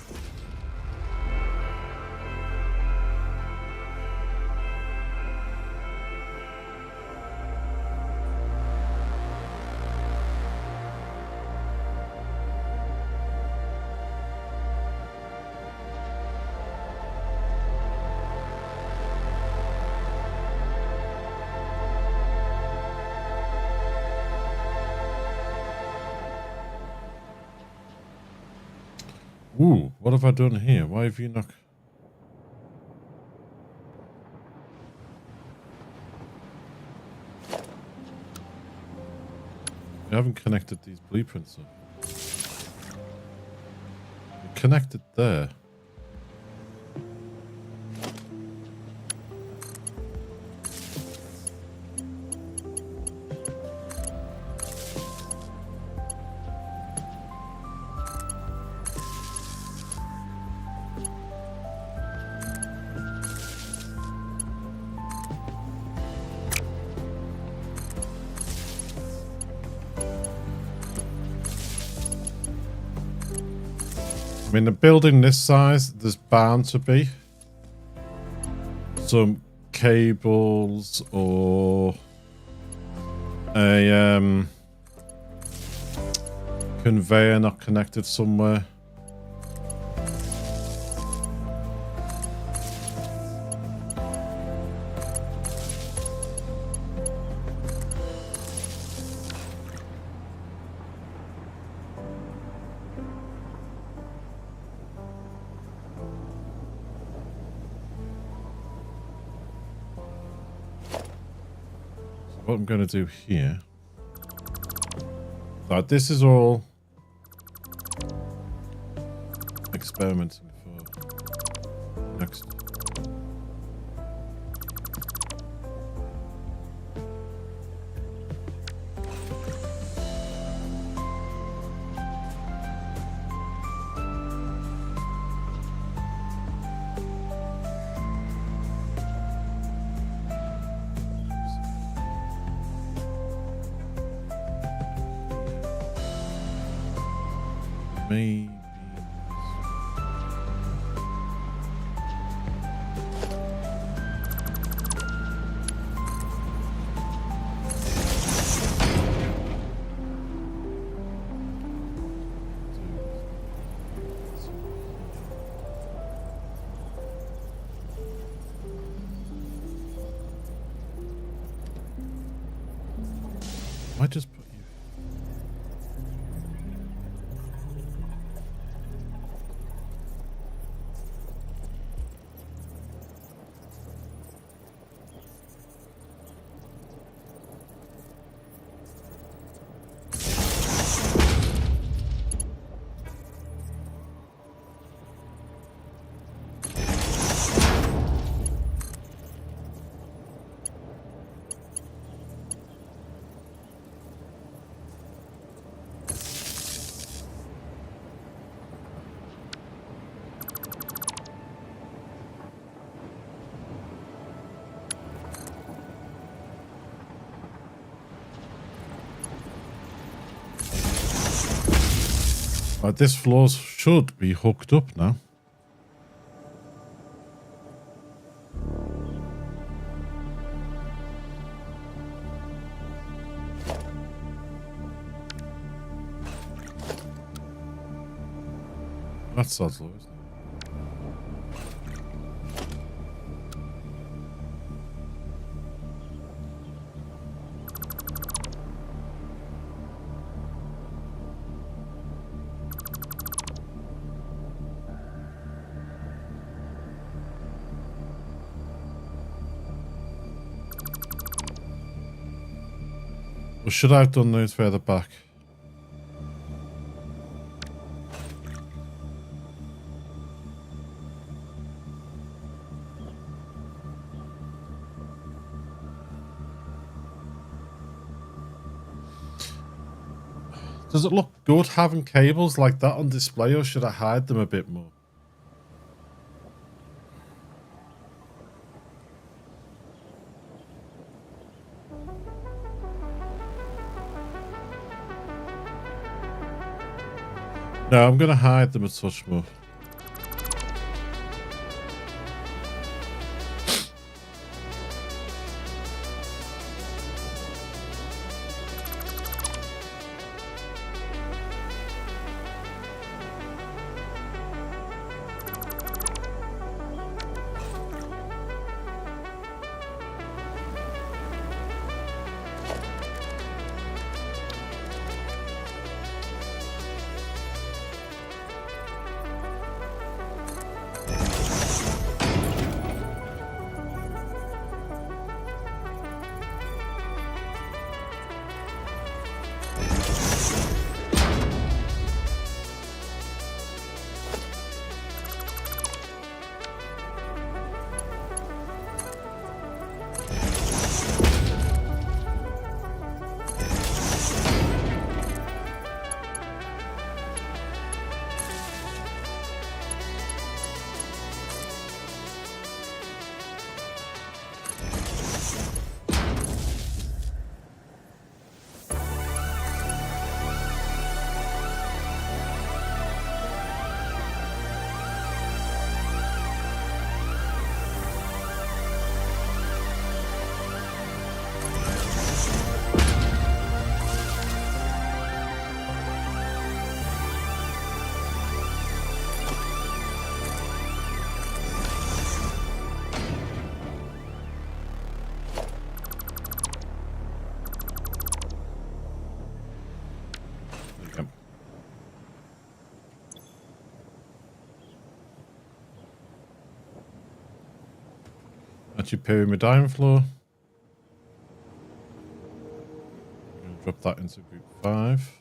Ooh, what have I done here? Why have you not... You haven't connected these blueprints up. You're connected there. I mean, a building this size, there's bound to be some cables or a conveyor not connected somewhere. What I'm going to do here, like this is all experimenting for next. Maybe. I just put you. This floor should be hooked up now. That's sod's law, isn't it? Or should I have done those further back? Does it look good having cables like that on display, or should I hide them a bit more? No, I'm going to hide them a touch more. That's your pyramid iron floor. I'm gonna drop that into group 5.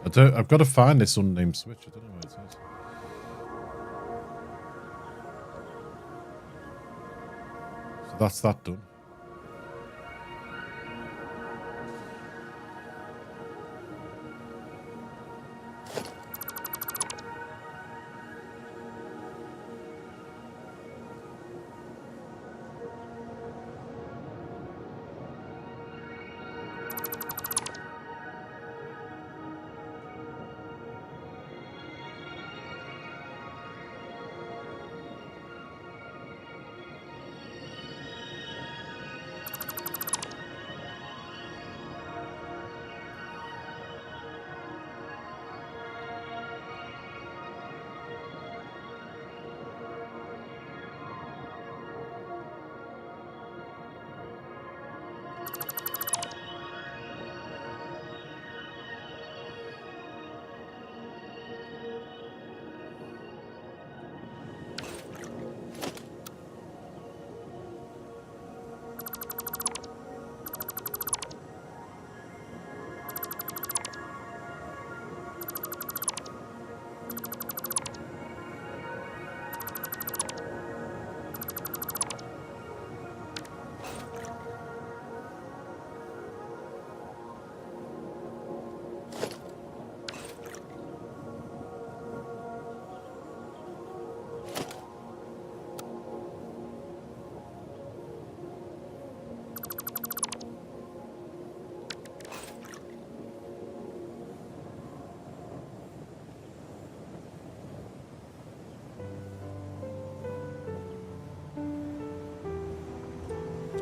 I've got to find this unnamed switch. I don't know where it is. So that's that done.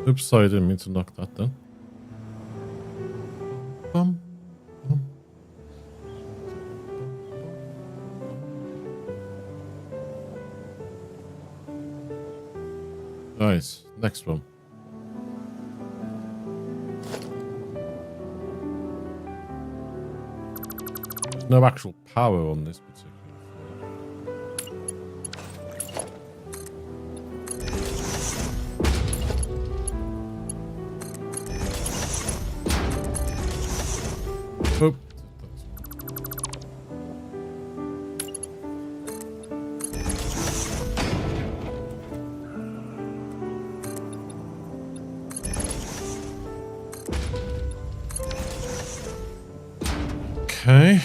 Oops, sorry, I didn't mean to knock that down. Bum, bum. Nice. Next one. There's no actual power on this particular floor. Oh. Okay.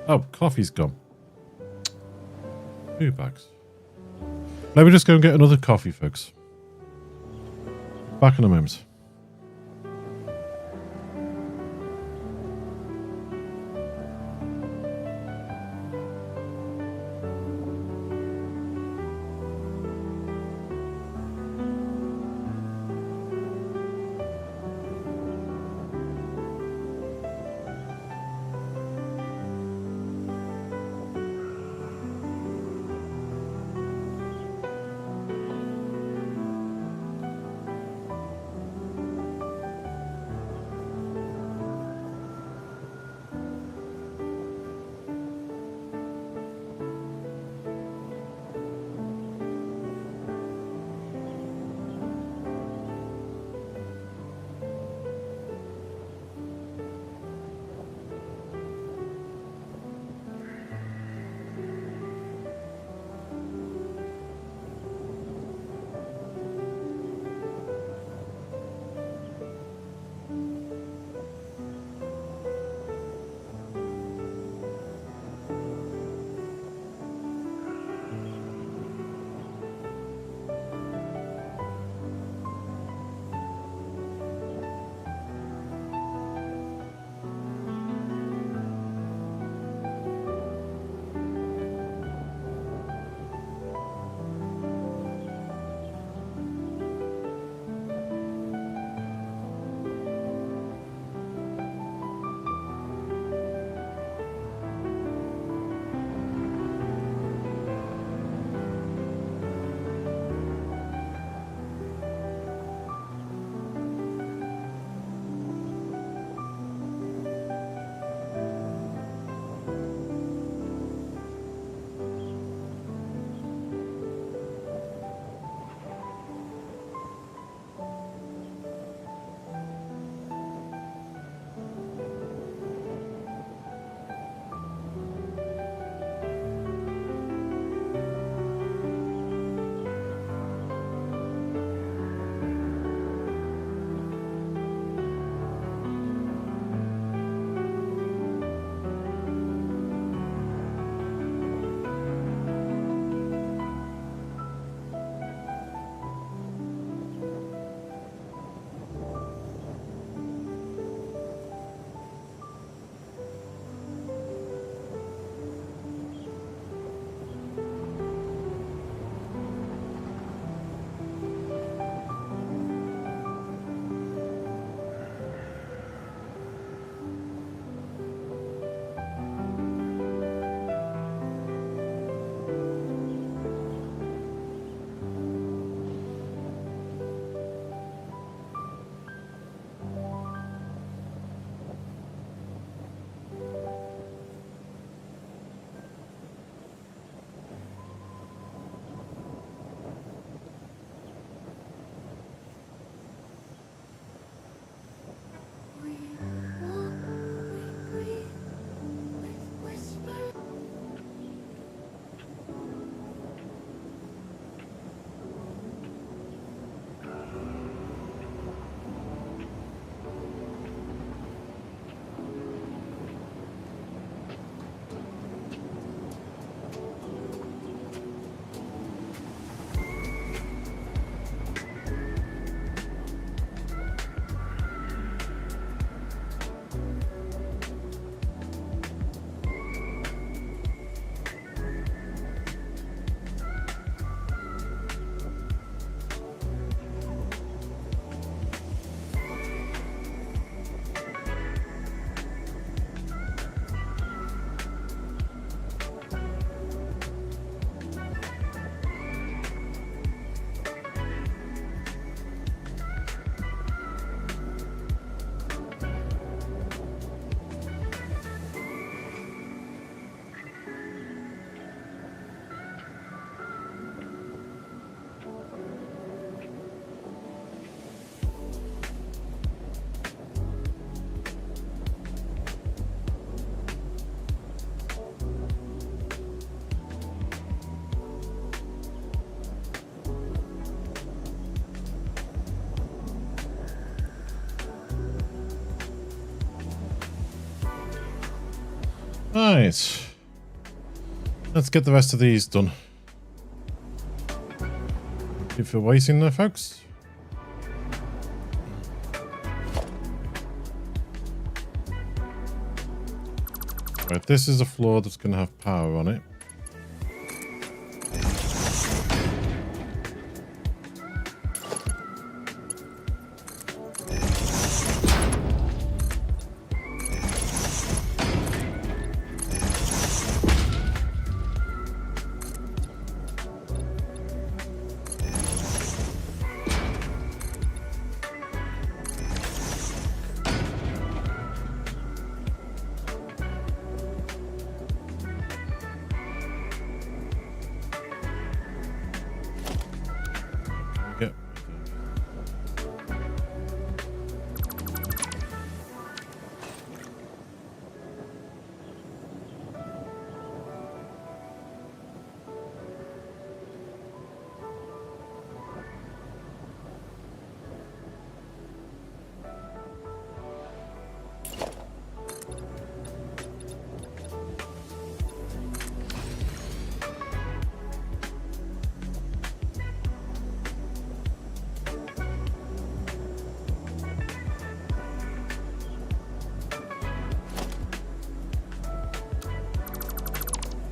Oh, coffee's gone. 2 bags. Let me just go and get another coffee, folks. Back in a moment. Right. Let's get the rest of these done. Thank you for waiting there, folks. Right, this is a floor that's going to have power on it. Yep.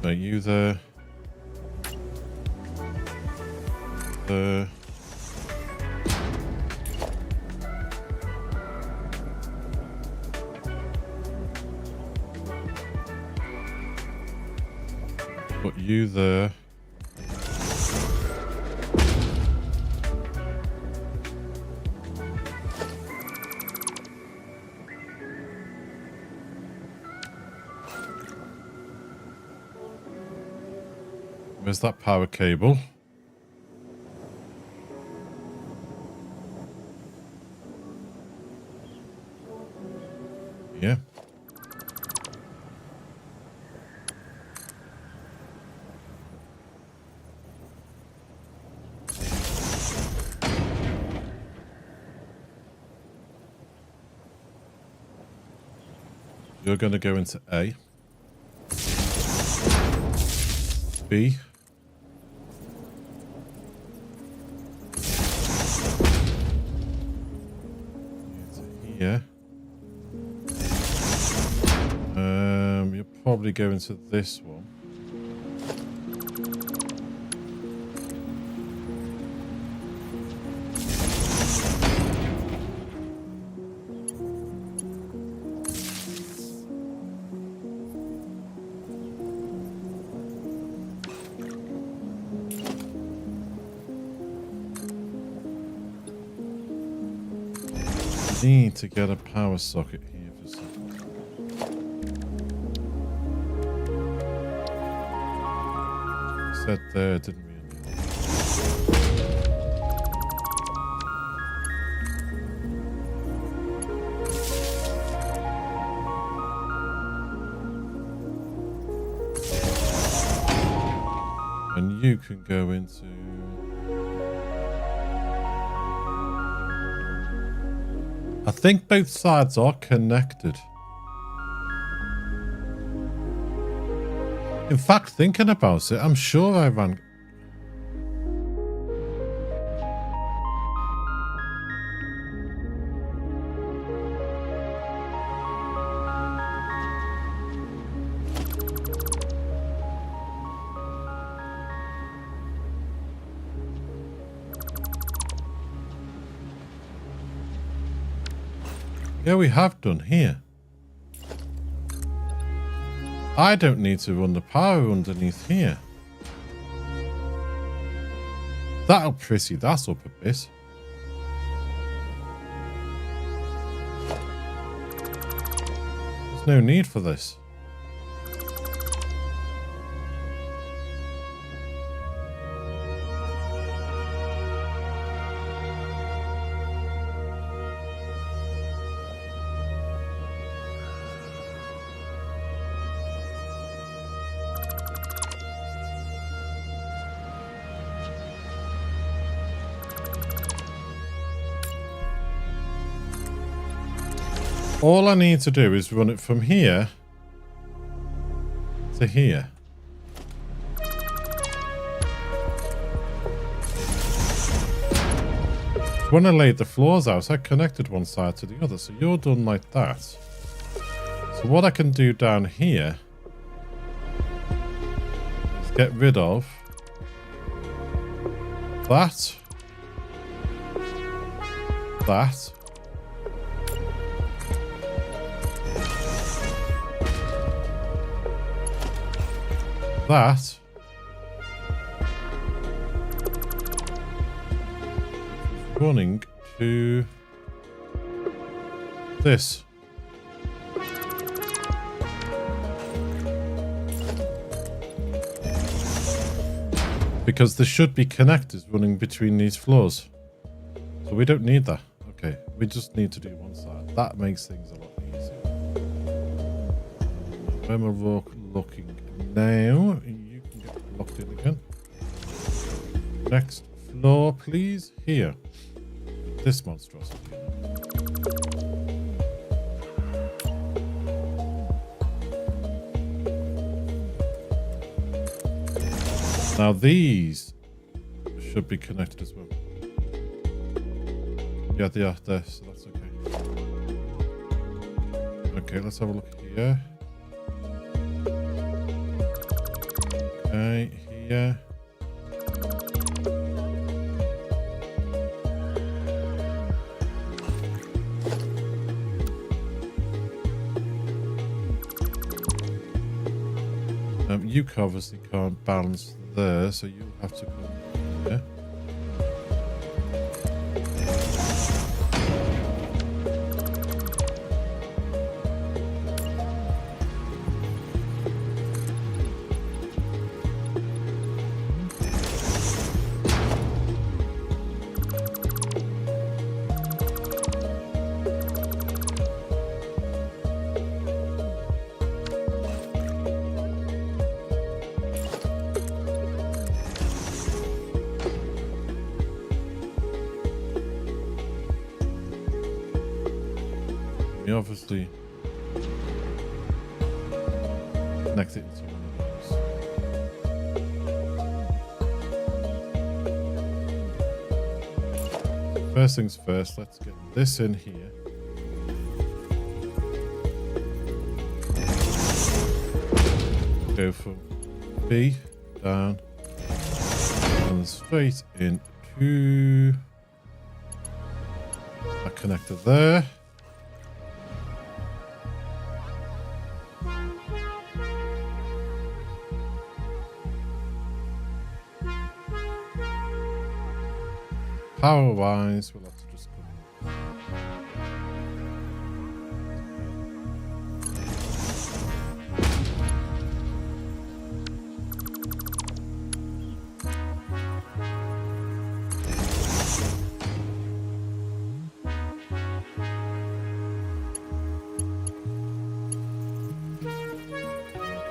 Are you there? There. Put you there. Where's that power cable? Yeah. You're going to go into A. B. Yeah. You'll probably go into this one. Need to get a power socket here for something. Said there, didn't we? And you can go into. I think both sides are connected. In fact, thinking about it, I'm sure I ran... Yeah, we have done here. I don't need to run the power underneath here. That'll pretty that up a bit. There's no need for this. All I need to do is run it from here to here. When I laid the floors out, I connected one side to the other, so you're done like that. So what I can do down here is get rid of that, that, that, running to this. Because there should be connectors running between these floors. So we don't need that. Okay, we just need to do one side. That makes things a lot easier. Where am I looking now? You can get locked in again. Next floor, please. Here. This monstrosity. Now these should be connected as well. Yeah, they are there, so that's okay. Okay, let's have a look here. Okay, here. You obviously can't balance there, so you have to come here. We obviously connect it into one of those. First things first, let's get this in here. Go from B down and straight into a connector there. Power wise, we'll have to just come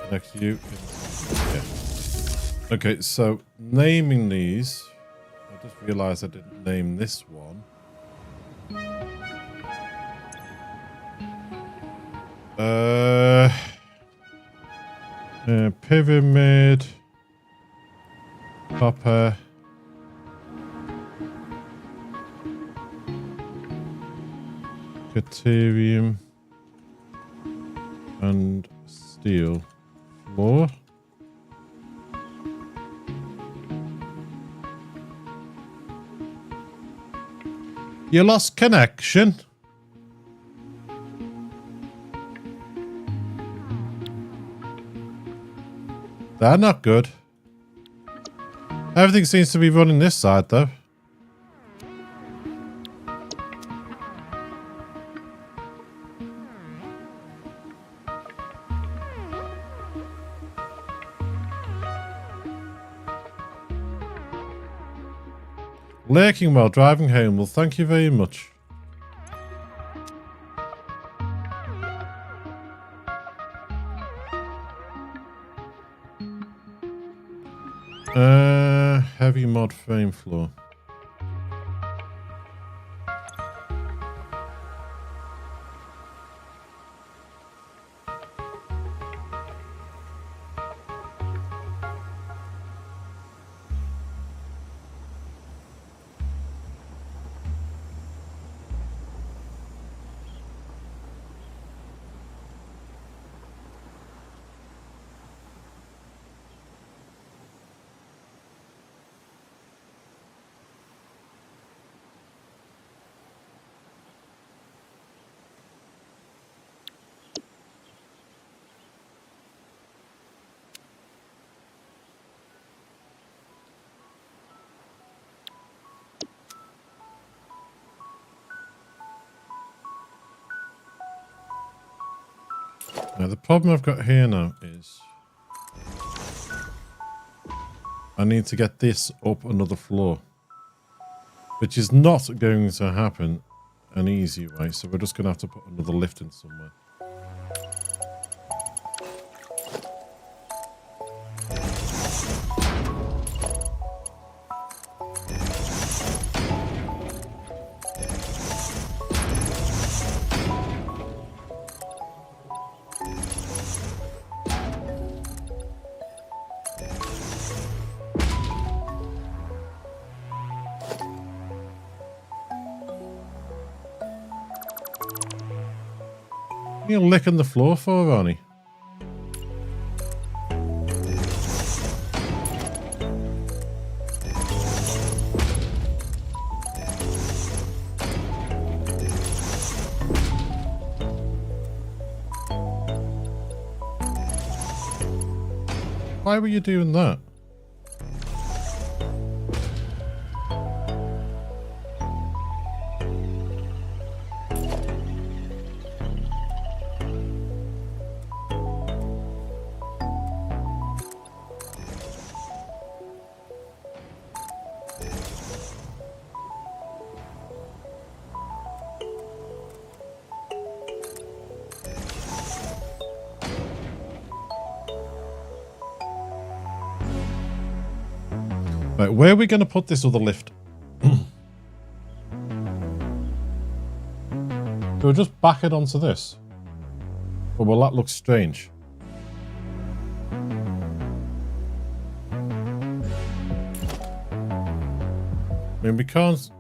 connect you. Yeah. Okay, so naming these. I just realized I didn't name this one. Pyramid, copper, Caterium, and steel floor. You lost connection. They're not good. Everything seems to be running this side, though. Lurking while driving home. Well, thank you very much. Heavy mod frame floor. Now the problem I've got here now is I need to get this up another floor, which is not going to happen an easy way. So we're just going to have to put another lift in somewhere. What are you licking the floor for, Ronnie? Why were you doing that? Right, where are we going to put this other lift? Do we just back it onto this? Or will that look strange? I mean, we can't...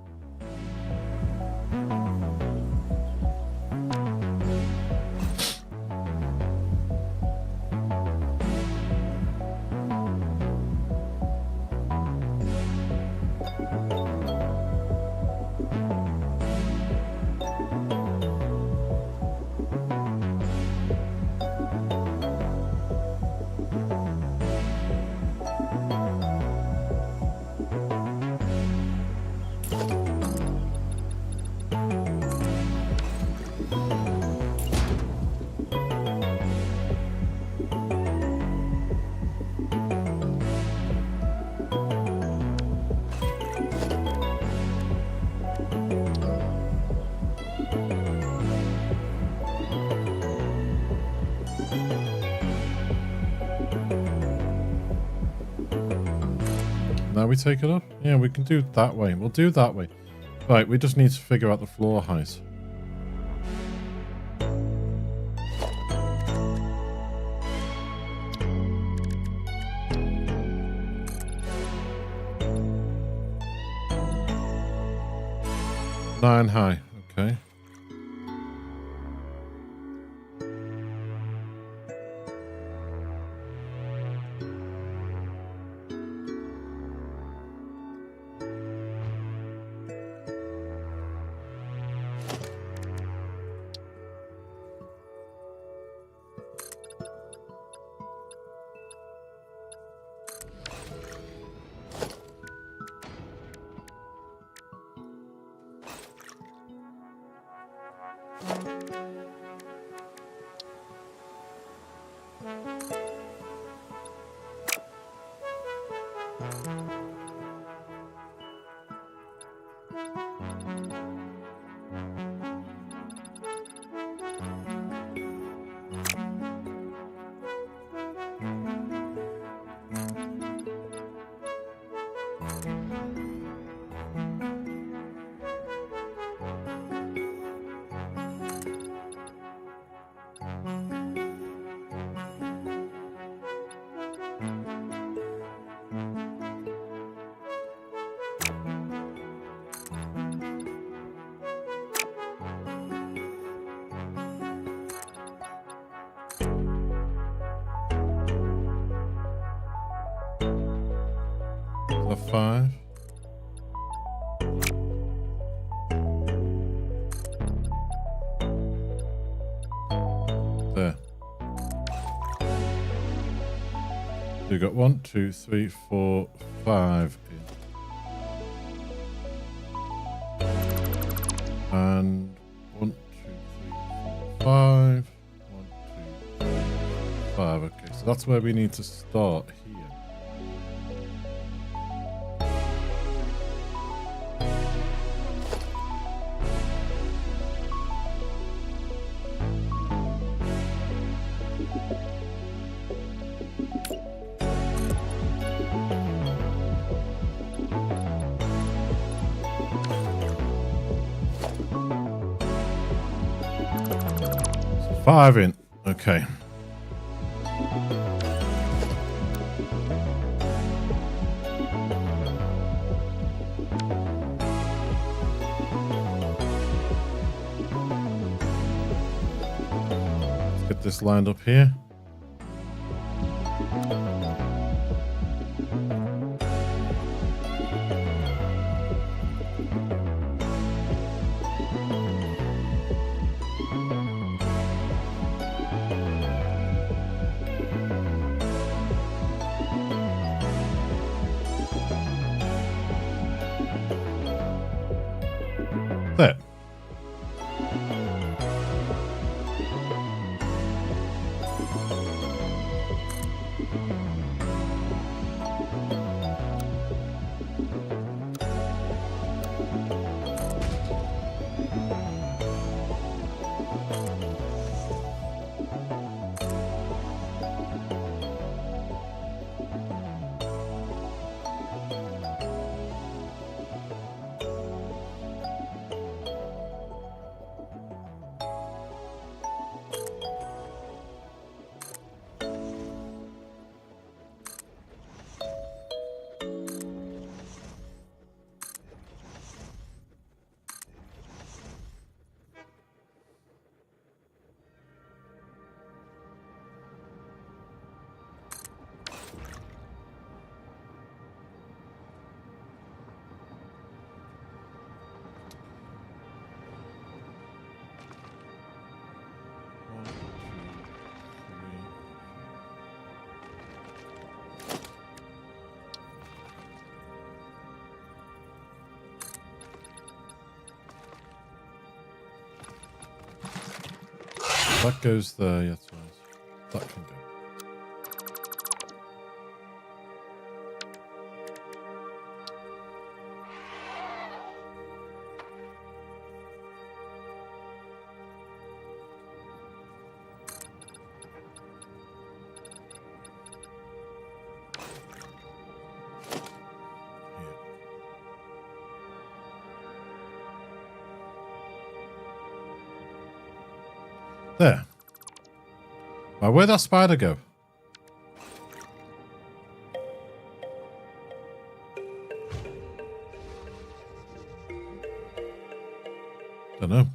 Now we take it up? Yeah, we can do it that way. We'll do it that way. Right, we just need to figure out the floor height. Nine high, okay. The 5. There. So we got 1, 2, 3, 4, 5 in. And 1, 2, 3, 4, 5. 1, 2, So that's where we need to start here. So 5 in. Okay. Get this lined up here. There. That goes there, yes, right. That can go. There. Now, where'd that spider go? Don't know.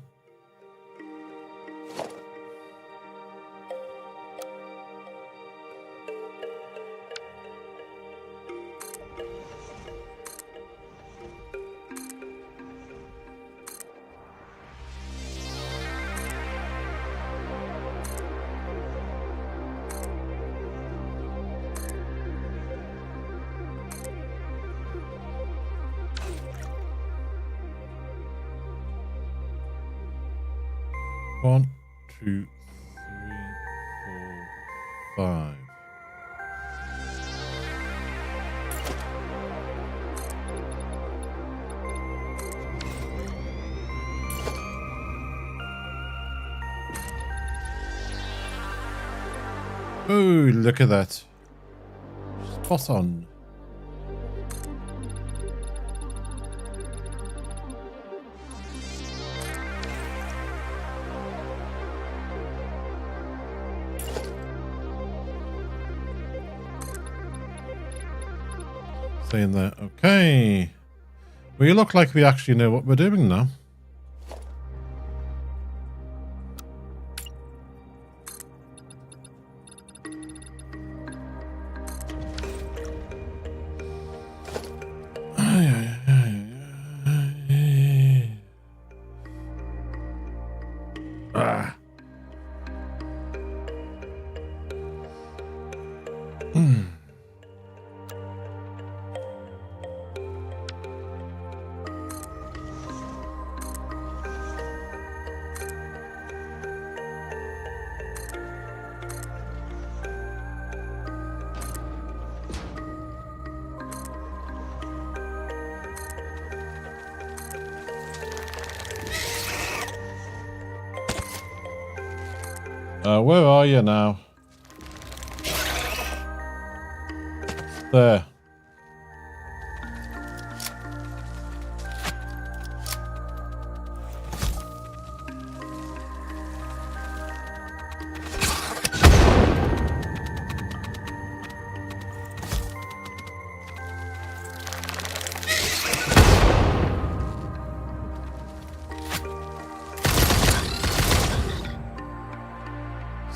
One, two, three, four, five. Oh, look at that. Spot on. Saying that. Okay. We look like we actually know what we're doing now. Ah. Where are you now? There.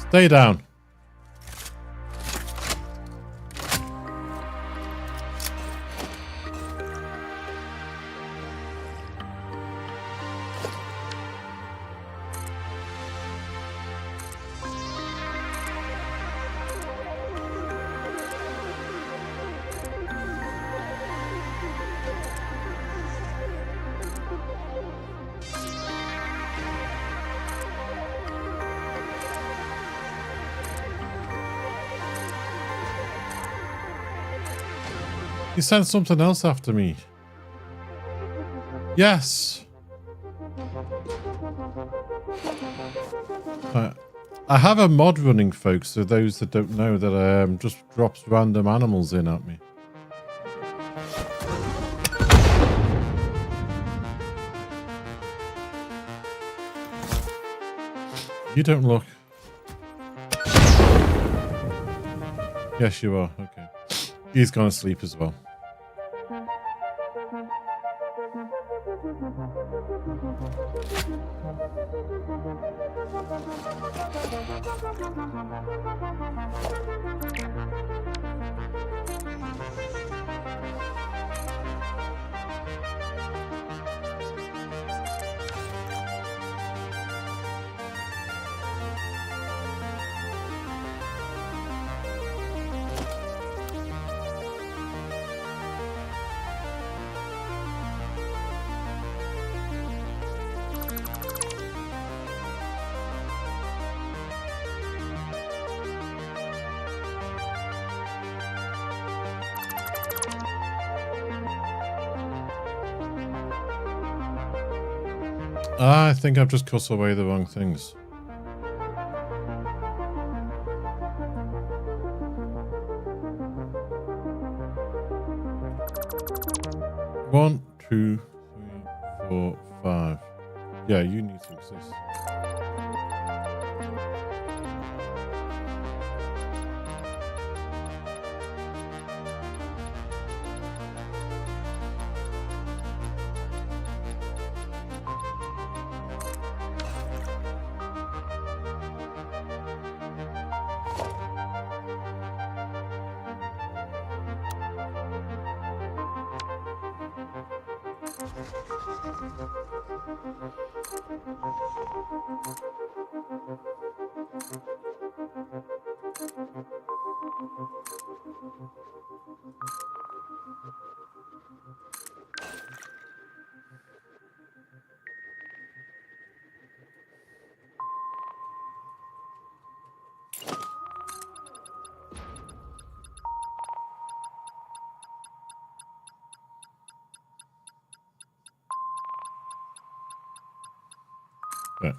Stay down. You sent something else after me. Yes. I have a mod running, folks, so those that don't know, that just drops random animals in at me. You don't look. Yes, you are. Okay. He's gone to sleep as well. I think I've just cut away the wrong things. One, two, three, four, five. Yeah, you need to exist. Right.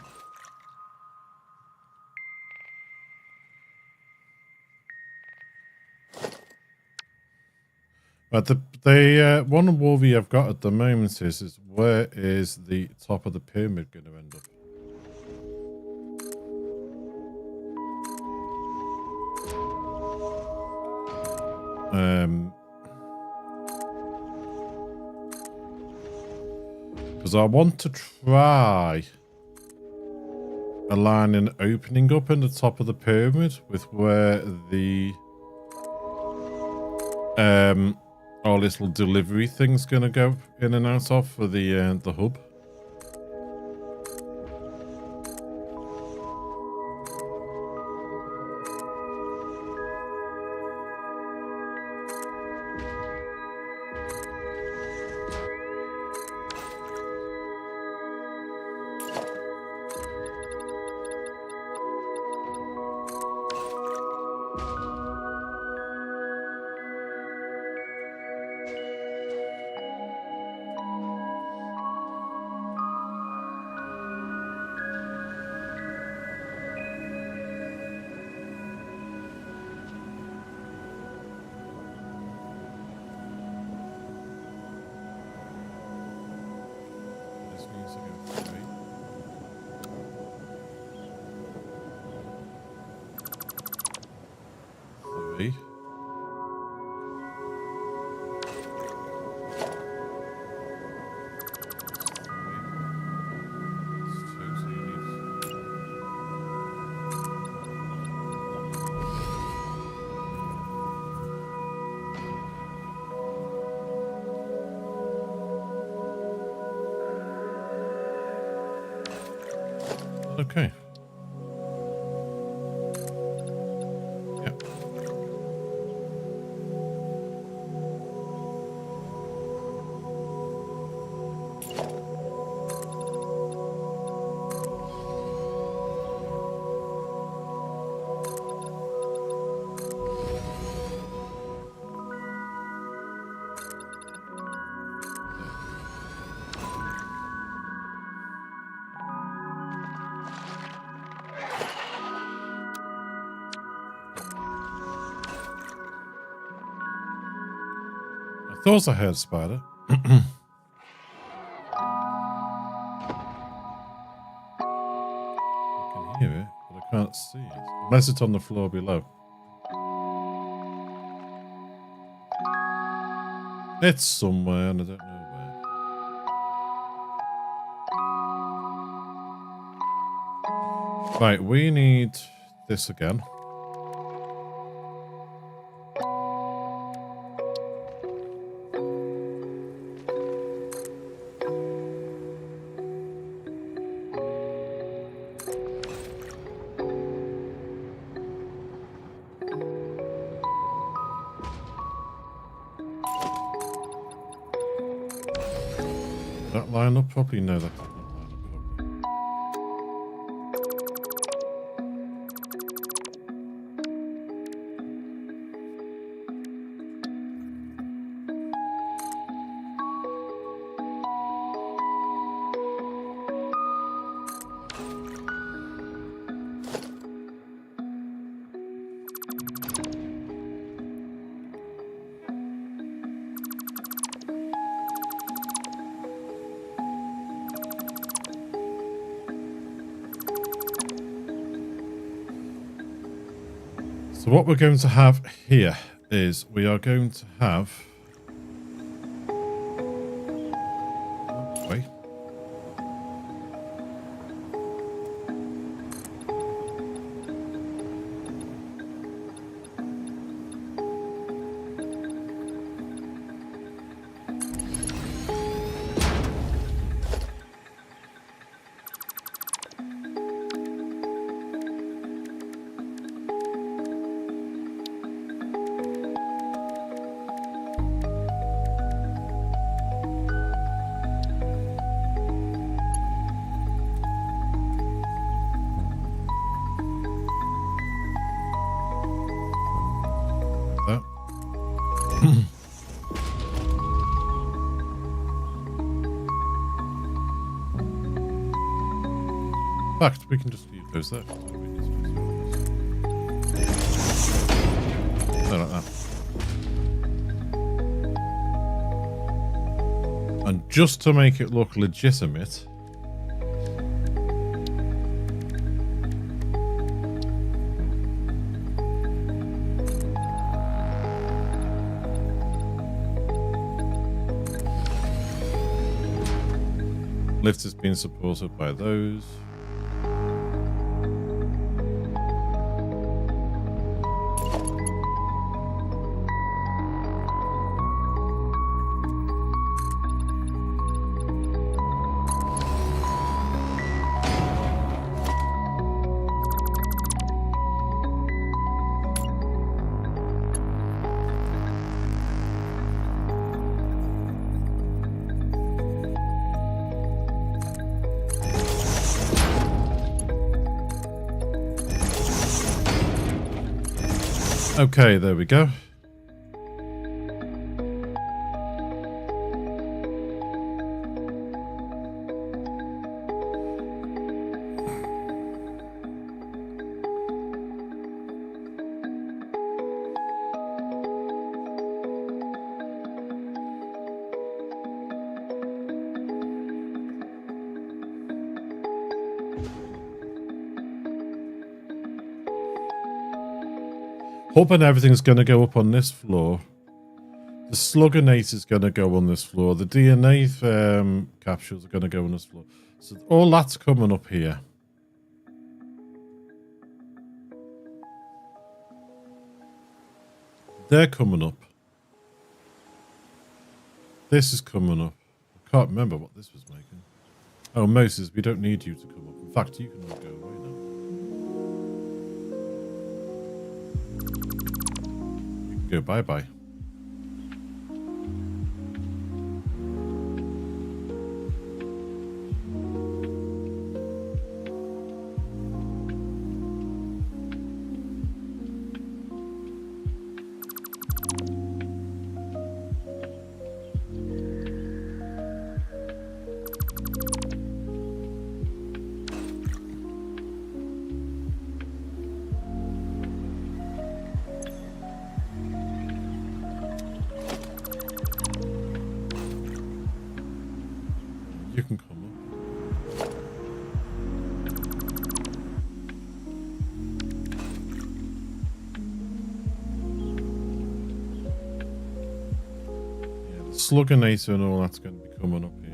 But the one worry I've got at the moment is where is the top of the pyramid going to end up? Because I want to try aligning an opening up in the top of the pyramid with where the our little delivery thing's gonna go in and out of for the hub. So go 3. Three. Okay. Yeah. I thought I heard a spider. I can hear it, but I can't see it. Unless it's on the floor below. It's somewhere and I don't know where. Right, we need this again. That line up properly? No, that did not line up properly. So what we're going to have here is we are going to have... Wait. That. In fact, we can just use those there. So like that. And just to make it look legitimate, lift is being supported by those. Okay, there we go. Hoping everything's going to go up on this floor. The Sluggernator is going to go on this floor. The DNA capsules are going to go on this floor. So all that's coming up here. They're coming up. This is coming up. I can't remember what this was making. Oh, Moses, we don't need you to come up. In fact, you can all go away now. You can go bye-bye. You can come up. Yeah, the Sluggernator and all that's going to be coming up here.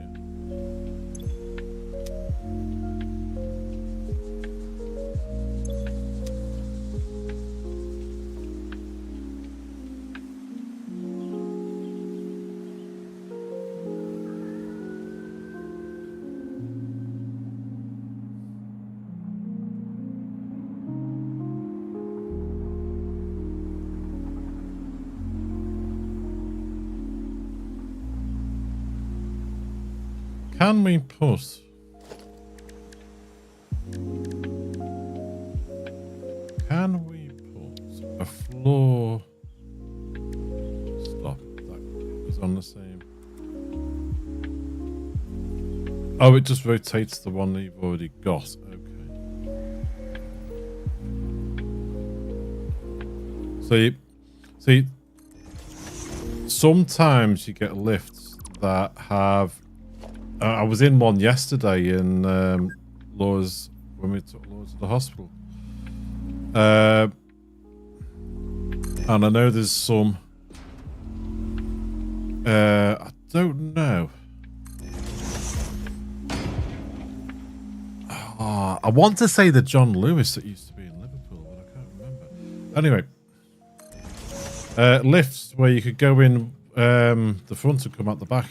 Can we put a floor? Stop. That was on the same. Oh, it just rotates the one that you've already got. Okay. See, sometimes you get lifts that have. I was in one yesterday in Laura's, when we took Laura to the hospital. And I know there's some, I don't know. I want to say the John Lewis that used to be in Liverpool, but I can't remember. Anyway, lifts where you could go in the front and come out the back.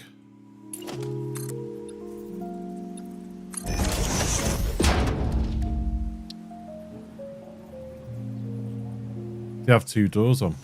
They have two doors on.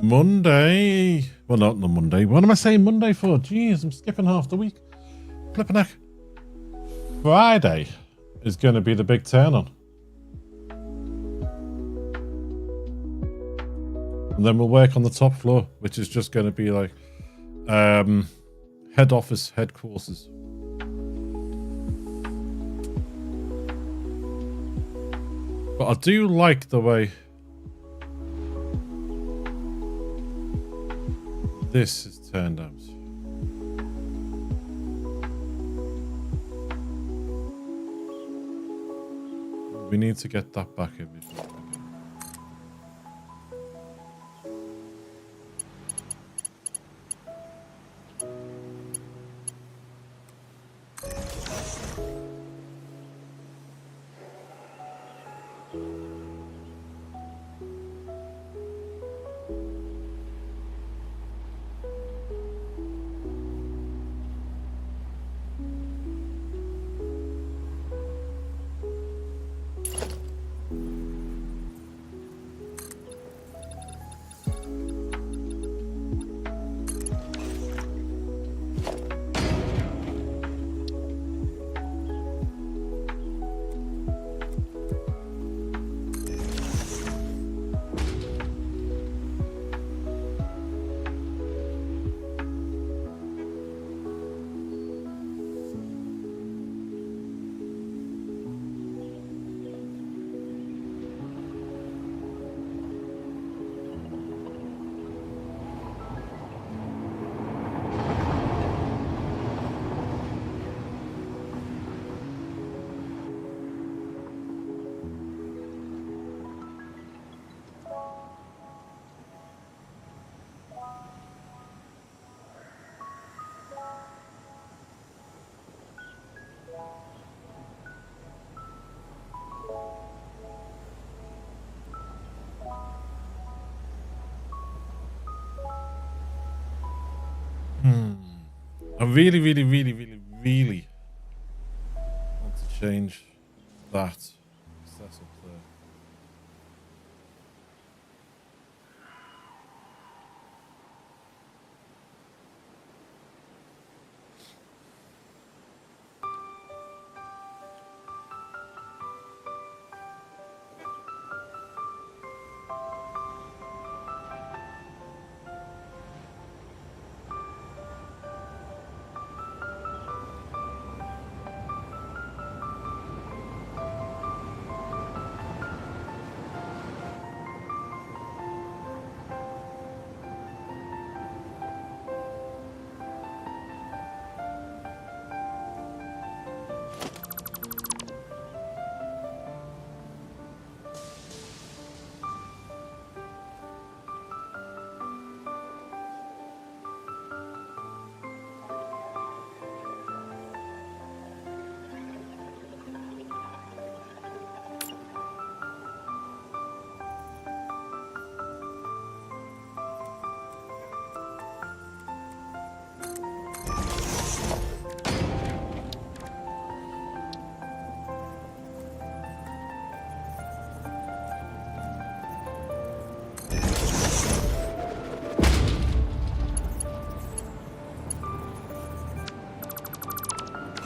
Monday. Well, not Monday. What am I saying Monday for? Jeez, I'm skipping half the week. Flipping heck. Friday is going to be the big turn on. And then we'll work on the top floor, which is just going to be like head office, headquarters. But I do like the way this is turned out. We need to get that back in before. I really, really, really, really, really want to change that setup there.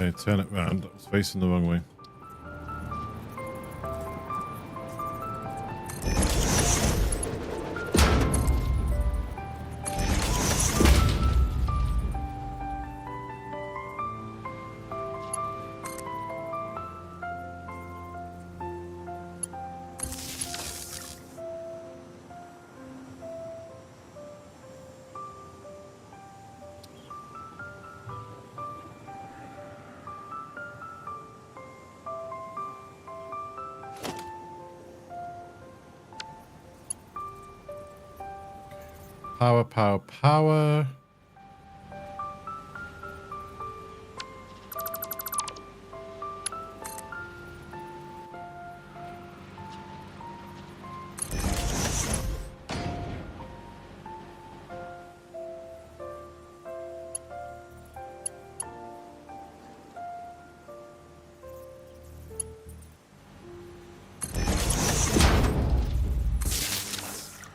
Okay, turn it round. I was facing the wrong way. Power, power, power.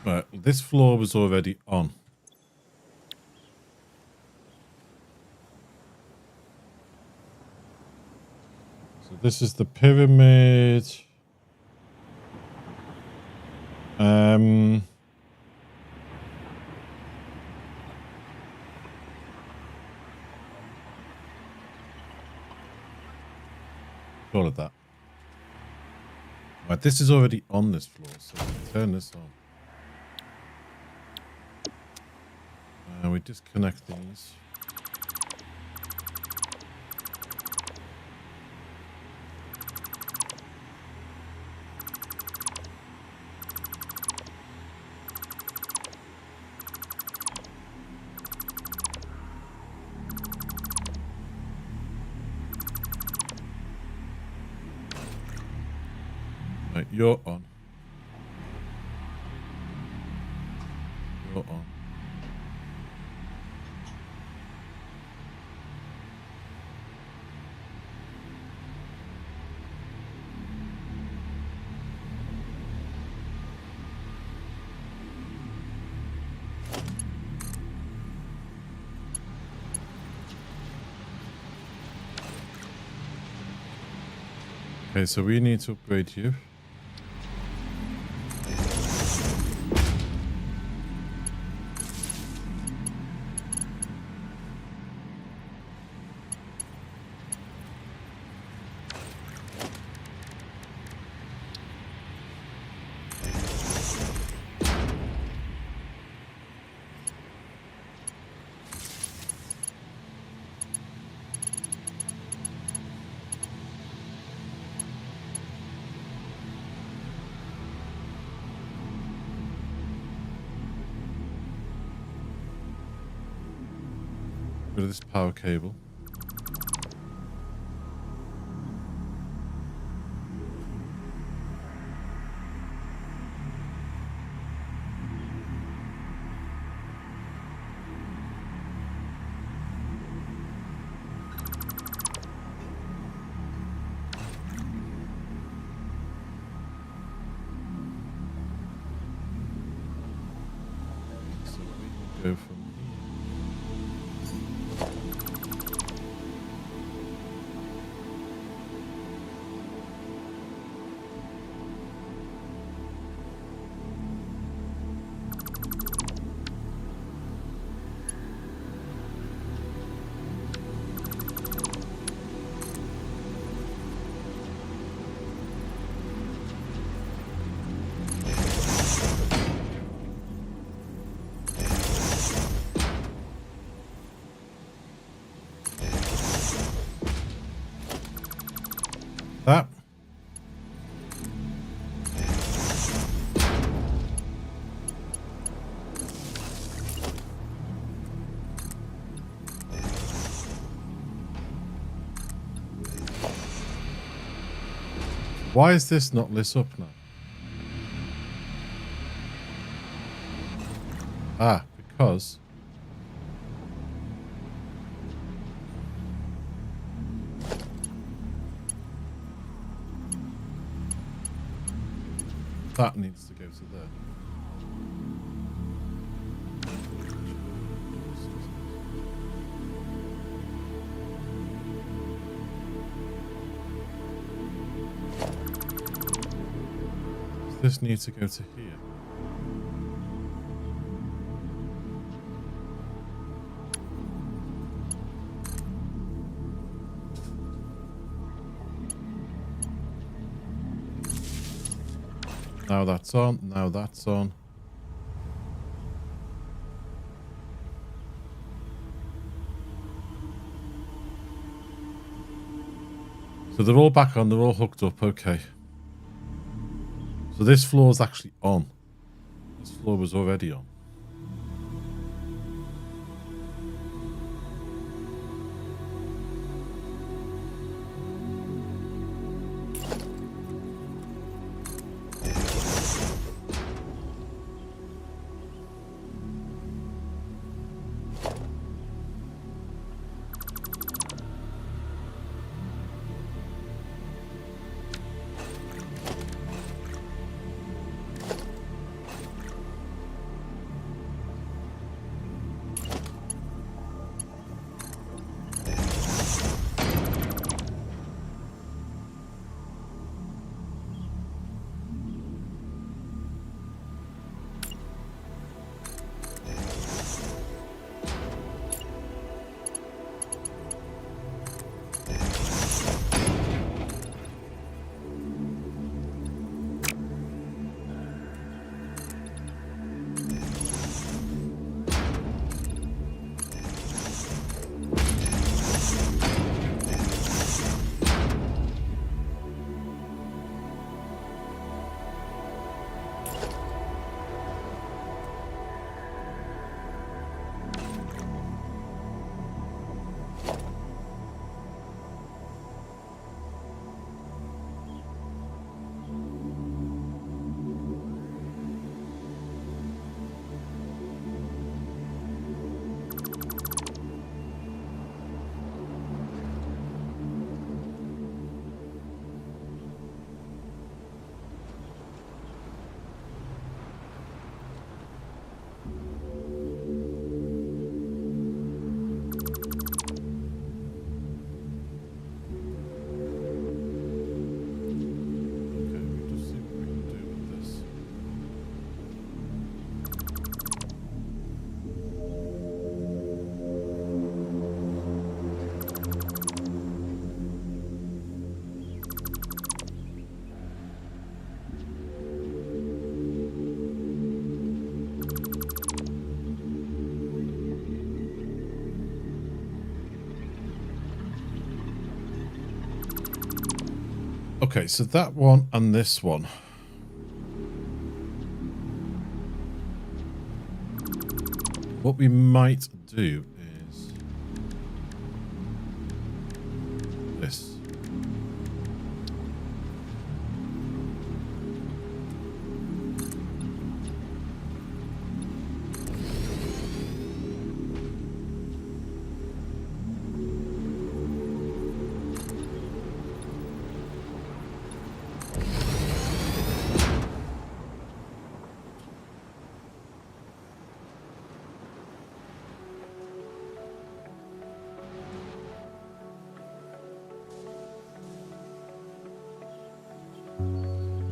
Right, this floor was already on. So this is the pyramid. All of that. Right, this is already on this floor, so we turn this on. We disconnect these. Right, you're on. You're on. Okay, so we need to upgrade you. Rid of this power cable. That. Why is this not lit up now? Ah, because that needs to go to there. This needs to go to here. Now that's on. Now that's on. So they're all back on. They're all hooked up. Okay. So this floor is actually on. This floor was already on. Okay, so that one and this one. What we might do is this.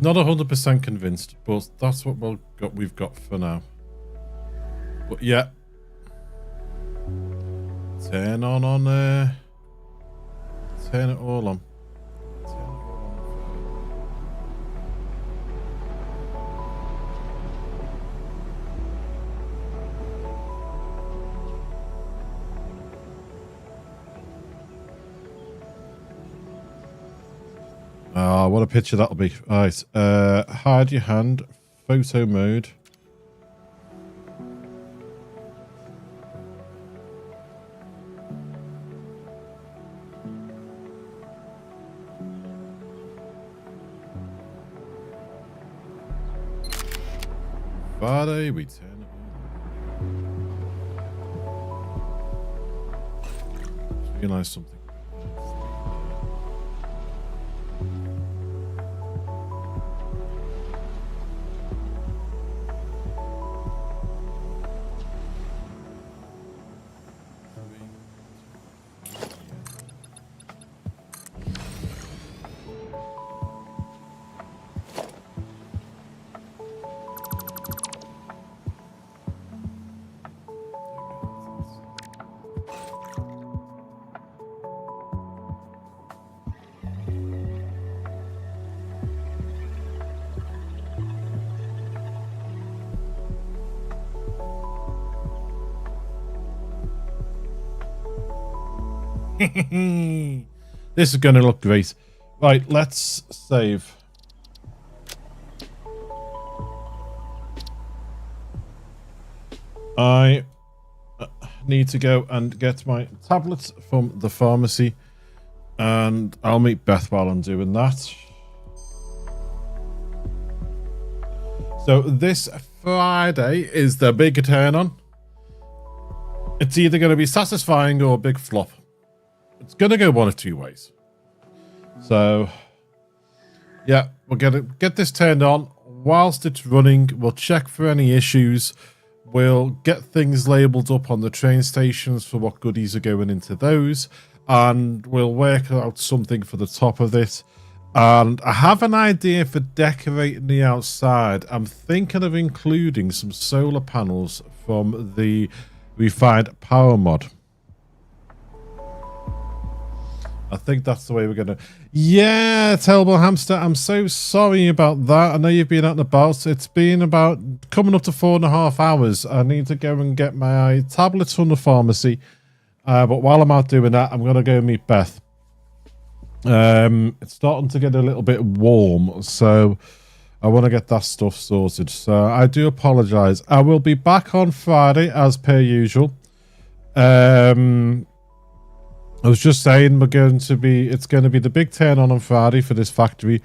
Not 100% convinced, but that's what we've got for now. But yeah, turn it all on. Turn it all on. Oh, what a picture that'll be. Right. Hide your hand. Photo mode. Friday, we turn it on. Just realised something. This is going to look great. Right, let's save. I need to go and get my tablets from the pharmacy, and I'll meet Beth while I'm doing that. So this Friday is the big turn on. It's either going to be satisfying or a big flop. It's going to go one of two ways. So, yeah, we're going to get this turned on. Whilst it's running, we'll check for any issues. We'll get things labelled up on the train stations for what goodies are going into those. And we'll work out something for the top of it. And I have an idea for decorating the outside. I'm thinking of including some solar panels from the refined power mod. I think that's the way we're going to... Yeah, Terrible Hamster, I'm so sorry about that. I know you've been out and about. It's been about coming up to 4.5 hours. I need to go and get my tablets from the pharmacy. But while I'm out doing that, I'm going to go meet Beth. It's starting to get a little bit warm, so I want to get that stuff sorted. So I do apologise. I will be back on Friday, as per usual. I was just saying it's going to be the big turn on Friday for this factory.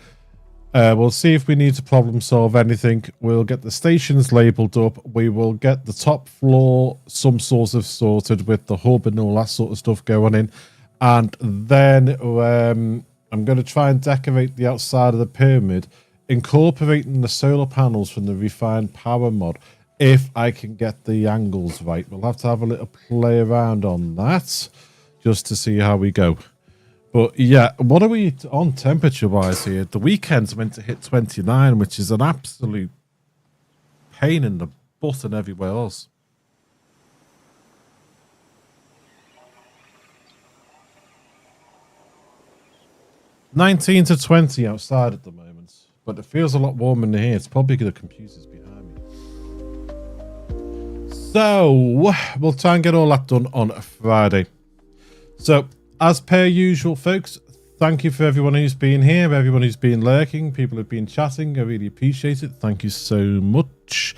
We'll see if we need to problem solve anything. We'll get the stations labelled up. We will get the top floor some sort of sorted with the hub and all that sort of stuff going in. And then I'm going to try and decorate the outside of the pyramid, incorporating the solar panels from the refined power mod. If I can get the angles right, we'll have to have a little play around on that, just to see how we go. But yeah, what are we on temperature wise here? The weekend's meant to hit 29, which is an absolute pain in the butt and everywhere else. $19 to 20 outside at the moment, but it feels a lot warmer in here. It's probably the computers behind me. So we'll try and get all that done on a Friday. So, as per usual, folks, thank you for everyone who's been here, everyone who's been lurking, people who've been chatting. I really appreciate it. Thank you so much.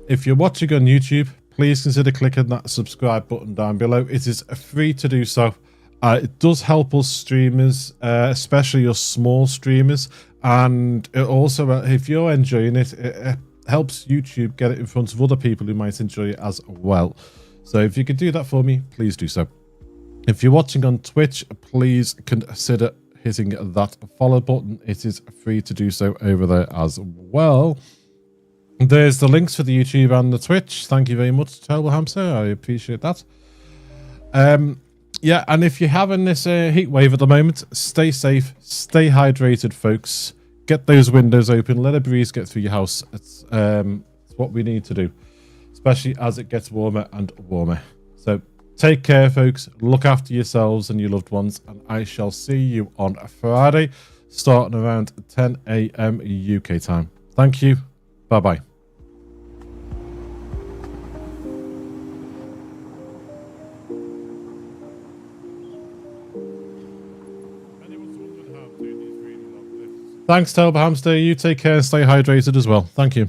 If you're watching on YouTube, please consider clicking that subscribe button down below. It is free to do so. It does help us streamers, especially your small streamers. And it also, if you're enjoying it, it helps YouTube get it in front of other people who might enjoy it as well. So if you could do that for me, please do so. If you're watching on Twitch, please consider hitting that follow button. It is free to do so over there as well. There's the links for the YouTube and the Twitch. Thank you very much, Terrible Hamster. I appreciate that. Yeah, and if you're having this heat wave at the moment, stay safe, stay hydrated, folks. Get those windows open, let a breeze get through your house. It's what we need to do, especially as it gets warmer and warmer. So take care, folks. Look after yourselves and your loved ones. And I shall see you on Friday, starting around 10 a.m. UK time. Thank you. Bye-bye. Anyone's wondering how I'm doing these really long Thanks, Tober Hamster. You take care and stay hydrated as well. Thank you.